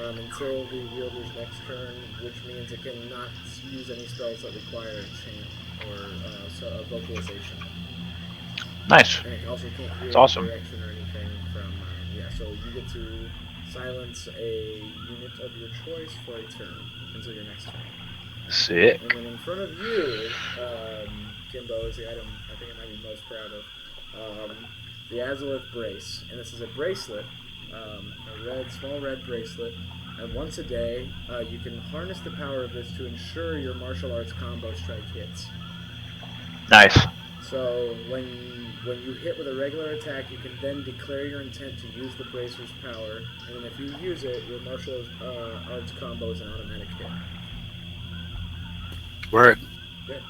until the wielder's next turn, which means it cannot use any spells that require a chant or a vocalization. Nice. And it also can't hear awesome. direction or anything from, so you get to silence a unit of your choice for a turn until your next turn. Sick. And then in front of you, Kimbo, is the item I think I might be most proud of. The Azalith Brace. And this is a bracelet, a small red bracelet. And once a day, you can harness the power of this to ensure your martial arts combo strike hits. Nice. So when you hit with a regular attack, you can then declare your intent to use the bracer's power, and if you use it, your martial arts combo is an automatic hit. Word. Good.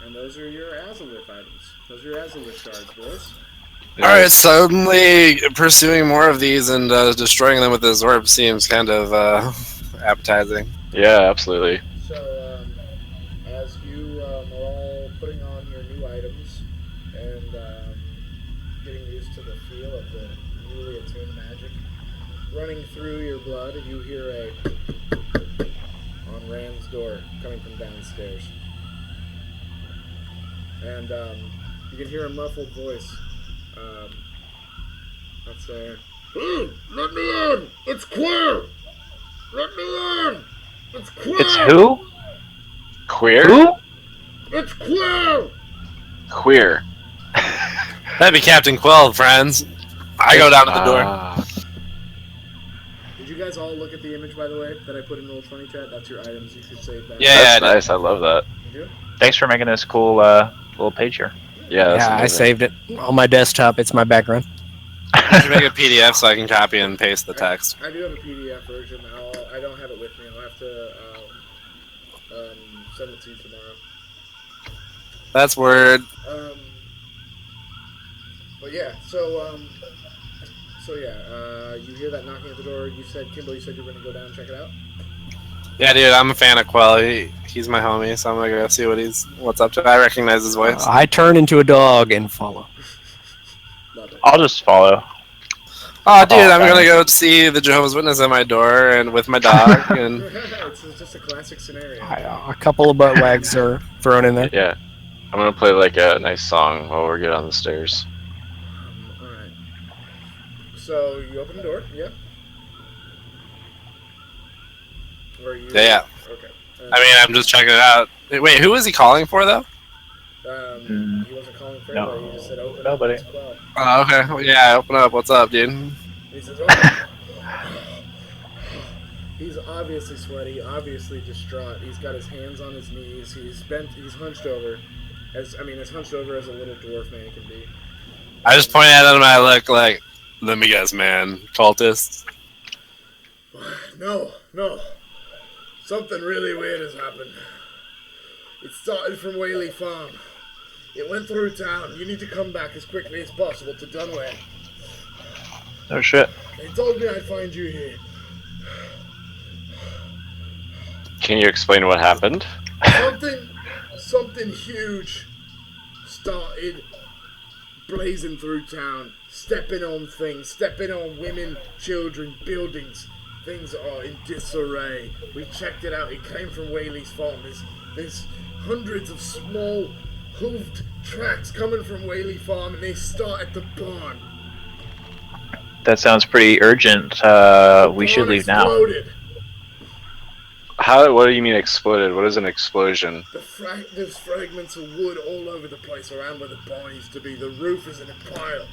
And those are your Azalith items. Those are your Azalith shards, boys. Alright, suddenly pursuing more of these and destroying them with this orb seems kind of appetizing. Yeah, absolutely. So, as you are all putting on your new items and getting used to the feel of the newly attuned magic running through your blood, you hear a on Rand's door coming from downstairs. And you can hear a muffled voice that's saying, "Hey, let me in! It's queer! Let me in! It's queer! It's who? Queer? Who? It's queer!" Queer. That'd be Captain Quell, friends. I go down to the door. Did you guys all look at the image, by the way, that I put in Roll20 chat? That's your items. You should save that. Yeah, That's nice. I love that. You do? Thanks for making this cool little page here. Yeah, that's Yeah, I amazing. saved it on my desktop. It's my background. I should make a PDF so I can copy and paste the text. I do have a PDF version. I don't have it with me. I'll have to send it to you tomorrow. That's word. But yeah, so you hear that knocking at the door. You said, Kimbo, you said you were going to go down and check it out? Yeah, dude, I'm a fan of Quell. He's my homie, so I'm gonna go see what's up to. I recognize his voice. I turn into a dog and follow. Love it. I'll just follow. Oh, dude, I'm gonna go see the Jehovah's Witness at my door and with my dog. And It's just a classic scenario. A couple of butt wags are thrown in there. Yeah. I'm gonna play like a nice song while we get on the stairs. Alright. So, you open the door, yeah? Or you... Yeah. Okay. I mean, I'm just checking it out. Wait, who was he calling for, though? He wasn't calling for No. anybody, he just said open Nobody. up. It's Quell. Oh, okay. Well, yeah, open up. What's up, dude? He says, "Oh." He's obviously sweaty, obviously distraught. He's got his hands on his knees. He's hunched over. As hunched over as a little dwarf man can be. I just point at him and I look like, let me guess, man. Cultists. No, no. Something really weird has happened. It started from Whaley Farm. It went through town. You need to come back as quickly as possible to Dunware. Oh shit. They told me I'd find you here. Can you explain what happened? Something huge started blazing through town, stepping on things, stepping on women, children, buildings. Things are in disarray. We checked it out. It came from Whaley's farm. There's hundreds of small hooved tracks coming from Whaley Farm, and they start at the barn. That sounds pretty urgent. We should leave now. Exploded. What do you mean exploded? What is an explosion? There's fragments of wood all over the place around where the barn used to be. The roof is in a pile.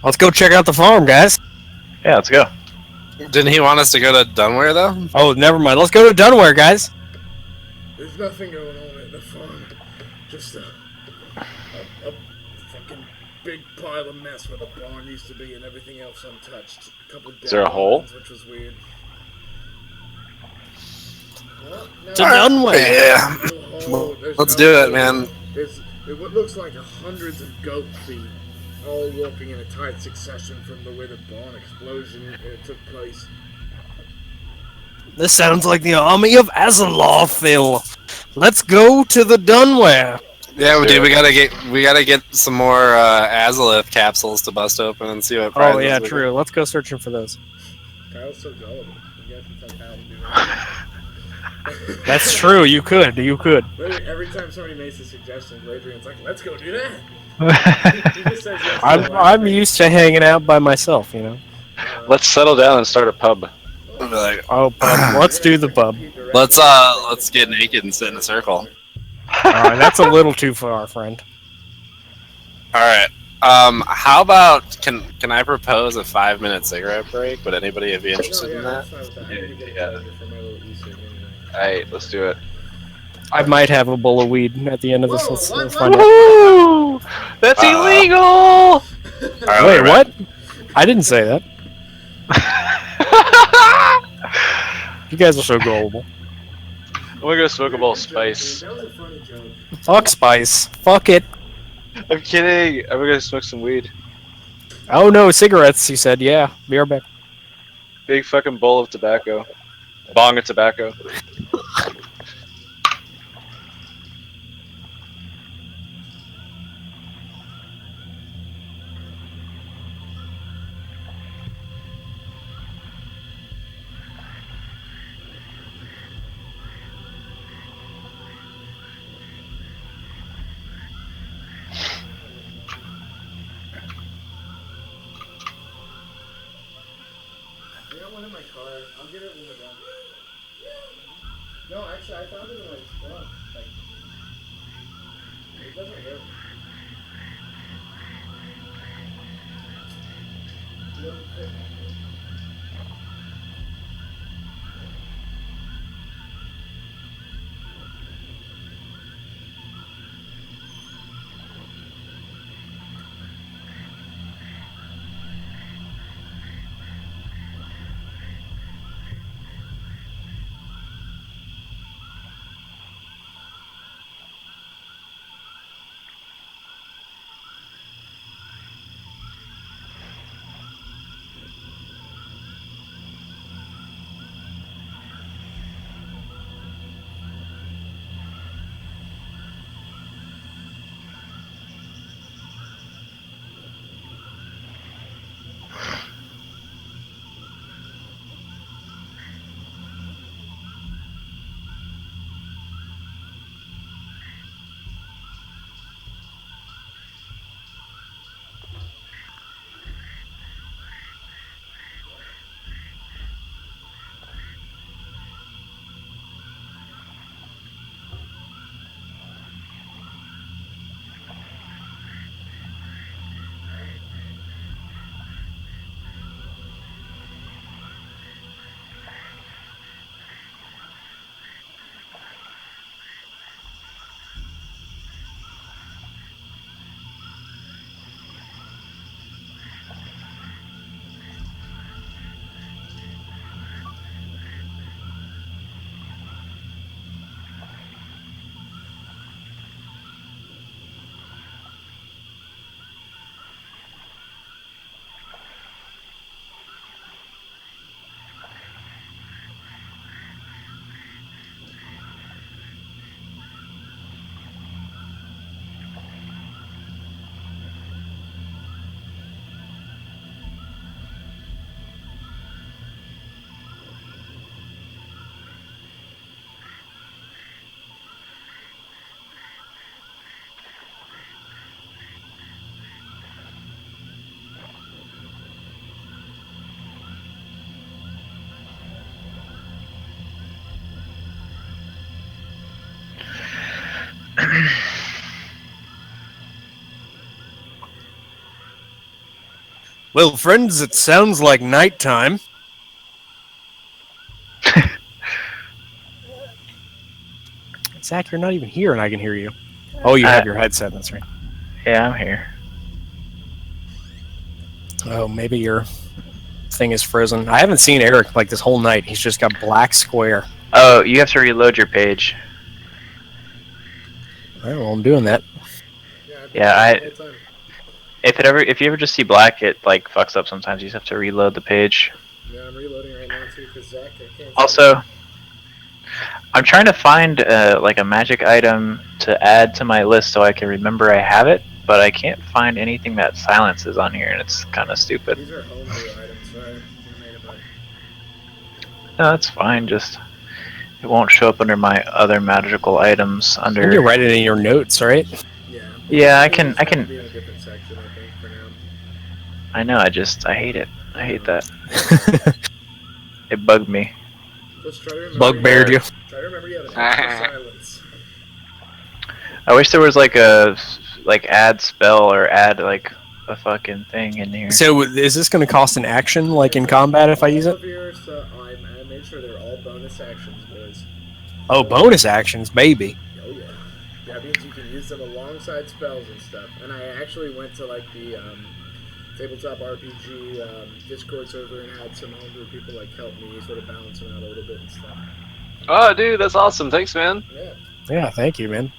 Let's go check out the farm, guys. Yeah, let's go. Didn't he want us to go to Dunware though? Oh, never mind. Let's go to Dunware, guys. There's nothing going on at the farm. Just a fucking big pile of mess where the barn used to be and everything else untouched. A couple Is there a hole? Which was weird. Well, no, To Dunware. Yeah. Let's do it, man. There's what looks like hundreds of goat feet, all walking in a tight succession from where the barn explosion took place. This sounds like the army of Azeroth, Phil. Let's go to the Dunware. Yeah, dude, we gotta get some more Azalith capsules to bust open and see what prizes Oh yeah, we true. Let's go searching for those. Kyle's so gullible. You guys can tell Kyle to do that. That's true. You could. Literally, every time somebody makes a suggestion, Gladrien's like, "Let's go do that." He just says yes to the last I'm thing. used to hanging out by myself, you know. Let's settle down and start a pub. I'll be like, Oh, pub. Let's do the pub. let's get naked and sit in a circle. All right, that's a little too far, friend. All right. How about can I propose a 5-minute cigarette break? Would anybody be interested in that? that's fine with that. I need to get a Yeah. charger for my little e-cig anyway. Alright, let's do it. I might have a bowl of weed at the end of this. Whoa, Let's what? find out. Woo! That's illegal! All right, Wait, what? I didn't say that. You guys are so gullible. I'm gonna go smoke a bowl of spice. That was a funny joke. Fuck spice. Fuck it. I'm kidding. I'm gonna smoke some weed. Oh no, cigarettes. You said, yeah. Be right back. Big fucking bowl of tobacco. Bong of tobacco. I got one in my car. I'll get it when we're done. No, actually, I found it in my trunk. Like, it doesn't hurt. It doesn't fit. Well, friends, it sounds like nighttime. Zach, you're not even here, and I can hear you. Oh, you have your headset. That's right. Yeah, I'm here. Oh, maybe your thing is frozen. I haven't seen Eric like this whole night. He's just got black square. Oh, you have to reload your page. All right, well, I'm doing that. Yeah, if you ever just see black, it like fucks up sometimes. You just have to reload the page. Yeah, I'm reloading right now too, because Zach, I can't. Also, I'm trying to find like a magic item to add to my list so I can remember I have it, but I can't find anything that silences on here, and it's kind of stupid. These are homebrew items, right? You made them up. No, that's fine. Just it won't show up under my other magical items. Under. And you write it in your notes, right? Yeah. Yeah, I can. Be in a different section, I think, for now. I know. I hate it. I hate that. It bugged me. Let's try to remember. Bugbeared you. Try to remember you have an extra silence. I wish there was like a add spell or add like a fucking thing in here. So is this going to cost an action, like in combat, if I use it? I made sure they're all bonus actions, boys. Oh, bonus actions, baby. Oh yeah. That means you can use them alongside spells and stuff. And I actually went to like the tabletop RPG Discord server and had some homebrew people like help me sort of balance them out a little bit and stuff. Oh, dude, that's awesome. Thanks, man. Yeah. Yeah, thank you, man.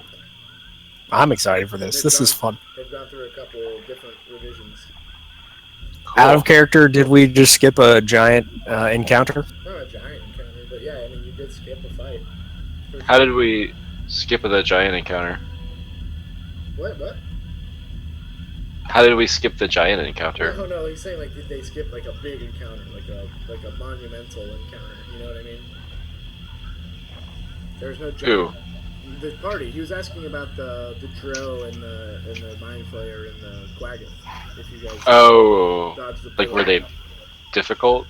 I'm excited for this. This is fun. They've gone through a couple different revisions. Out of character, did we just skip a giant encounter? Not a giant encounter, but yeah, I mean, you did skip a fight. How did we skip the giant encounter? What? How did we skip the giant encounter? No, he's saying like did they skip like a big encounter, like a monumental encounter, you know what I mean? There's no giant. Who? The party. He was asking about the Dro and the Mind Flayer and the Quaggoth. If you guys dodged the like were they difficult?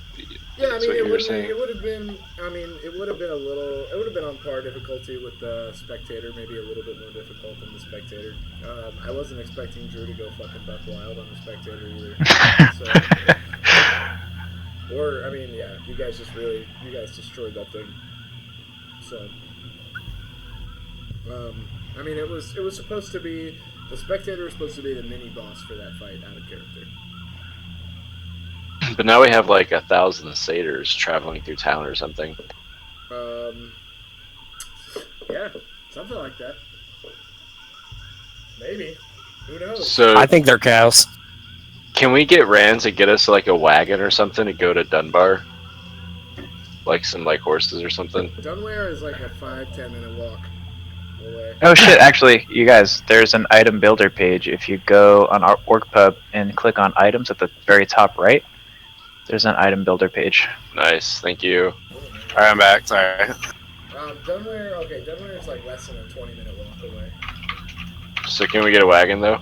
Yeah, I That's mean what it you were saying. would have been on par difficulty with the spectator, maybe a little bit more difficult than the spectator. I wasn't expecting Drew to go fucking buck wild on the spectator either. Or I mean, yeah, you guys destroyed that thing. So I mean, it was supposed to be the spectator was supposed to be the mini boss for that fight out of character. But now we have like 1,000 satyrs traveling through town or something. Yeah, something like that. Maybe. Who knows? So I think they're cows. can we get Rand to get us like a wagon or something to go to Dunbar? Like some like horses or something? Dunware is like a 5-10 minute walk away. Oh shit! Actually, you guys, there's an item builder page. If you go on our org pub and click on items at the very top right, there's an item builder page. Nice, thank you. Alright, I'm back. Sorry. Dunware is like less than a 20-minute walk away. So can we get a wagon though?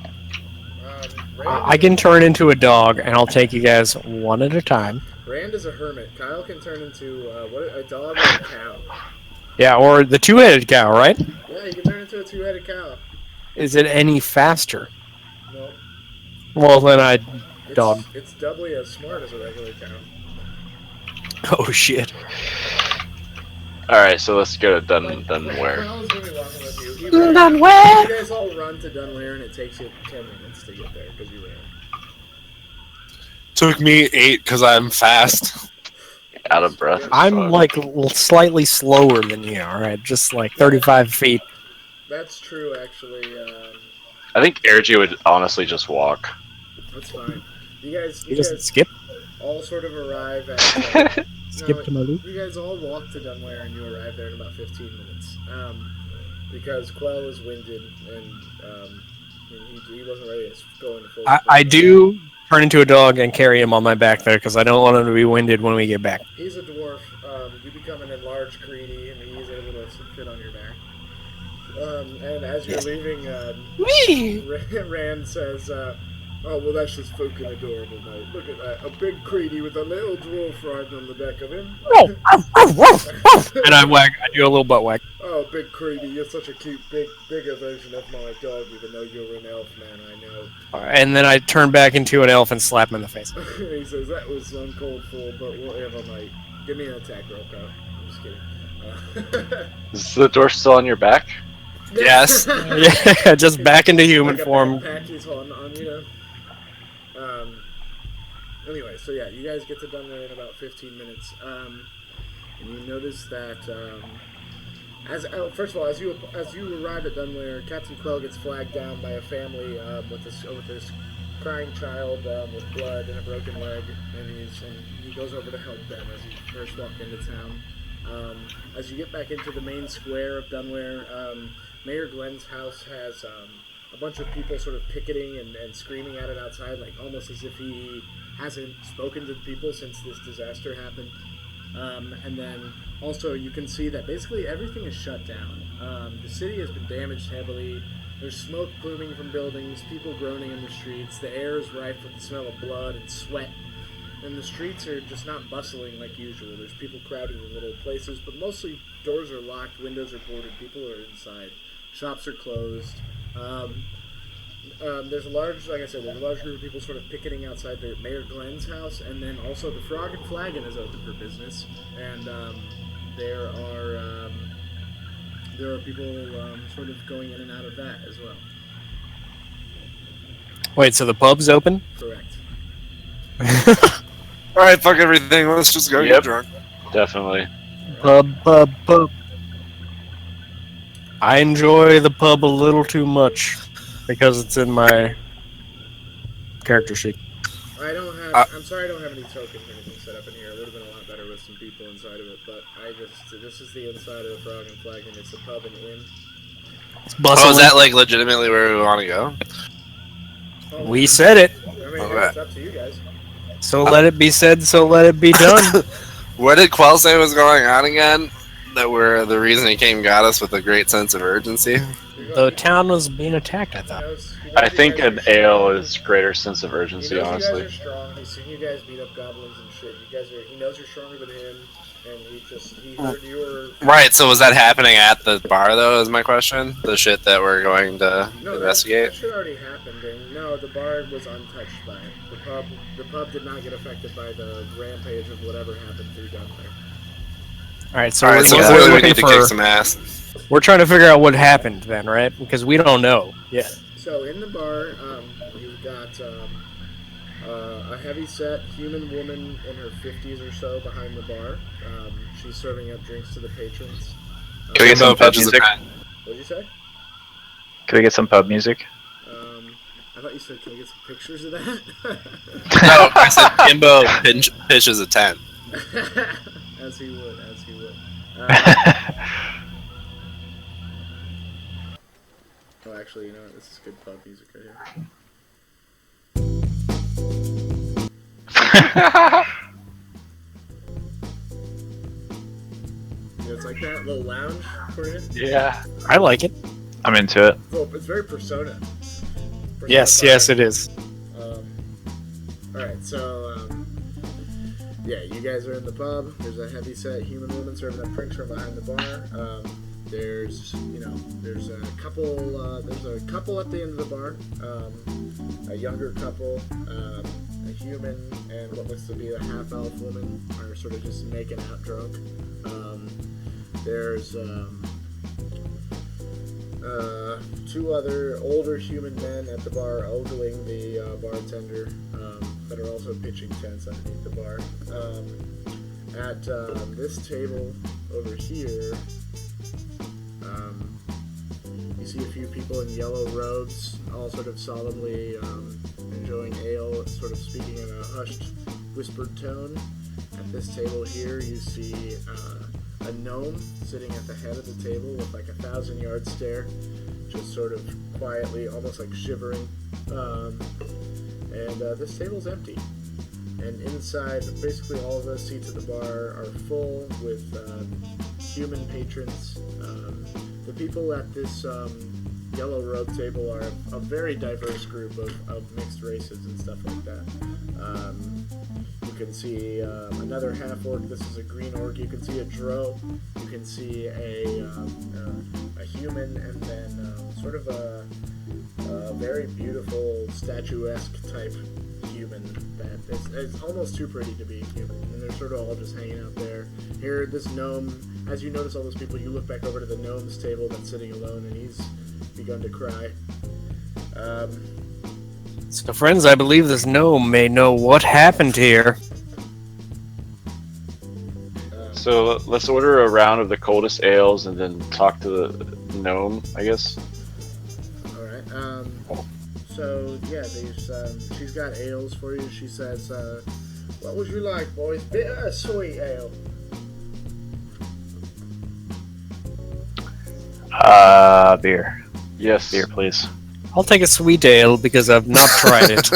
I can turn into a dog, and I'll take you guys one at a time. Rand is a hermit. Kyle can turn into a dog or a cow. Yeah, or the two-headed cow, right? Yeah, you can turn into a two-headed cow. Is it any faster? No. Well, then dog. It's doubly as smart as a regular cow. Oh shit. Alright, so let's go to Dunware. Kyle is really walking with you. Dunware! You guys all run to Dunware, and it takes you 10 minutes to get there because you ran. Took me 8 because I'm fast. Out of breath. I'm like slightly slower than you, alright? Just like 35 feet. That's true, actually. I think Aergi would honestly just walk. That's fine. You guys skip? all sort of arrive at... Skip to my loop? You guys all walk to Dunware, and you arrive there in about 15 minutes. Because Quell is winded, and he wasn't ready to go into full... I do turn into a dog and carry him on my back there, because I don't want him to be winded when we get back. He's a dwarf. You become an enlarged greedy, and he's able to fit on your back. And as you're leaving, Rand says, Oh, well, that's just fucking adorable, mate. Look at that. A big creedy with a little dwarf riding on the back of him. And I do a little butt whack. Oh, big creedy, you're such a cute, bigger version of my dog, even though you're an elf, man, I know. And then I turn back into an elf and slap him in the face. He says, that was uncalled for, but whatever, mate. Give me an attack roll, Kyle. I'm just kidding. Is the dwarf still on your back? Yes. Yeah, just back into human like form. Patches on, you know. Anyway, so yeah, you guys get to Dunware in about 15 minutes. And you notice that, first of all, as you arrive at Dunware, Captain Quell gets flagged down by a family with this crying child with blood and a broken leg, and he goes over to help them as you first walk into town. As you get back into the main square of Dunware, Mayor Glenn's house has a bunch of people sort of picketing and screaming at it outside, like almost as if he hasn't spoken to the people since this disaster happened. And then also you can see that basically everything is shut down. The city has been damaged heavily. There's smoke pluming from buildings, people groaning in the streets. The air is rife with the smell of blood and sweat. And the streets are just not bustling like usual. There's people crowded in little places, but mostly doors are locked, windows are boarded, people are inside. Shops are closed. There's a large group of people sort of picketing outside the Mayor Glenn's house, and then also the Frog and Flagon is open for business, and there are people sort of going in and out of that as well. Wait, so the pub's open? Correct. Alright, fuck everything. Let's just go get drunk. Definitely. Pub. I enjoy the pub a little too much because it's in my character sheet. I'm sorry I don't have any tokens or anything set up in here. It would have been a lot better with some people inside of it, but this is the inside of the Frog and Flagon. It's a pub and inn. It's bustling. Oh, is that like legitimately where we want to go? Oh, We said it. I mean, Okay. it's up to you guys. So let it be said, so let it be done. What did Quell say was going on again? That we're the reason he came and got us with a great sense of urgency? The town was being attacked, I thought. I think an ale is greater sense of urgency, He knows honestly. you guys are strong. He's seen you guys beat up goblins and shit. He knows you're stronger than him, and he heard you were. Right, so was that happening at the bar, though, is my question? The shit that we're going to investigate? That shit already happened, and no, the bar was untouched by it. The pub did not get affected by the rampage of whatever happened through Dunware. Alright, so, Alright, so we're clearly we looking need to kick some ass. We're trying to figure out what happened then, right? Because we don't know yet. So in the bar, you've got a heavy-set human woman in her 50s or so behind the bar. She's serving up drinks to the patrons. Can we get some pub Pitches a music? pen. What'd you say? Can we get some pub music? I thought you said, can we get some pictures of that? No, I said Kimbo pitches a tent. As he would. Oh, actually, you know what? This is good pub music right here. It's like that little lounge for you. Yeah. I like it. I'm into it. Well, it's very Persona. Yes, it is. Alright, so, yeah, you guys are in the pub. There's a heavy-set human woman serving up drinks from behind the bar. There's a couple at the end of the bar. A younger couple, a human, and what looks to be a half-elf woman are sort of just making out drunk. There's two other older human men at the bar ogling the bartender that are also pitching tents underneath the bar. At this table over here, you see a few people in yellow robes, all sort of solemnly enjoying ale, sort of speaking in a hushed, whispered tone. At this table here, you see a gnome sitting at the head of the table with like a 1,000-yard stare, just sort of quietly, almost like shivering. And this table's empty. And inside, basically all of the seats at the bar are full with human patrons. The people at this yellow robe table are a very diverse group of mixed races and stuff like that. You can see another half orc. This is a green orc. You can see a drow. You can see a human, and then sort of a very beautiful statuesque type human that is almost too pretty to be human. And they're sort of all just hanging out there. Here, this gnome. As you notice all those people, you look back over to the gnome's table that's sitting alone, and he's begun to cry. So, friends, I believe this gnome may know what happened here. So let's order a round of the coldest ales and then talk to the gnome, I guess. All right. So yeah, she's got ales for you. She says, "What would you like, boys? Bitter or sweet ale?" Beer. Yes. Beer, please. I'll take a sweet ale because I've not tried it.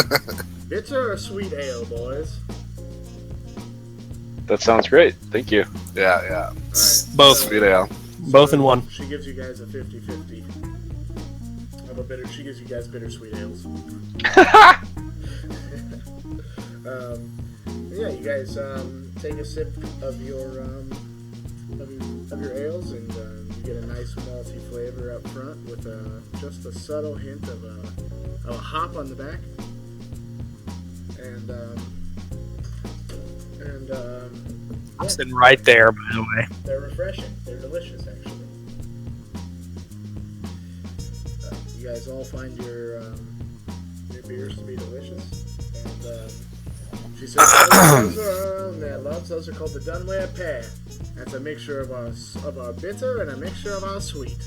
Bitter or sweet ale, boys? That sounds great. Thank you. Yeah. Alright, Both. Sweet ale. Both in one. She gives you guys a 50-50. She gives you guys bittersweet ales. Yeah, you guys take a sip of your ales, and you get a nice malty flavor up front with just a subtle hint of a hop on the back, and I'm sitting right there, by the way. they're refreshing. They're delicious, actually. You guys all find your beers to be delicious, and she says, "Those are on there, loves. Those are called the Dunware pair. That's a mixture of our bitter and a mixture of our sweet."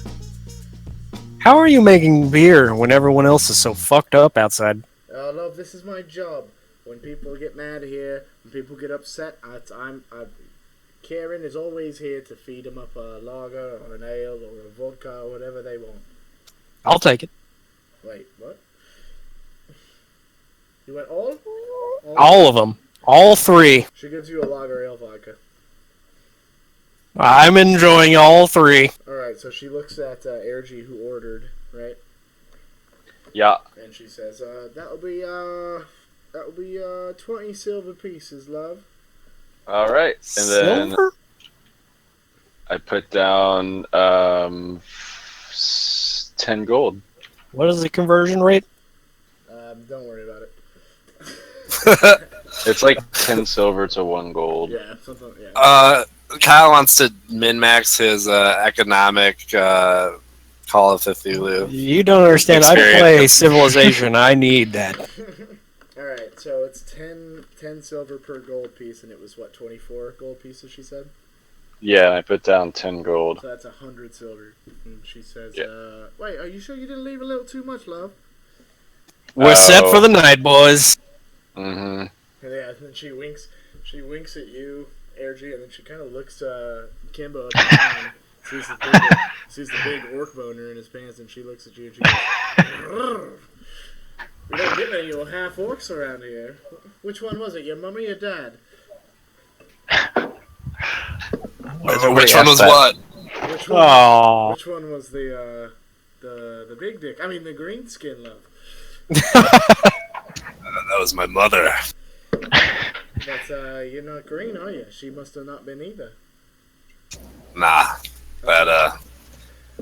How are you making beer when everyone else is so fucked up outside? Oh, love, this is my job. When people get mad here, when people get upset, Karen is always here to feed them up a lager or an ale or a vodka or whatever they want. I'll take it. Wait, what? You went all? All of them. All three. She gives you a lager ale vodka. I'm enjoying all three. Alright, so she looks at Aergi, who ordered, right? Yeah. And she says, that'll be 20 silver pieces, love. All right. And then Silver? I put down 10 gold. What is the conversion rate? Don't worry about it. It's like 10 silver to 1 gold. Yeah, something, yeah. Kyle wants to min-max his economic Call of Cthulhu. You don't understand. I Experience. play Civilization. I need that. Alright, so it's 10 silver per gold piece, and it was, what, 24 gold pieces, she said? Yeah, I put down 10 gold. So that's 100 silver. And she says, Yeah. wait, are you sure you didn't leave a little too much, love? We're set for the night, boys. Mm-hmm. And yeah, and then she winks at you, Aergi, and then she kind of looks Kimbo up and down, sees the big orc boner in his pants, and she looks at you and she goes, "Rrrr. We don't get many little half orcs around here. Which one was it, your mum or your dad?" Which one was that? what? Aww. Which one was the big dick? I mean, the green skin, love. That was my mother. But you're not green, are you? She must have not been either. Nah. That,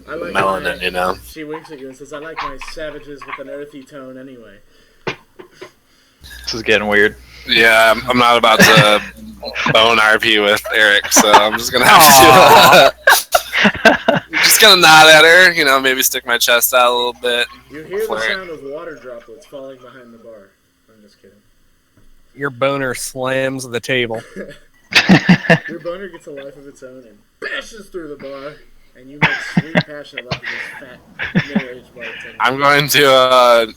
I like melanin, you know? She winks at you and says, "I like my savages with an earthy tone anyway." This is getting weird. Yeah, I'm not about to bone RP with Eric, so I'm just gonna have to just gonna nod at her, you know, maybe stick my chest out a little bit. You hear the Flirt. sound of water droplets falling behind the bar. I'm just kidding. Your boner slams the table. Your boner gets a life of its own and bashes through the bar, and you make sweet, passionate love to this fat, middle-aged bartender. I'm going to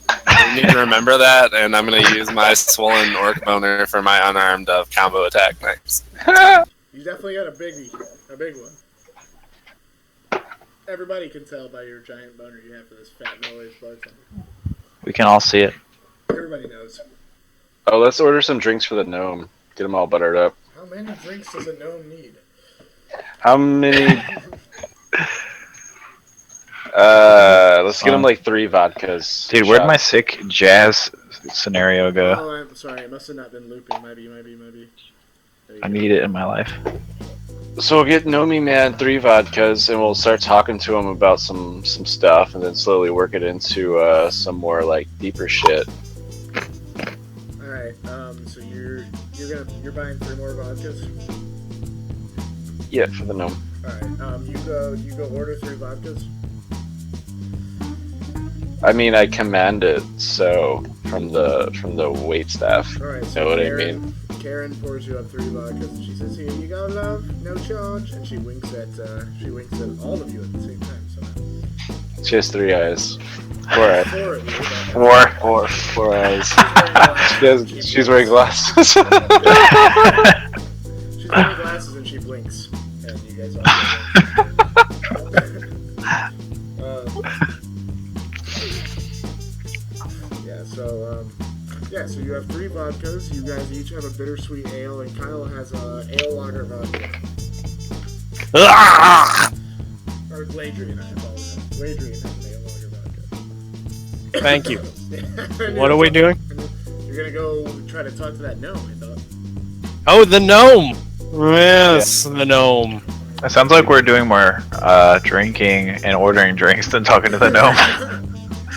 need to remember that, and I'm gonna use my swollen orc boner for my unarmed combo attack next. You definitely got a big one. Everybody can tell by your giant boner you have for this fat, middle-aged bartender. We can all see it. Everybody knows. Oh, let's order some drinks for the gnome. Get them all buttered up. How many drinks does a gnome need? How many? let's get him like 3 vodkas. Dude, where'd my sick jazz scenario go? Oh, I'm sorry. It must have not been looping. Maybe. There you I go. need it in my life. So we'll get Nomi Man 3 vodkas, and we'll start talking to him about some stuff, and then slowly work it into some more like deeper shit. All right. So you're buying 3 more vodkas. Yeah, for the gnome. All right. You go order 3 vodkas. I mean, I command it, so from the wait staff. All right. Know what I mean? Karen pours you up 3 vodkas, and she says, "Here you go, love. No charge." And she winks at all of you at the same time. So She has 3 eyes. 4 eyes. 4 of you. Four eyes. She's wearing glasses. She's wearing glasses and she blinks, and you guys all. So you have 3 vodkas. You guys each have a bittersweet ale, and Kyle has a ale lager vodka. Or Gladrien, I apologize. Gladrien has an ale lager vodka. Thank you. What are we doing? You're gonna go try to talk to that gnome, I thought. Oh, the gnome! Yes, the gnome. It sounds like we're doing more drinking and ordering drinks than talking to the gnome.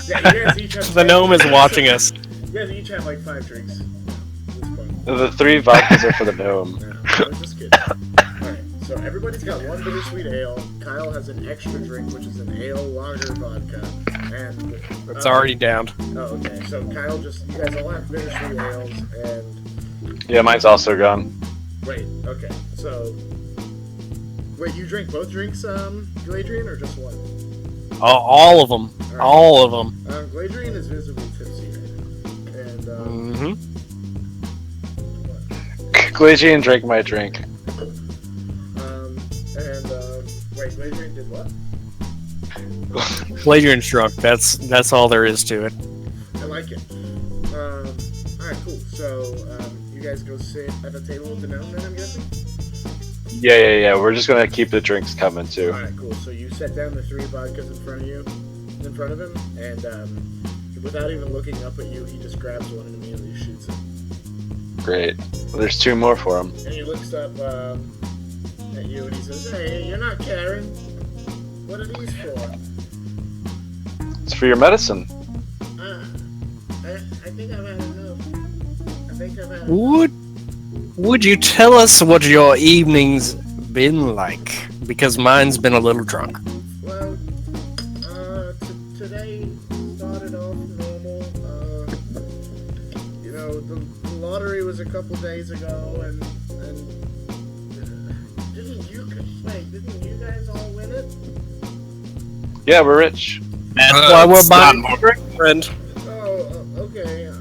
Yeah, you guys each have The gnome is watching us. You guys each have like 5 drinks. At this point. The 3 vodkas are for the gnome. Yeah, I was just kidding. Alright, so everybody's got 1 bittersweet ale. Kyle has an extra drink, which is an ale lager vodka. And It's already downed. Oh, okay. So Kyle you guys all have bittersweet ales, and Yeah, mine's also gone. wait, okay. So, wait, you drink both drinks, Gladrien, or just one? All of them. Alright. All of them. Gladrien is visibly tipsy right now. And, Mm-hmm. Gladrien drank my drink. wait, Gladrien did what? Gladrien's drunk. That's all there is to it. I like it. Alright, cool. So, you guys go sit at a table with the gnome then, I'm guessing? Yeah. We're just gonna keep the drinks coming too. Alright, cool. So you set down the 3 vodkas in front of him, and without even looking up at you, he just grabs one and immediately shoots it. Great. Well, there's 2 more for him. And he looks up at you and he says, "Hey, you're not Karen. What are these for?" It's for your medicine. I think I've had enough. Would you tell us what your evening's been like? Because mine's been a little drunk. Well, today started off normal. The lottery was a couple days ago, and didn't you guys all win it? Yeah, we're rich. That's why we're it's buying not a drink, friend. Oh, okay. I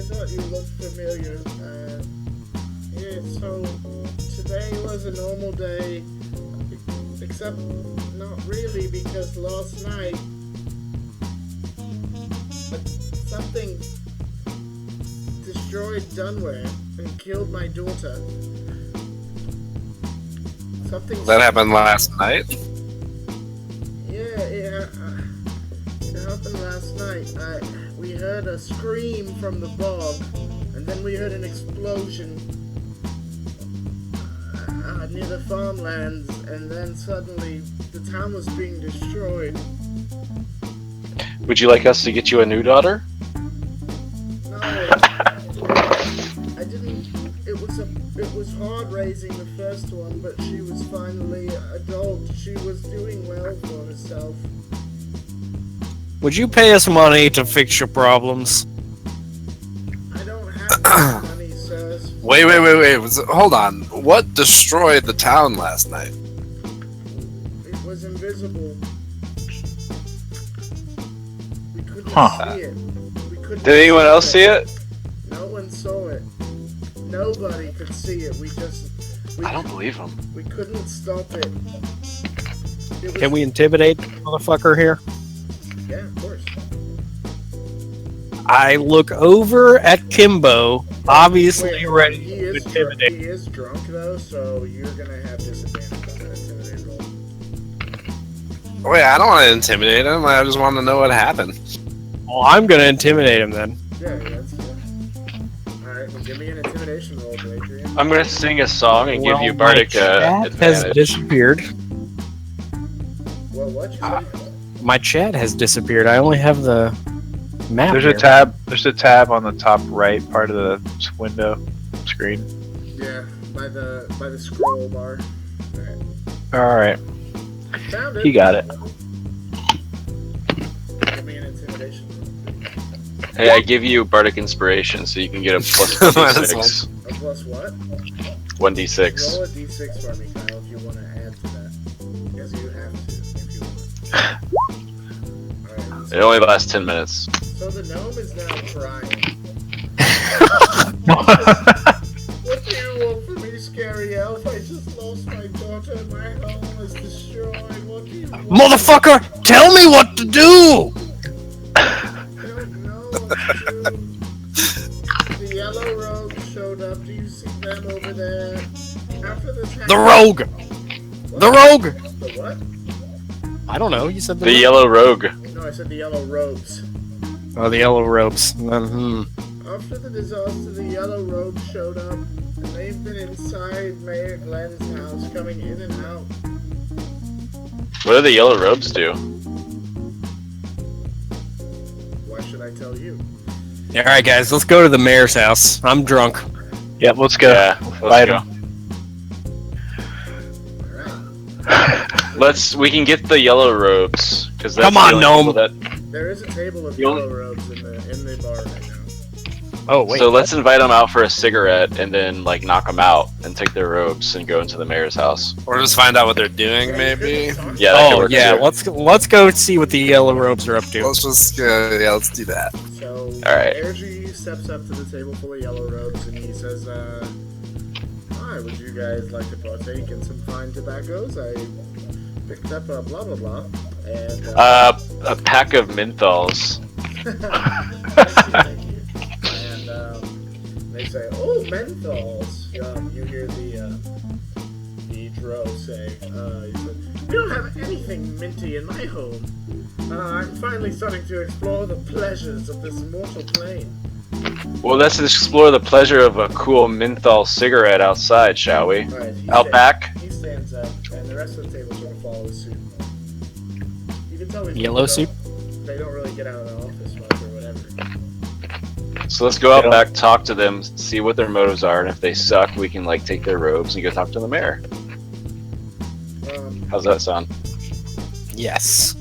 thought you looked familiar. Yeah, so today was a normal day, except not really, because last night something destroyed Dunware and killed my daughter. Something. That happened last night. Yeah, it happened last night. We heard a scream from the bog, and then we heard an explosion near the farmlands, and then suddenly the town was being destroyed. Would you like us to get you a new daughter? No, I didn't. It was hard raising the first one, but she was finally adult. She was doing well for herself. Would you pay us money to fix your problems? I don't have much money, sirs. Wait. Hold on. What destroyed the town last night? It was invisible. We couldn't Huh. see it. We couldn't. Did anyone else see it? No one saw it. Nobody could see it. I don't believe him. We couldn't stop it. It was, Can we intimidate the motherfucker here? Yeah, of course. I look over at Kimbo, obviously Wait, ready he to is intimidate. He is drunk though, so you're gonna have disadvantage on that intimidate roll. Wait, I don't want to intimidate him. I just want to know what happened. Well, I'm gonna intimidate him then. Yeah, that's good. Alright, well, give me an intimidation roll, Gladrien. I'm gonna sing a song and give you my Bardic chat has advantage. disappeared. Well, what you say? My chat has disappeared. I only have the map. There's here. a tab. There's a tab on the top right part of the window screen. Yeah, by the scroll bar. Alright. All right, Found it. he got it. Give me an intimidation roll. Hey, I give you Bardic Inspiration so you can get a plus Might as 1d6. A plus what? 1d6. Roll a d6 for me, Kyle, if you want to add to that. Because you have to, if you want. Alright. It only lasts 10 minutes. So the gnome is now crying. What do you want from me, scary elf? I just lost my daughter and my home is destroyed. What do you want? Motherfucker, tell me what to do! I don't know what to do. The yellow rogues showed up. Do you see them over there? After this The happened- rogue! What? The rogue! The what? I don't know, you said The yellow rogue. No, I said the yellow robes. Oh, the yellow ropes. Hmm. After the disaster, the yellow robes showed up, and they've been inside Mayor Glenn's house, coming in and out. What do the yellow robes do? Why should I tell you? Alright, guys, let's go to the mayor's house. I'm drunk. Yep, let's go. Yeah, Fight let's him. Alright. We can get the yellow robes. Cause that's Come the on, only gnome. people that- There is a table of The only- yellow robes in the bar right now. Oh, wait. So let's invite them out for a cigarette and then like knock them out and take their robes and go into the mayor's house. Or just find out what they're doing, maybe. Yeah, that could Oh, work yeah, too. let's go see what the yellow robes are up to. Let's just let's do that. So, Alright. Aergi steps up to the table full of yellow robes and he says, hi, would you guys like to partake in some fine tobaccos? I picked up a blah blah blah. And, A pack of menthols. thank you. And they say, "Oh, menthols." You hear the drow say, he said, "We don't have anything minty in my home. I'm finally starting to explore the pleasures of this mortal plane." Well, let's explore the pleasure of a cool menthol cigarette outside, shall we? All right, Out back? He stands up, and the rest of the table sort of follows suit. You can tell these Yellow people suit? They don't really get out of the office much or whatever. So let's go out back, talk to them, see what their motives are, and if they suck, we can like take their robes and go talk to the mayor. How's that sound? Yes.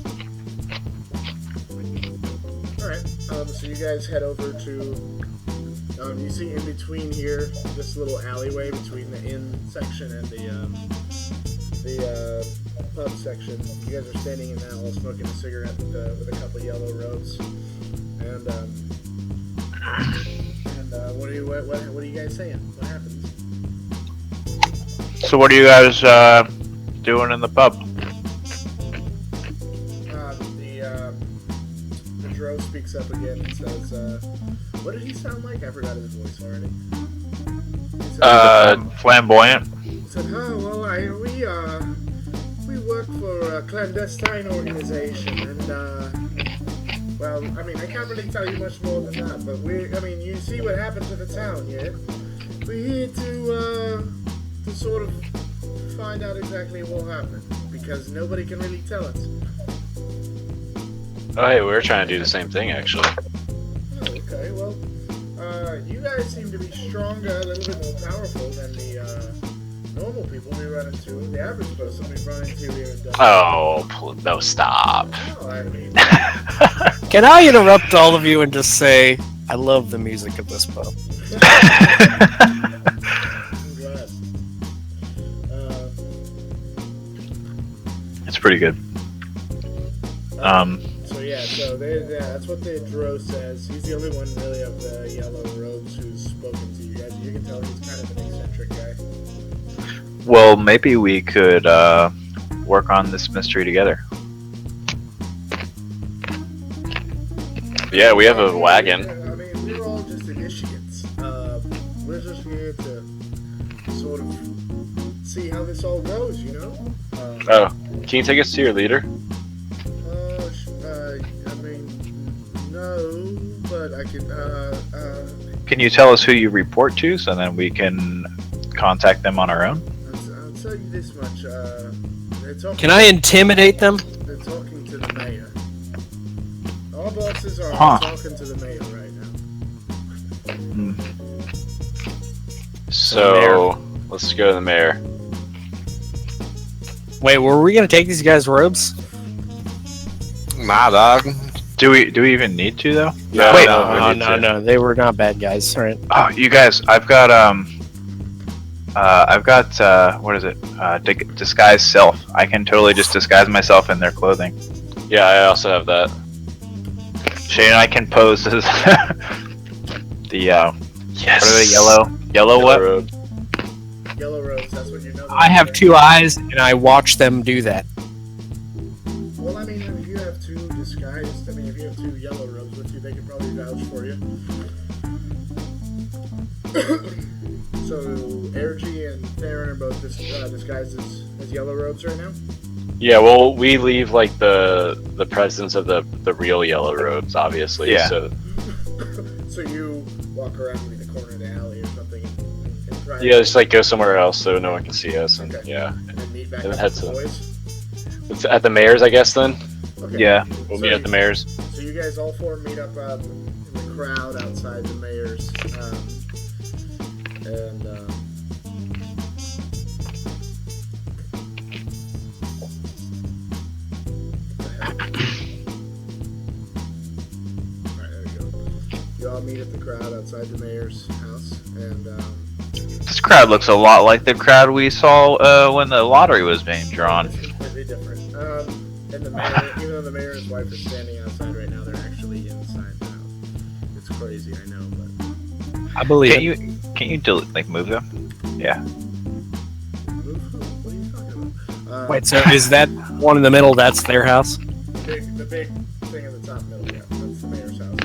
Alright, so you guys head over to, you see in between here, this little alleyway between the inn section and the pub section. You guys are standing in that while smoking a cigarette with a couple yellow robes. And what are you guys saying? What happens? So what are you guys doing in the pub? The drow speaks up again and says, what did he sound like? I forgot his voice already. He said, Flamboyant. he said, oh, well, we work for a clandestine organization, and, well, I mean, I can't really tell you much more than that, but you see what happened to the town, yeah? We're here to sort of find out exactly what happened, because nobody can really tell us. Oh, hey, we were trying to do the same thing, actually. Oh, okay, well, you guys seem to be stronger, a little bit more powerful than the, normal people we run into, the average person we run into here in Dunware. Oh, no, stop. Oh, I mean, Can I interrupt all of you and just say, I love the music of this pub? I'm glad. It's pretty good. So that's what the drow says. He's the only one really of the yellow robes who's spoken to you guys. You can tell he's kind of an eccentric guy. Well, maybe we could work on this mystery together. Yeah, we have a wagon. I mean, we're all just initiates. We're just here to sort of see how this all goes, you know? Oh, can you take us to your leader? I could. Can you tell us who you report to, so then we can contact them on our own? I'll tell you this much. They're talking, Can I intimidate them? They're talking to the mayor. All bosses are talking to the mayor right now. So let's go to the mayor. Wait, were we gonna take these guys' robes? Nah, dog. Do we even need to though? Yeah, Wait. No, they were not bad guys, right? Oh, you guys, I've got what is it? Disguise self. I can totally just disguise myself in their clothing. Yeah, I also have that. Shane and I can pose as the Yes. what are they? Yellow what? robe. Yellow robes. That's what you know. I have 2 eyes, and I watch them do that. Well, I mean, if you have 2 disguised, if you have 2 yellow robes with you, they can probably vouch for you. So, Aergi and Theren are both disguised as yellow robes right now? Yeah, well, we leave like the presence of the real yellow robes, obviously. Yeah. So So you walk around in the corner of the alley or something and try yeah, just like go somewhere else so no one can see us, and Okay. yeah, and then meet back And up head with the to- boys? it's at the mayor's, I guess. Then Okay. Yeah. we'll So meet at the mayor's. So you guys all 4 meet up in the crowd outside the mayor's, Alright, there we go. You all meet at the crowd outside the mayor's house, and This crowd looks a lot like the crowd we saw when the lottery was being drawn. it's completely different. And the mayor, even though the mayor and his wife are standing outside right now, they're actually inside the house. It's crazy, I know, but I believe Can you move them? Yeah. move who? What are you talking about? Wait, so is that one in the middle? That's their house? The big thing in the top middle, yeah, that's the mayor's house.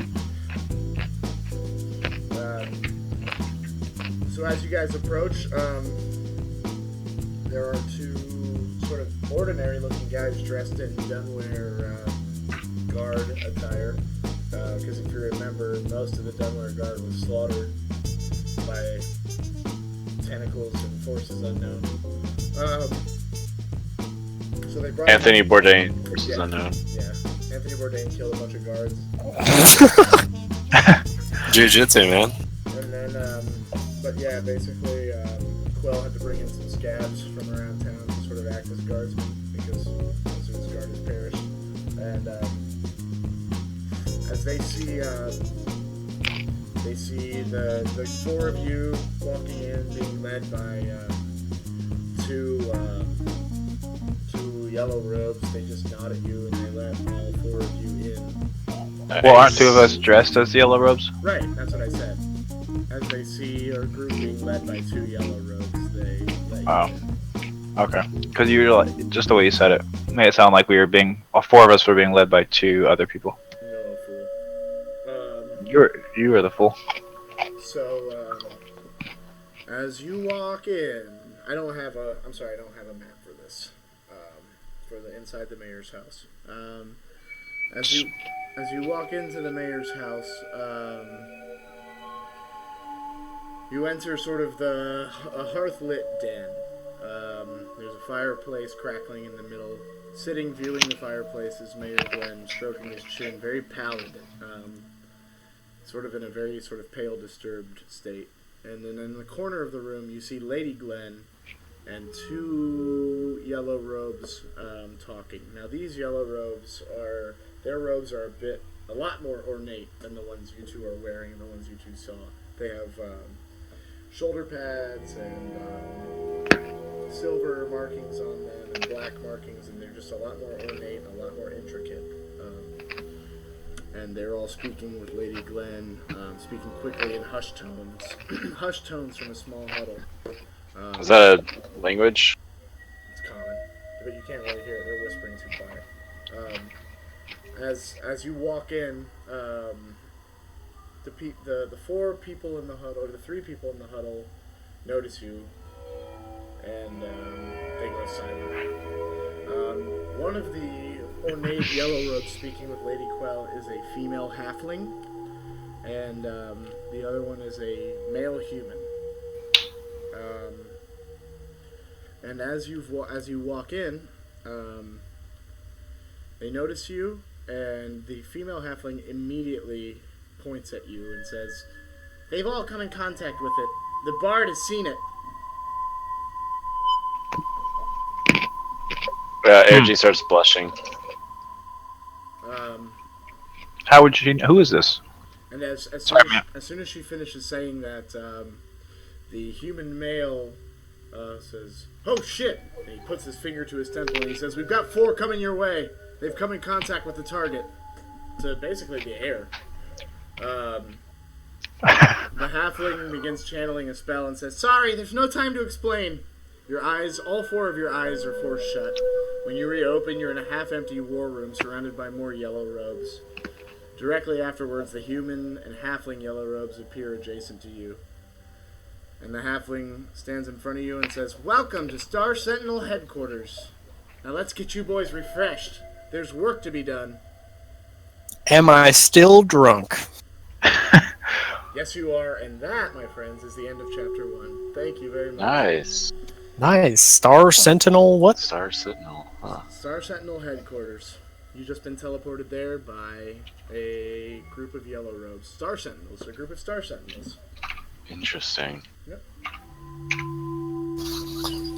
So as you guys approach, there are 2 sort of ordinary-looking guys dressed in Dunware guard attire. Because if you remember, most of the Dunware guard was slaughtered by tentacles and forces unknown. So they brought Anthony Bourdain versus Yeah. Unknown. Yeah, Anthony Bourdain killed a bunch of guards. Jiu-jitsu, man. And then, but yeah, basically, Quill had to bring in some scabs from around town to sort of act as guardsmen because most of his guard has perished. And as they see the 4 of you walking in, being led by 2 yellow robes, they just nod at you and they let all 4 of you in. Well, aren't 2 of us dressed as the yellow robes? Right, that's what I said. As they see our group being led by 2 yellow robes, they let you Oh. in. Okay. Because you were just the way you said it made it sound like we were being 4 of us were being led by 2 other people. No, fool. You were the fool. So, as you walk in, I don't have a map for this, for the inside the mayor's house. As you walk into the mayor's house, you enter sort of a hearth-lit den. There's a fireplace crackling in the middle. Sitting, viewing the fireplace is Mayor Glenn, stroking his chin, very pallid, sort of in a very sort of pale, disturbed state. And then in the corner of the room, you see Lady Glenn and 2 yellow robes talking. Now, these yellow robes their robes are a lot more ornate than the ones you 2 are wearing and the ones you 2 saw. They have shoulder pads and silver markings on them and black markings, and they're just a lot more ornate, a lot more intricate. And they're all speaking with Lady Glenn, speaking quickly in hushed tones. Hushed tones from a small huddle. Is that a language? It's common, but you can't really hear it. They're whispering too quiet. As you walk in, the 4 people in the huddle, or the 3 people in the huddle, notice you, and they go silent. One of the ornate yellow robes speaking with Lady Quell is a female halfling. and the other one is a male human. And as you walk in, they notice you, and the female halfling immediately points at you and says, "They've all come in contact with it. The bard has seen it." Aergi starts blushing. How would you know? Who is this? And as soon as she finishes saying that, the human male says, "Oh shit!" And he puts his finger to his temple and he says, "We've got 4 coming your way. They've come in contact with the target." To basically the air. The halfling begins channeling a spell and says, "Sorry, there's no time to explain." Your eyes, all 4 of your eyes are forced shut. When you reopen, you're in a half-empty war room surrounded by more yellow robes. Directly afterwards, the human and halfling yellow robes appear adjacent to you. And the halfling stands in front of you and says, "Welcome to Star Sentinel headquarters. Now let's get you boys refreshed. There's work to be done." Am I still drunk? Yes, you are, and that, my friends, is the end of Chapter 1. Thank you very much. Nice. Nice. Star Sentinel, what? Star Sentinel. Huh. Star Sentinel headquarters. You've just been teleported there by a group of yellow robes. Star Sentinels, a group of Star Sentinels. Interesting. Yep.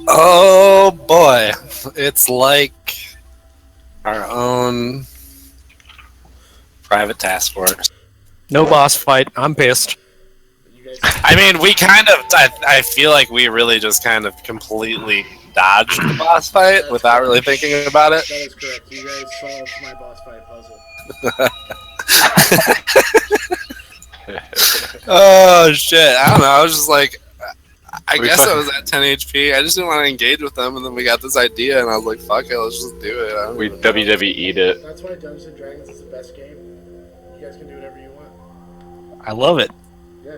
Oh boy, it's like our own private task force. No boss fight. I'm pissed. You guys, I mean, we kind of, I feel like we really just kind of completely dodged the boss fight without really thinking about it. that is correct. You guys solved my boss fight puzzle. Oh shit, I don't know, I was just like, I We guess fu- I was at 10 HP, I just didn't want to engage with them, and then we got this idea, and I was like, fuck it, let's just do it. I don't We even know. WWE'd it. That's why Dungeons and Dragons is the best game. You guys can do whatever you want. I love it. Yeah.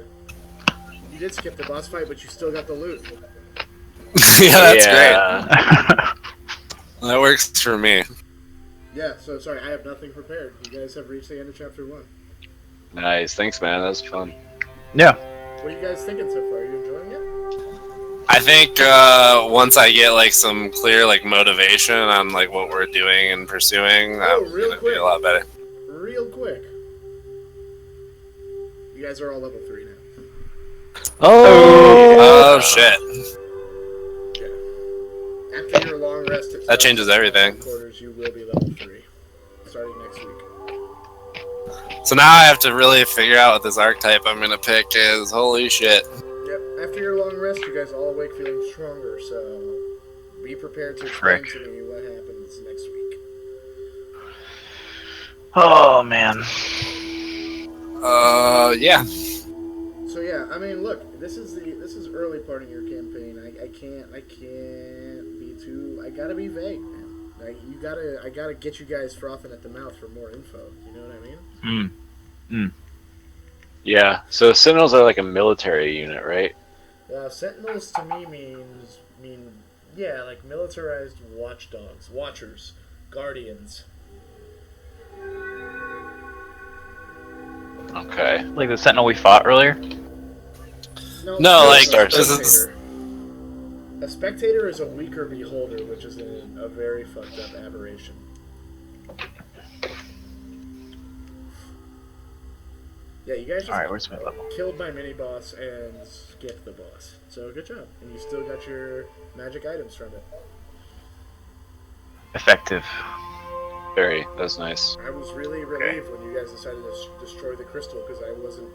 You did skip the boss fight, but you still got the loot. Yeah, that's great. Yeah. That works for me. Yeah, so sorry, I have nothing prepared. You guys have reached the end of Chapter 1. Nice. Thanks, man. That was fun. Yeah. What are you guys thinking so far? Are you enjoying it? I think once I get like some clear like motivation on like what we're doing and pursuing, Oh, I'm real gonna quick. be a lot better. Real quick. You guys are all level 3 now. Oh shit! After your long rest at That changes everything. Headquarters, you will be level 3. Starting next week. So now I have to really figure out what this archetype I'm gonna pick is. Holy shit! Yep. After your long rest, you guys all awake feeling stronger, so be prepared to explain Frick. to me what happens next week. Oh man. Yeah. So yeah, I mean, look, this is early part of your campaign. I can't be too. I gotta be vague, man. Like I gotta get you guys frothing at the mouth for more info. You know what I mean? Yeah. So Sentinels are like a military unit, right? Sentinels to me mean yeah, like militarized watchdogs, watchers, guardians. Okay. Like the sentinel we fought earlier? No, like, a this is- spectator. A spectator is a weaker beholder, which is a very fucked up aberration. Yeah, you guys just Alright, where's my level? killed my mini boss and skipped the boss. So good job, and you still got your magic items from it. Effective. Very. That's nice. I was really relieved when you guys decided to destroy the crystal because I wasn't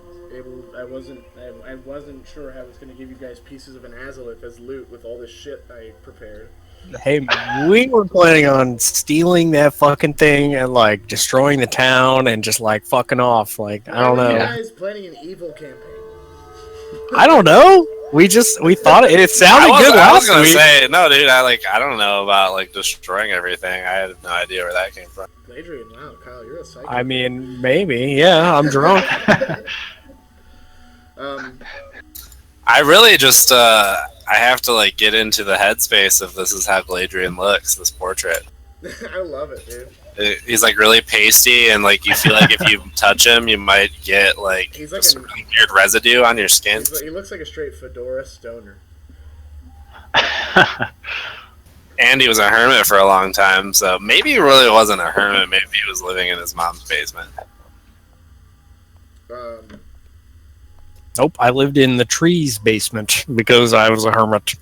sure how I was going to give you guys pieces of an azalith as loot with all this shit I prepared. Hey, we were planning on stealing that fucking thing and like destroying the town and just like fucking off. Like I don't Why were know. you guys planning an evil campaign? I don't know. We thought it sounded good I was last gonna week. say no, dude. I don't know about like destroying everything. I had no idea where that came from. Gladrien, wow, Kyle, you're a psycho. I mean, maybe. Yeah, I'm drunk. I really just I have to like get into the headspace of this is how Gladrien looks. This portrait. I love it, dude. He's like really pasty, and like you feel like if you touch him, you might get like He's like some weird residue on your skin. He looks like a straight fedora stoner. And he was a hermit for a long time, so maybe he really wasn't a hermit. Maybe he was living in his mom's basement. Nope, I lived in the tree's basement because I was a hermit.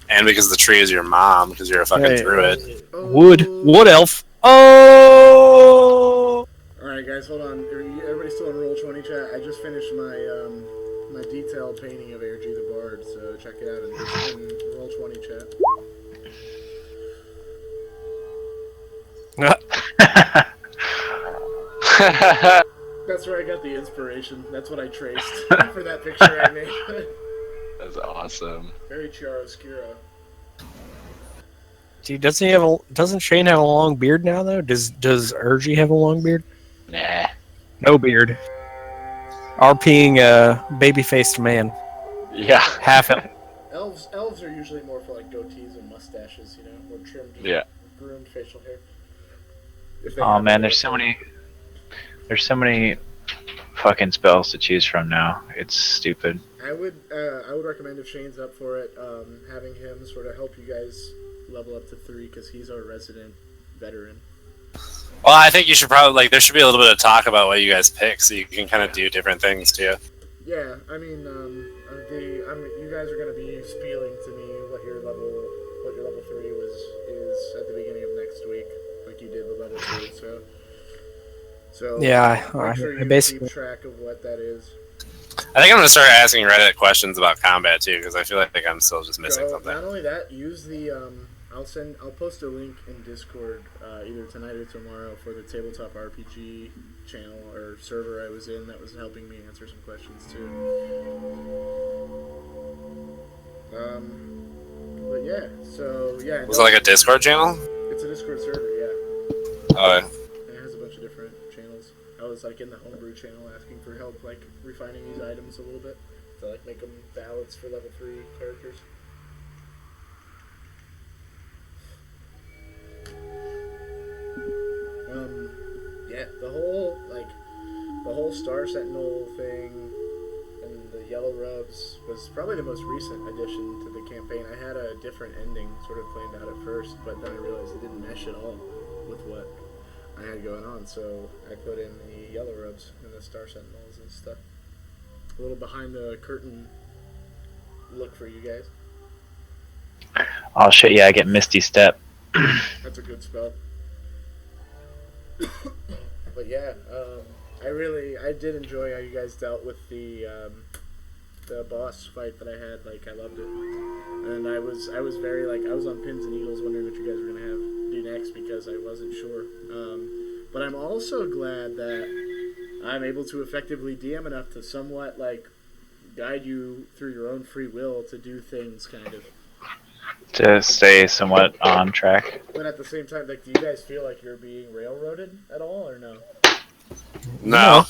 And because the tree is your mom, because you're a fucking druid. Wood elf. Oh! Alright, guys, hold on. Everybody still in Roll20 chat? I just finished my my detailed painting of Aergi the Bard, so check it out in Roll20 chat. That's where I got the inspiration. That's what I traced for that picture I made. That's awesome. Very chiaroscuro. Dude, doesn't Shane have a long beard now though? Does Aergi have a long beard? Nah. No beard. RPing a baby-faced man. Yeah. Half elf. Elves are usually more for like goatees and mustaches, you know, more trimmed, groomed facial hair. Oh man, there's so many fucking spells to choose from now. It's stupid. I would recommend, if Shane's up for it, having him sort of help you guys level up to 3 because he's our resident veteran. Well, I think you should probably there should be a little bit of talk about what you guys pick, so you can kind of do different things too. Yeah, I mean, you guys are gonna be spieling to me what your level 3 is at the beginning of next week, like you did with level 2. So yeah, make sure you basically keep track of what that is. I think I'm gonna start asking Reddit questions about combat too, because I feel like I'm still just missing something. Not only that, use the I'll post a link in Discord either tonight or tomorrow for the tabletop RPG channel or server I was in that was helping me answer some questions too. But yeah, so yeah. Was it like a Discord channel? It's a Discord server, yeah. Oh. It has a bunch of different channels. I was like in the homebrew channel asking for help, like refining these items a little bit to like make them balanced for level 3 characters. Yeah, the whole Star Sentinel thing and the Yellow Rubs was probably the most recent addition to the campaign. I had a different ending sort of planned out at first, but then I realized it didn't mesh at all with what I had going on, so I put in the Yellow Rubs and the Star Sentinels and stuff. A little behind the curtain look for you guys. Oh shit, yeah, I get Misty Step. That's a good spell. But yeah, I did enjoy how you guys dealt with the boss fight that I had. Like, I loved it, and I was very I was on pins and needles wondering what you guys were gonna do next because I wasn't sure. But I'm also glad that I'm able to effectively DM enough to somewhat guide you through your own free will to do things, kind of. To stay somewhat on track. But at the same time, do you guys feel like you're being railroaded at all, or no? No.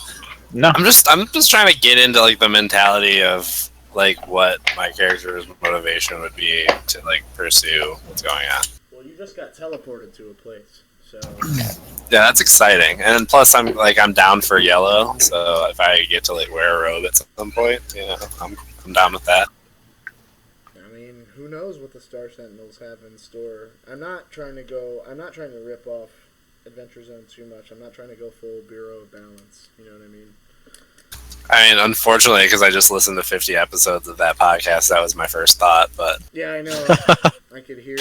No. I'm just trying to get into the mentality of what my character's motivation would be to pursue what's going on. Well, you just got teleported to a place, so yeah, that's exciting. And plus, I'm down for yellow, so if I get to wear a robe at some point, I'm down with that. Who knows what the Star Sentinels have in store? I'm not trying to rip off Adventure Zone too much. I'm not trying to go full Bureau of Balance. You know what I mean? Unfortunately, because I just listened to 50 episodes of that podcast, that was my first thought. But yeah, I know. I could hear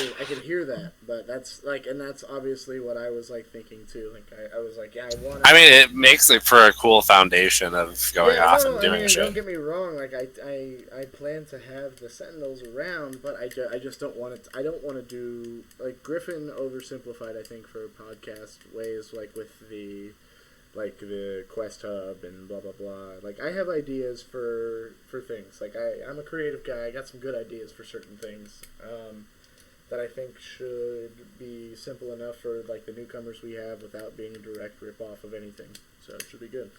that. But that's and that's obviously what I was thinking too. I was yeah, I want. It makes it for a cool foundation of going off and doing shit. Don't get me wrong. I plan to have the Sentinels around, but I just don't want it. I don't want to do Griffin oversimplified. I think for podcast ways with the quest hub and blah blah blah. I have ideas for things. I'm a creative guy. I got some good ideas for certain things that I think should be simple enough for the newcomers we have without being a direct rip off of anything. So it should be good.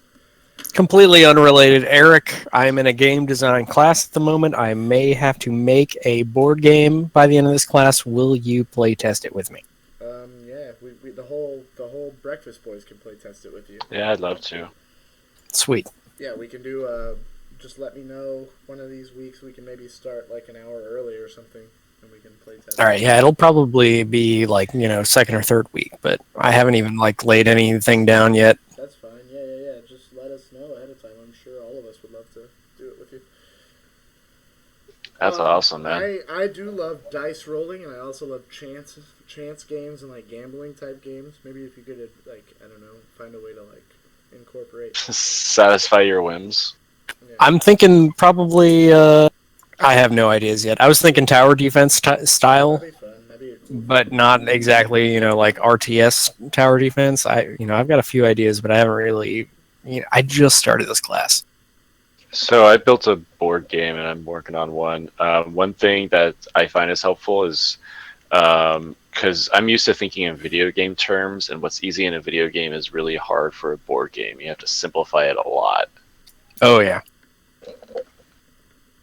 Completely unrelated, Eric. I'm in a game design class at the moment. I may have to make a board game by the end of this class. Will you play test it with me? Yeah, we the whole Breakfast Boys can play test it with you. Yeah, I'd love to. Sweet. Yeah, we can do. Just let me know one of these weeks. We can maybe start like an hour early or something, and we can play test. All right, yeah, it'll probably be like second or third week, but I haven't even like laid anything down yet. That's fine. Yeah. Just let us know ahead of time. I'm sure all of us would love to do it with you. That's awesome, man. I do love dice rolling, and I also love chance games and like gambling type games. Maybe if you could like I don't know, find a way to like incorporate. Satisfy your whims. Yeah. I'm thinking probably. I have no ideas yet. I was thinking tower defense style, That'd be fun. That'd be a cool but not exactly like RTS tower defense. I've got a few ideas, but I haven't really. I just started this class. So I built a board game, and I'm working on one. One thing that I find is helpful is because I'm used to thinking in video game terms, and what's easy in a video game is really hard for a board game. You have to simplify it a lot. Oh yeah.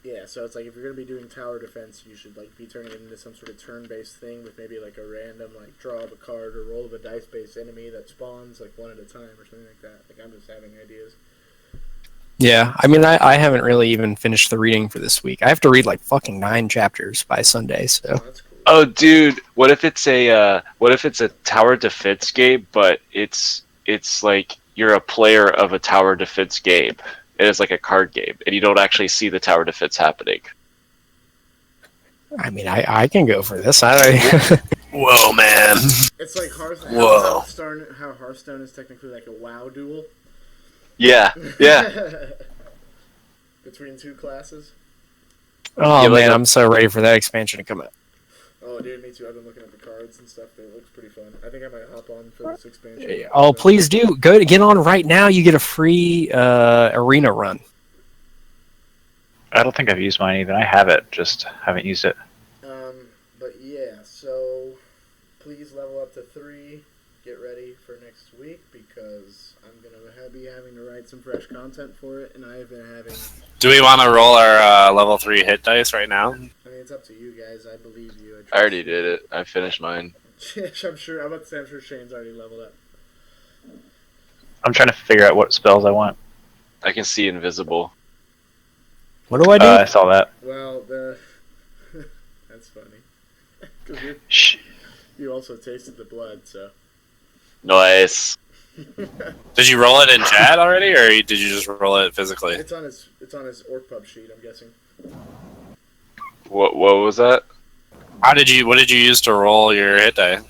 Yeah, so it's like if you're gonna be doing tower defense, you should like be turning it into some sort of turn-based thing with maybe like a random like draw of a card or roll of a dice-based enemy that spawns like one at a time or something like that. Like I'm just having ideas. Yeah, I mean, I haven't really even finished the reading for this week. I have to read like fucking 9 chapters by Sunday, so. Oh, that's cool. Oh, dude, what if it's a tower defense game, but it's like you're a player of a tower defense game. It is like a card game, and you don't actually see the tower defense happening. I mean, I can go for this. Whoa, man. It's like Whoa. How Hearthstone is technically like a WoW duel. Yeah. Between two classes. Oh Yeah, like man, a- I'm so ready for that expansion to come out. Oh, dude, me too. I've been looking at the cards and stuff. It looks pretty fun. I think I might hop on for this expansion. Oh, please do. Get on right now. You get a free arena run. I don't think I've used mine even. I have it, just haven't used it. But yeah, so please level up to 3. Get ready for next week because I'm gonna be having to write some fresh content for it, and I have been having. Do we want to roll our level 3 hit dice right now? I mean, it's up to you guys. I believe you. I already did it. I finished mine. I'm sure. I'm about to say I'm sure Shane's already leveled up. I'm trying to figure out what spells I want. I can see invisible. What do I do? I saw that. Well, that's funny. Because Shh. you also tasted the blood, so. Nice. Did you roll it in chat already, or did you just roll it physically? It's on his orc pub sheet, I'm guessing. What was that? What did you use to roll your hit die?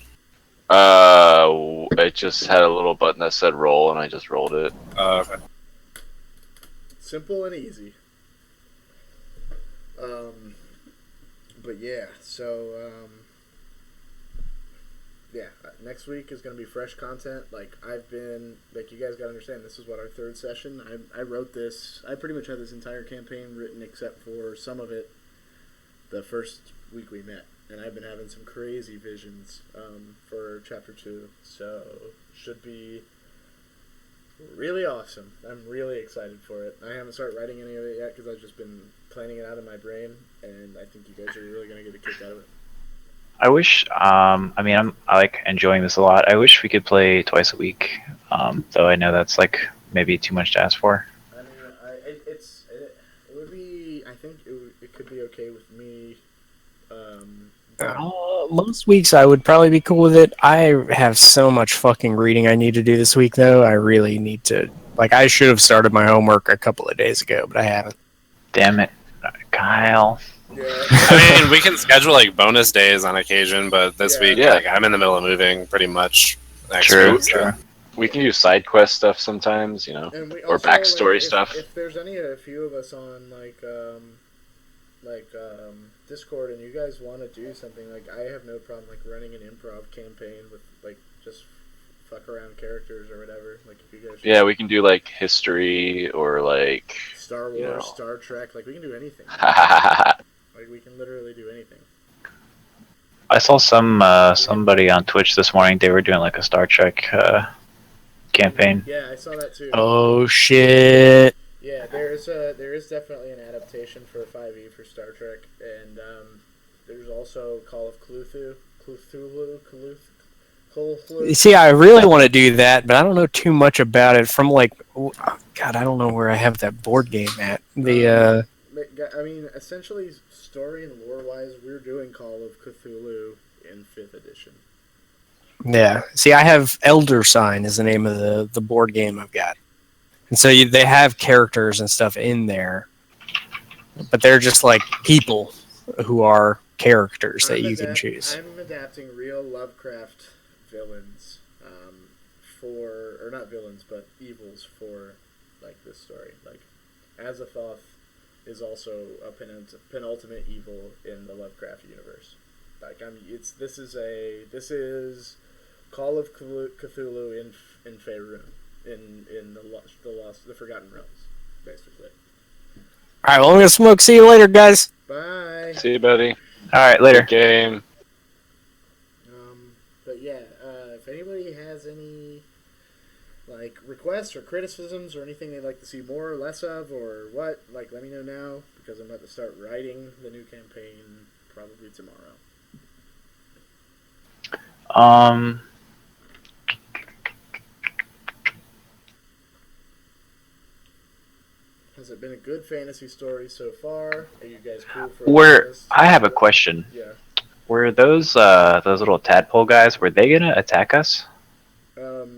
It just had a little button that said roll, and I just rolled it. Okay. Simple and easy. But yeah, so yeah, next week is going to be fresh content. Like you guys got to understand, this is what our 3rd session. I wrote this. I pretty much had this entire campaign written except for some of it the first week we met, and I've been having some crazy visions for chapter 2. So should be really awesome. I'm really excited for it. I haven't started writing any of it yet because I've just been planning it out in my brain, and I think you guys are really going to get a kick out of it. I wish. I like enjoying this a lot. I wish we could play twice a week. Though I know that's like maybe too much to ask for. I mean, it would be. I think it could be okay with me. Most weeks I would probably be cool with it. I have so much fucking reading I need to do this week, though. I really need to. Like, I should have started my homework a couple of days ago, but I haven't. Damn it, Kyle. Yeah. I mean, we can schedule like bonus days on occasion, but this week, Yeah. like, I'm in the middle of moving pretty much next True, week. true. We can do side quest stuff sometimes, And we or also, backstory like, stuff. If there's a few of us on Discord, and you guys want to do something, like I have no problem like running an improv campaign with like just fuck around characters or whatever. Like if you guys. Yeah, we can do like history or like. Star Wars, you know. Star Trek, like we can do anything. Like we can literally do anything. I saw somebody on Twitch this morning. They were doing like a Star Trek campaign. Yeah, I saw that too. Oh shit! Yeah, there is definitely an adaptation for 5e for Star Trek, and there's also Call of Cthulhu. You see, I really want to do that, but I don't know too much about it. From like, God, I don't know where I have that board game at. I mean, essentially, story and lore-wise, we're doing Call of Cthulhu in 5th edition. Yeah. See, I have Elder Sign is the name of the board game I've got, and so they have characters and stuff in there, but they're just like people who are characters that you can choose. I'm adapting real Lovecraft villains or not villains, but evils for like this story. Like Azathoth is also a penultimate evil in the Lovecraft universe. Like this is Call of Cthulhu in Faerun, in the Forgotten Realms, basically. All right, well, I'm gonna smoke. See you later, guys. Bye. See you, buddy. All right, later. Good game. But yeah, if anybody has any like requests or criticisms or anything they'd like to see more or less of, or what, like let me know now, because I'm about to start writing the new campaign probably tomorrow. Has it been a good fantasy story so far? Are you guys cool for I have a question. Yeah. Were those little tadpole guys, were they gonna attack us?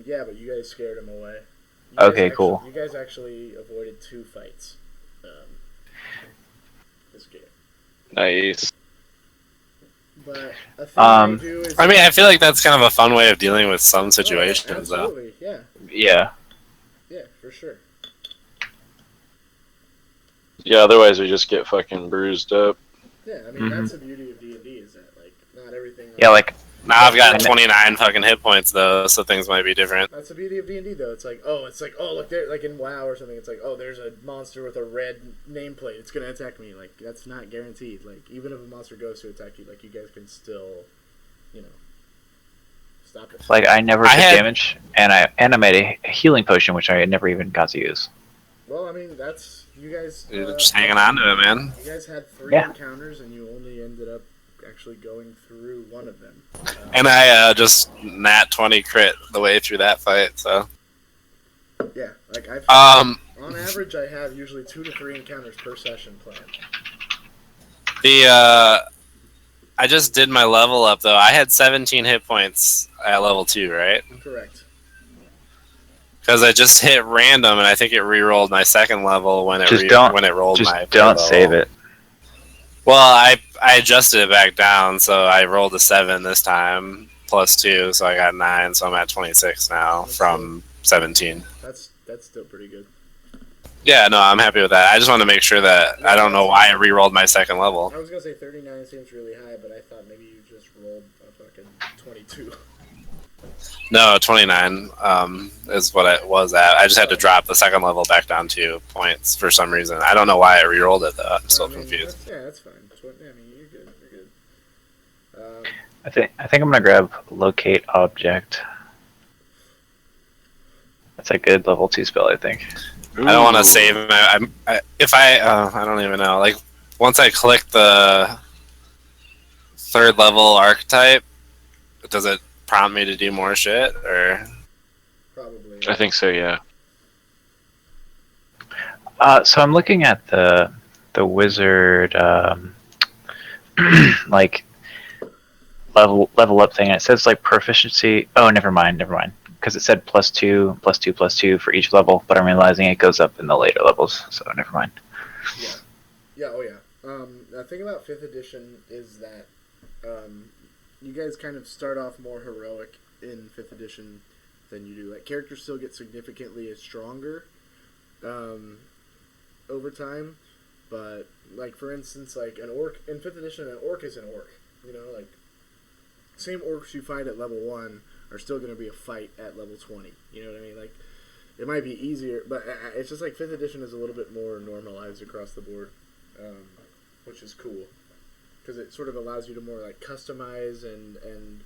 Yeah, but you guys scared them away. Cool. You guys actually avoided 2 fights. This game. Nice. But a thing they do is... I mean, I feel like that's kind of a fun way of dealing with some situations, though. Absolutely, yeah. Yeah. Yeah, for sure. Yeah, otherwise we just get fucking bruised up. Yeah, I mean, that's the beauty of D&D, is that, like, not everything... Yeah, like... Now I've got 29 fucking hit points, though, so things might be different. That's the beauty of D&D, though. It's like, oh, look, there, like in WoW or something, it's like, oh, there's a monster with a red nameplate. It's going to attack me. Like, that's not guaranteed. Like, even if a monster goes to attack you, like, you guys can still, stop it. Like, I never took damage, and I made a healing potion, which I never even got to use. Well, I mean, that's... You guys... You're just hanging on to it, man. You guys had 3 encounters, and you only ended up actually going through one of them. And I just nat 20 crit the way through that fight, so... Yeah, like I've... on average, I have usually 2 to 3 encounters per session planned. I just did my level up, though. I had 17 hit points at level 2, right? Correct. Because I just hit random, and I think it re-rolled my second level when it rolled my Just don't save it. Well, I adjusted it back down, so I rolled a 7 this time, plus 2, so I got 9, so I'm at 26 now from 17. That's still pretty good. Yeah, no, I'm happy with that. I just want to make sure that I don't know why I re-rolled my second level. I was going to say 39 seems really high, but I thought maybe you just rolled a fucking 22. No, 29 is what it was at. I just had to drop the second level back down 2 points for some reason. I don't know why I re-rolled it, though. I'm still confused. That's fine. I mean, you're good. You're good. I think I'm gonna grab locate object. That's a good level 2 spell, I think. I don't want to save I don't even know. Like, once I click the 3rd level archetype, does it prompt me to do more shit, or? Probably. I think so, yeah. So I'm looking at the wizard like level up thing, and it says like proficiency. Oh, never mind, because it said +2, +2, +2 for each level, but I'm realizing it goes up in the later levels, so never mind. Yeah. Oh yeah. The thing about 5th edition is that you guys kind of start off more heroic in 5th edition than you do. Like, characters still get significantly stronger over time, but like, for instance, like an orc in 5th edition, an orc is an orc. Like, same orcs you fight at level 1 are still going to be a fight at level 20. You know what I mean? Like, it might be easier, but it's just like 5th edition is a little bit more normalized across the board, which is cool, because it sort of allows you to more like customize and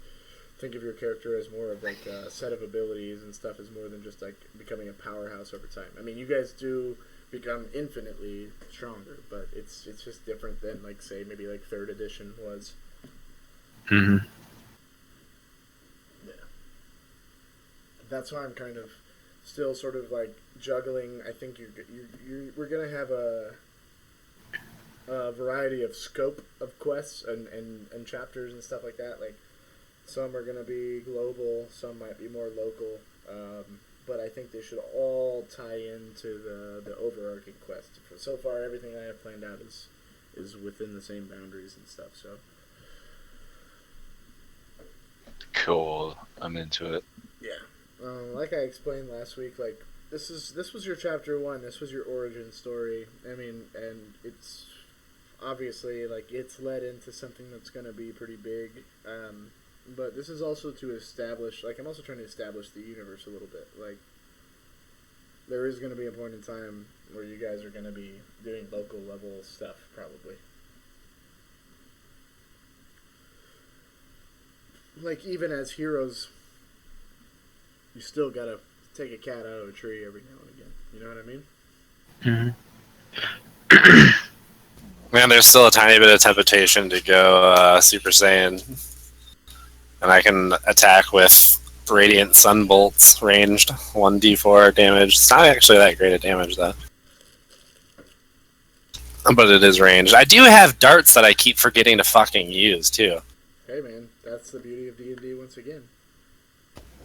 think of your character as more of like a set of abilities and stuff, as more than just like becoming a powerhouse over time. I mean, you guys do become infinitely stronger, but it's just different than, like, say, maybe like 3rd edition was. Mm-hmm. Yeah. that's why I'm kind of still sort of like juggling. I think we're gonna have a variety of scope of quests and chapters and stuff like that. Like some are gonna be global, some might be more local. But I think they should all tie into the overarching quest. So far, everything I have planned out is within the same boundaries and stuff. So Cool. I'm into it. yeah, like I explained last week, like this was your chapter 1. This was your origin story. I mean, and it's obviously like it's led into something that's going to be pretty big. But this is also to establish, like, I'm also trying to establish the universe a little bit. Like, there is going to be a point in time where you guys are going to be doing local level stuff, probably. Like, even as heroes, you still got to take a cat out of a tree every now and again. You know what I mean? Man, there's still a tiny bit of temptation to go Super Saiyan. And I can attack with Radiant Sunbolts, ranged 1d4 damage. It's not actually that great of damage, though. But it is ranged. I do have darts that I keep forgetting to fucking use, too. Hey, man, that's the beauty of D&D once again.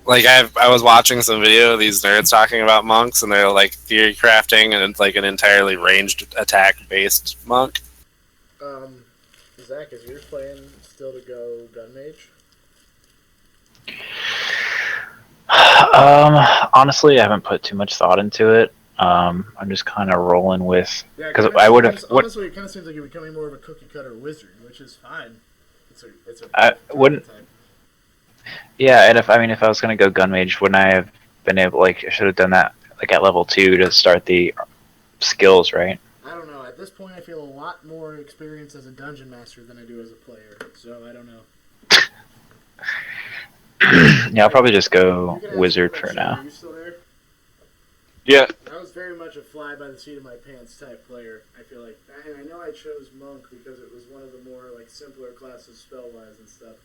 Like, I was watching some video of these nerds talking about monks, and they're, like, theory crafting, and it's, like, an entirely ranged attack-based monk. Zach, is your plan still to go Gun Mage? Honestly, I haven't put too much thought into it. I'm just kind of rolling with, because Yeah, I would have. Honestly, it kind of seems like you're becoming more of a cookie cutter wizard, which is fine. It's a I wouldn't. type. Yeah, and if I was gonna go gun mage, wouldn't I have been able? Like, I should have done that like at level 2 to start the skills, right? I don't know. At this point, I feel a lot more experience as a dungeon master than I do as a player. So I don't know. Yeah, I'll probably just go You can ask wizard me for about now. Shane. Are you still there? Yeah. I was very much a fly by the seat of my pants type player. I feel like, and I know I chose monk because it was one of the more like simpler classes spell wise and stuff.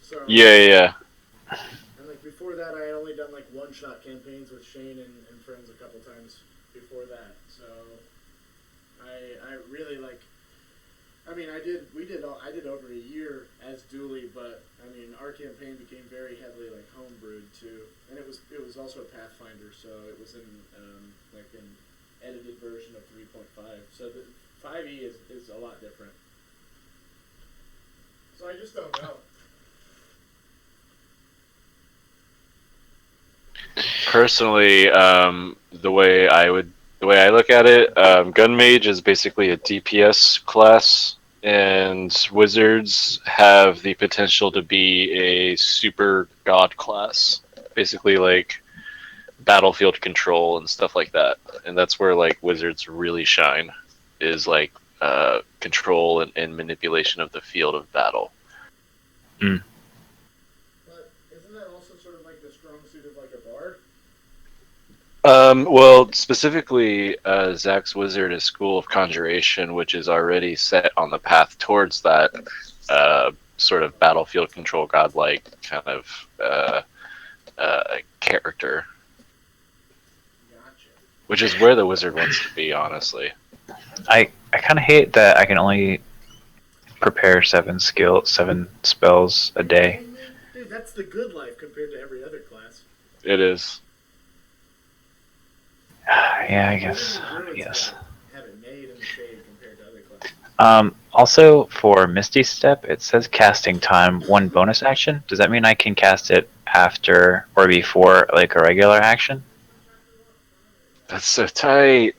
So Yeah. And like before that, I had only done like one-shot campaigns with Shane and friends a couple times before that. So I really like. I mean, I did over a year as Dooley, but I mean, our campaign became very heavily like homebrewed too, and it was also a Pathfinder, so it was in like an edited version of 3.5. So the 5e is a lot different. So I just don't know. Personally, the way I look at it, gun mage is basically a DPS class, and wizards have the potential to be a super god class, basically like battlefield control and stuff like that. And that's where like wizards really shine, is like control and manipulation of the field of battle. But isn't that also sort of like the strong suit of like a bard? Well, specifically, Zach's Wizard is School of Conjuration, which is already set on the path towards that sort of battlefield control godlike kind of character. Gotcha. Which is where the wizard wants to be, honestly. I kind of hate that I can only prepare 7 spells a day. Dude, that's the good life compared to every other class. It is. Yeah, I guess. Have it made in the shade compared to other classes. Also, for Misty Step, it says casting time 1 bonus action. Does that mean I can cast it after or before like a regular action? That's so tight.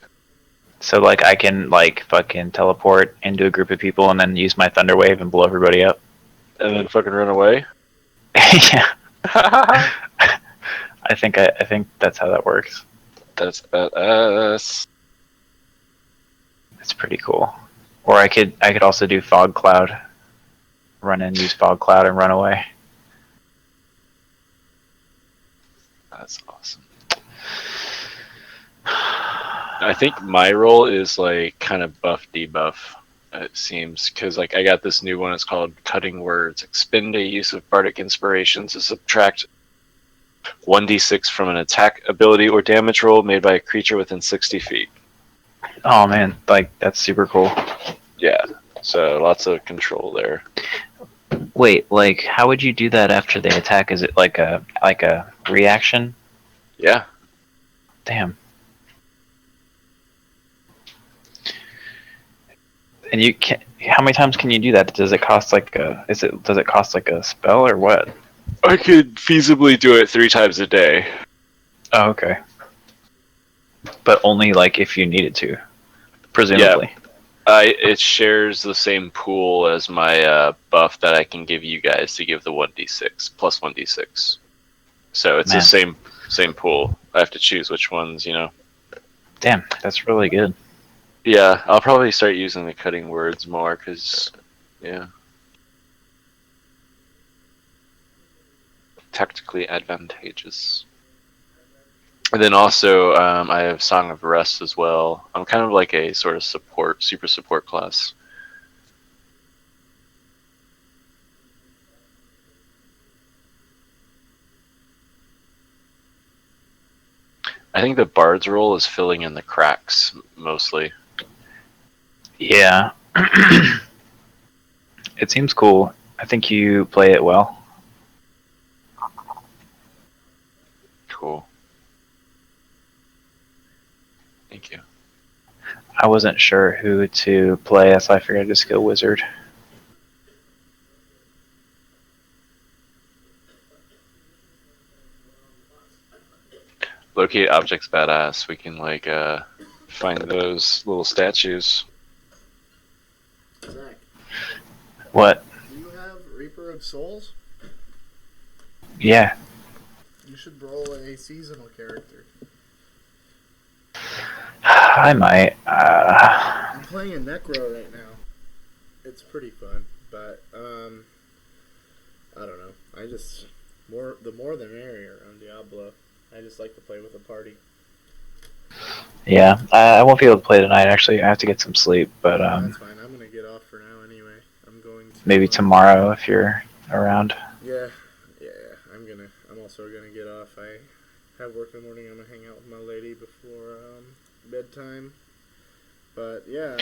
So like I can like fucking teleport into a group of people and then use my thunder wave and blow everybody up. And then fucking run away? Yeah. I think that's how that works. That's badass. It's pretty cool. Or I could also do fog cloud. Run in, use fog cloud, and run away. That's awesome. I think my role is like kind of buff debuff. It seems because like I got this new one. It's called Cutting Words. Expend a use of bardic inspiration to subtract 1d6 from an attack ability or damage roll made by a creature within 60 feet. Oh man, like that's super cool. Yeah, so lots of control there. Wait, like how would you do that after they attack? Is it like a reaction? Yeah. Damn. And you can how many times can you do that? Does it cost like a does it cost like a spell or what? I could feasibly do it 3 times a day. Oh, okay. But only like if you needed to, presumably. It shares the same pool as my buff that I can give you guys to give the 1d6 plus 1d6. So it's Man. the same pool. I have to choose which ones, you know. Damn, that's really good. Yeah, I'll probably start using the cutting words more because, yeah. Tactically advantageous. And then also, I have Song of Rest as well. I'm kind of like a sort of super support class. I think the Bard's role is filling in the cracks, mostly. Yeah. It seems cool. I think you play it well. Cool. Thank you. I wasn't sure who to play, so I figured I'd just go Wizard. Locate objects badass. We can like find those little statues. Zach, What? do you have Reaper of Souls? Yeah. You should roll a seasonal character. I might. I'm playing a Necro right now. It's pretty fun, but I don't know. I just the more the merrier on Diablo. I just like to play with a party. Yeah, I won't be able to play tonight. Actually, I have to get some sleep. But That's fine. I'm gonna get off for now anyway. I'm going to maybe tomorrow if you're around. Yeah. I'm also gonna get off. I have work in the morning. I'm gonna hang out with my lady before bedtime. But yeah,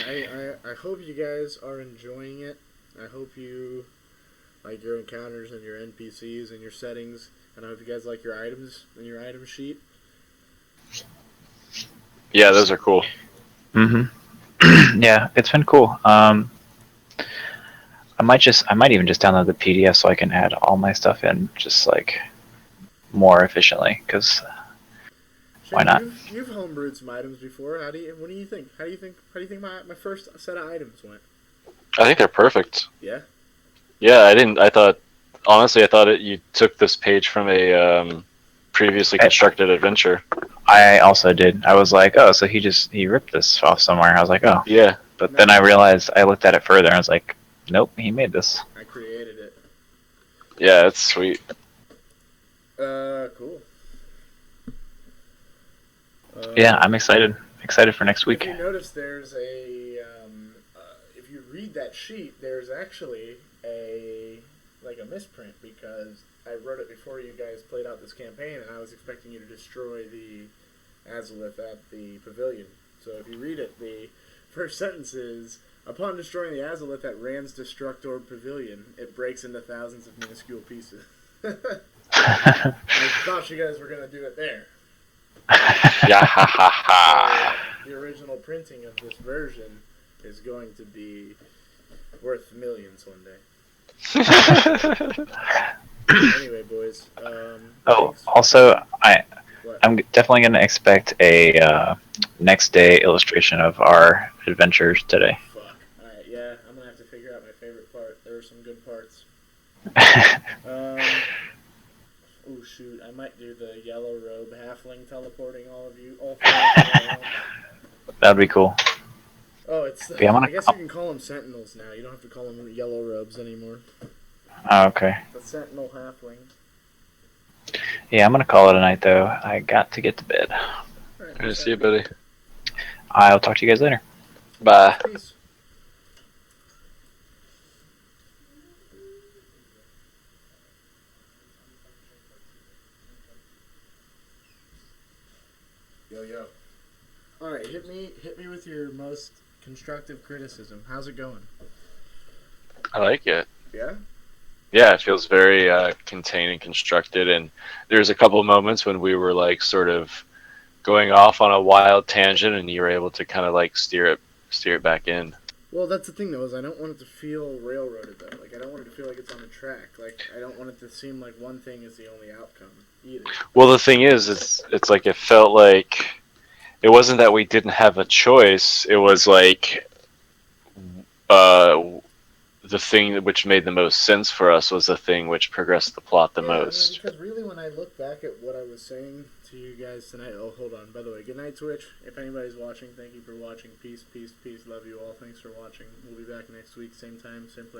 I hope you guys are enjoying it. I hope you like your encounters and your NPCs and your settings, and I hope you guys like your items and your item sheet. Yeah, those are cool. Mm-hmm. Yeah, it's been cool. I might even just download the PDF so I can add all my stuff in just like more efficiently. Cause why not? You've homebrewed some items before. What do you think? How do you think my first set of items went? I think they're perfect. Yeah. Yeah, I thought you took this page from a previously constructed adventure. I also did. I was like, oh, so he ripped this off somewhere. I was like, oh. Yeah. But then I realized, I looked at it further and I was like, nope, he made this. I created it. Yeah, it's sweet. Cool. Yeah, I'm excited. Excited for next week. If you notice, there's if you read that sheet, there's actually a misprint because I wrote it before you guys played out this campaign, and I was expecting you to destroy the Azalith at the pavilion. So if you read it, the first sentence is, upon destroying the Azalith at Rand's Destructor Pavilion, it breaks into thousands of minuscule pieces. I thought you guys were going to do it there. Yeah, ha ha ha. The original printing of this version is going to be worth millions one day. Anyway, boys. Also, What? I'm definitely going to expect a next day illustration of our adventures today. Fuck. Alright, yeah, I'm gonna have to figure out my favorite part. There are some good parts. Oh shoot, I might do the yellow robe halfling teleporting all of you. All 4 of you. That'd be cool. Oh, it's. Yeah, I guess you can call them sentinels now. You don't have to call them yellow robes anymore. Oh, okay. The sentinel halfling. Yeah, I'm going to call it a night, though. I got to get to bed. Alright, Good to see you, buddy. I'll talk to you guys later. Bye. Peace. right, hit me with your most constructive criticism. How's it going? I like it. Yeah. Yeah, it feels very contained and constructed. And there's a couple of moments when we were like sort of going off on a wild tangent, and you were able to kind of like steer it back in. Well, that's the thing though, is I don't want it to feel railroaded though. Like I don't want it to feel like it's on a track. Like I don't want it to seem like one thing is the only outcome either. Well, the thing is, it's like it felt like it wasn't that we didn't have a choice. It was like the thing which made the most sense for us was the thing which progressed the plot the most. I mean, because really, when I look back at what I was saying to you guys tonight, oh, hold on. By the way, good night, Twitch. If anybody's watching, thank you for watching. Peace, peace, peace. Love you all. Thanks for watching. We'll be back next week, same time, same place.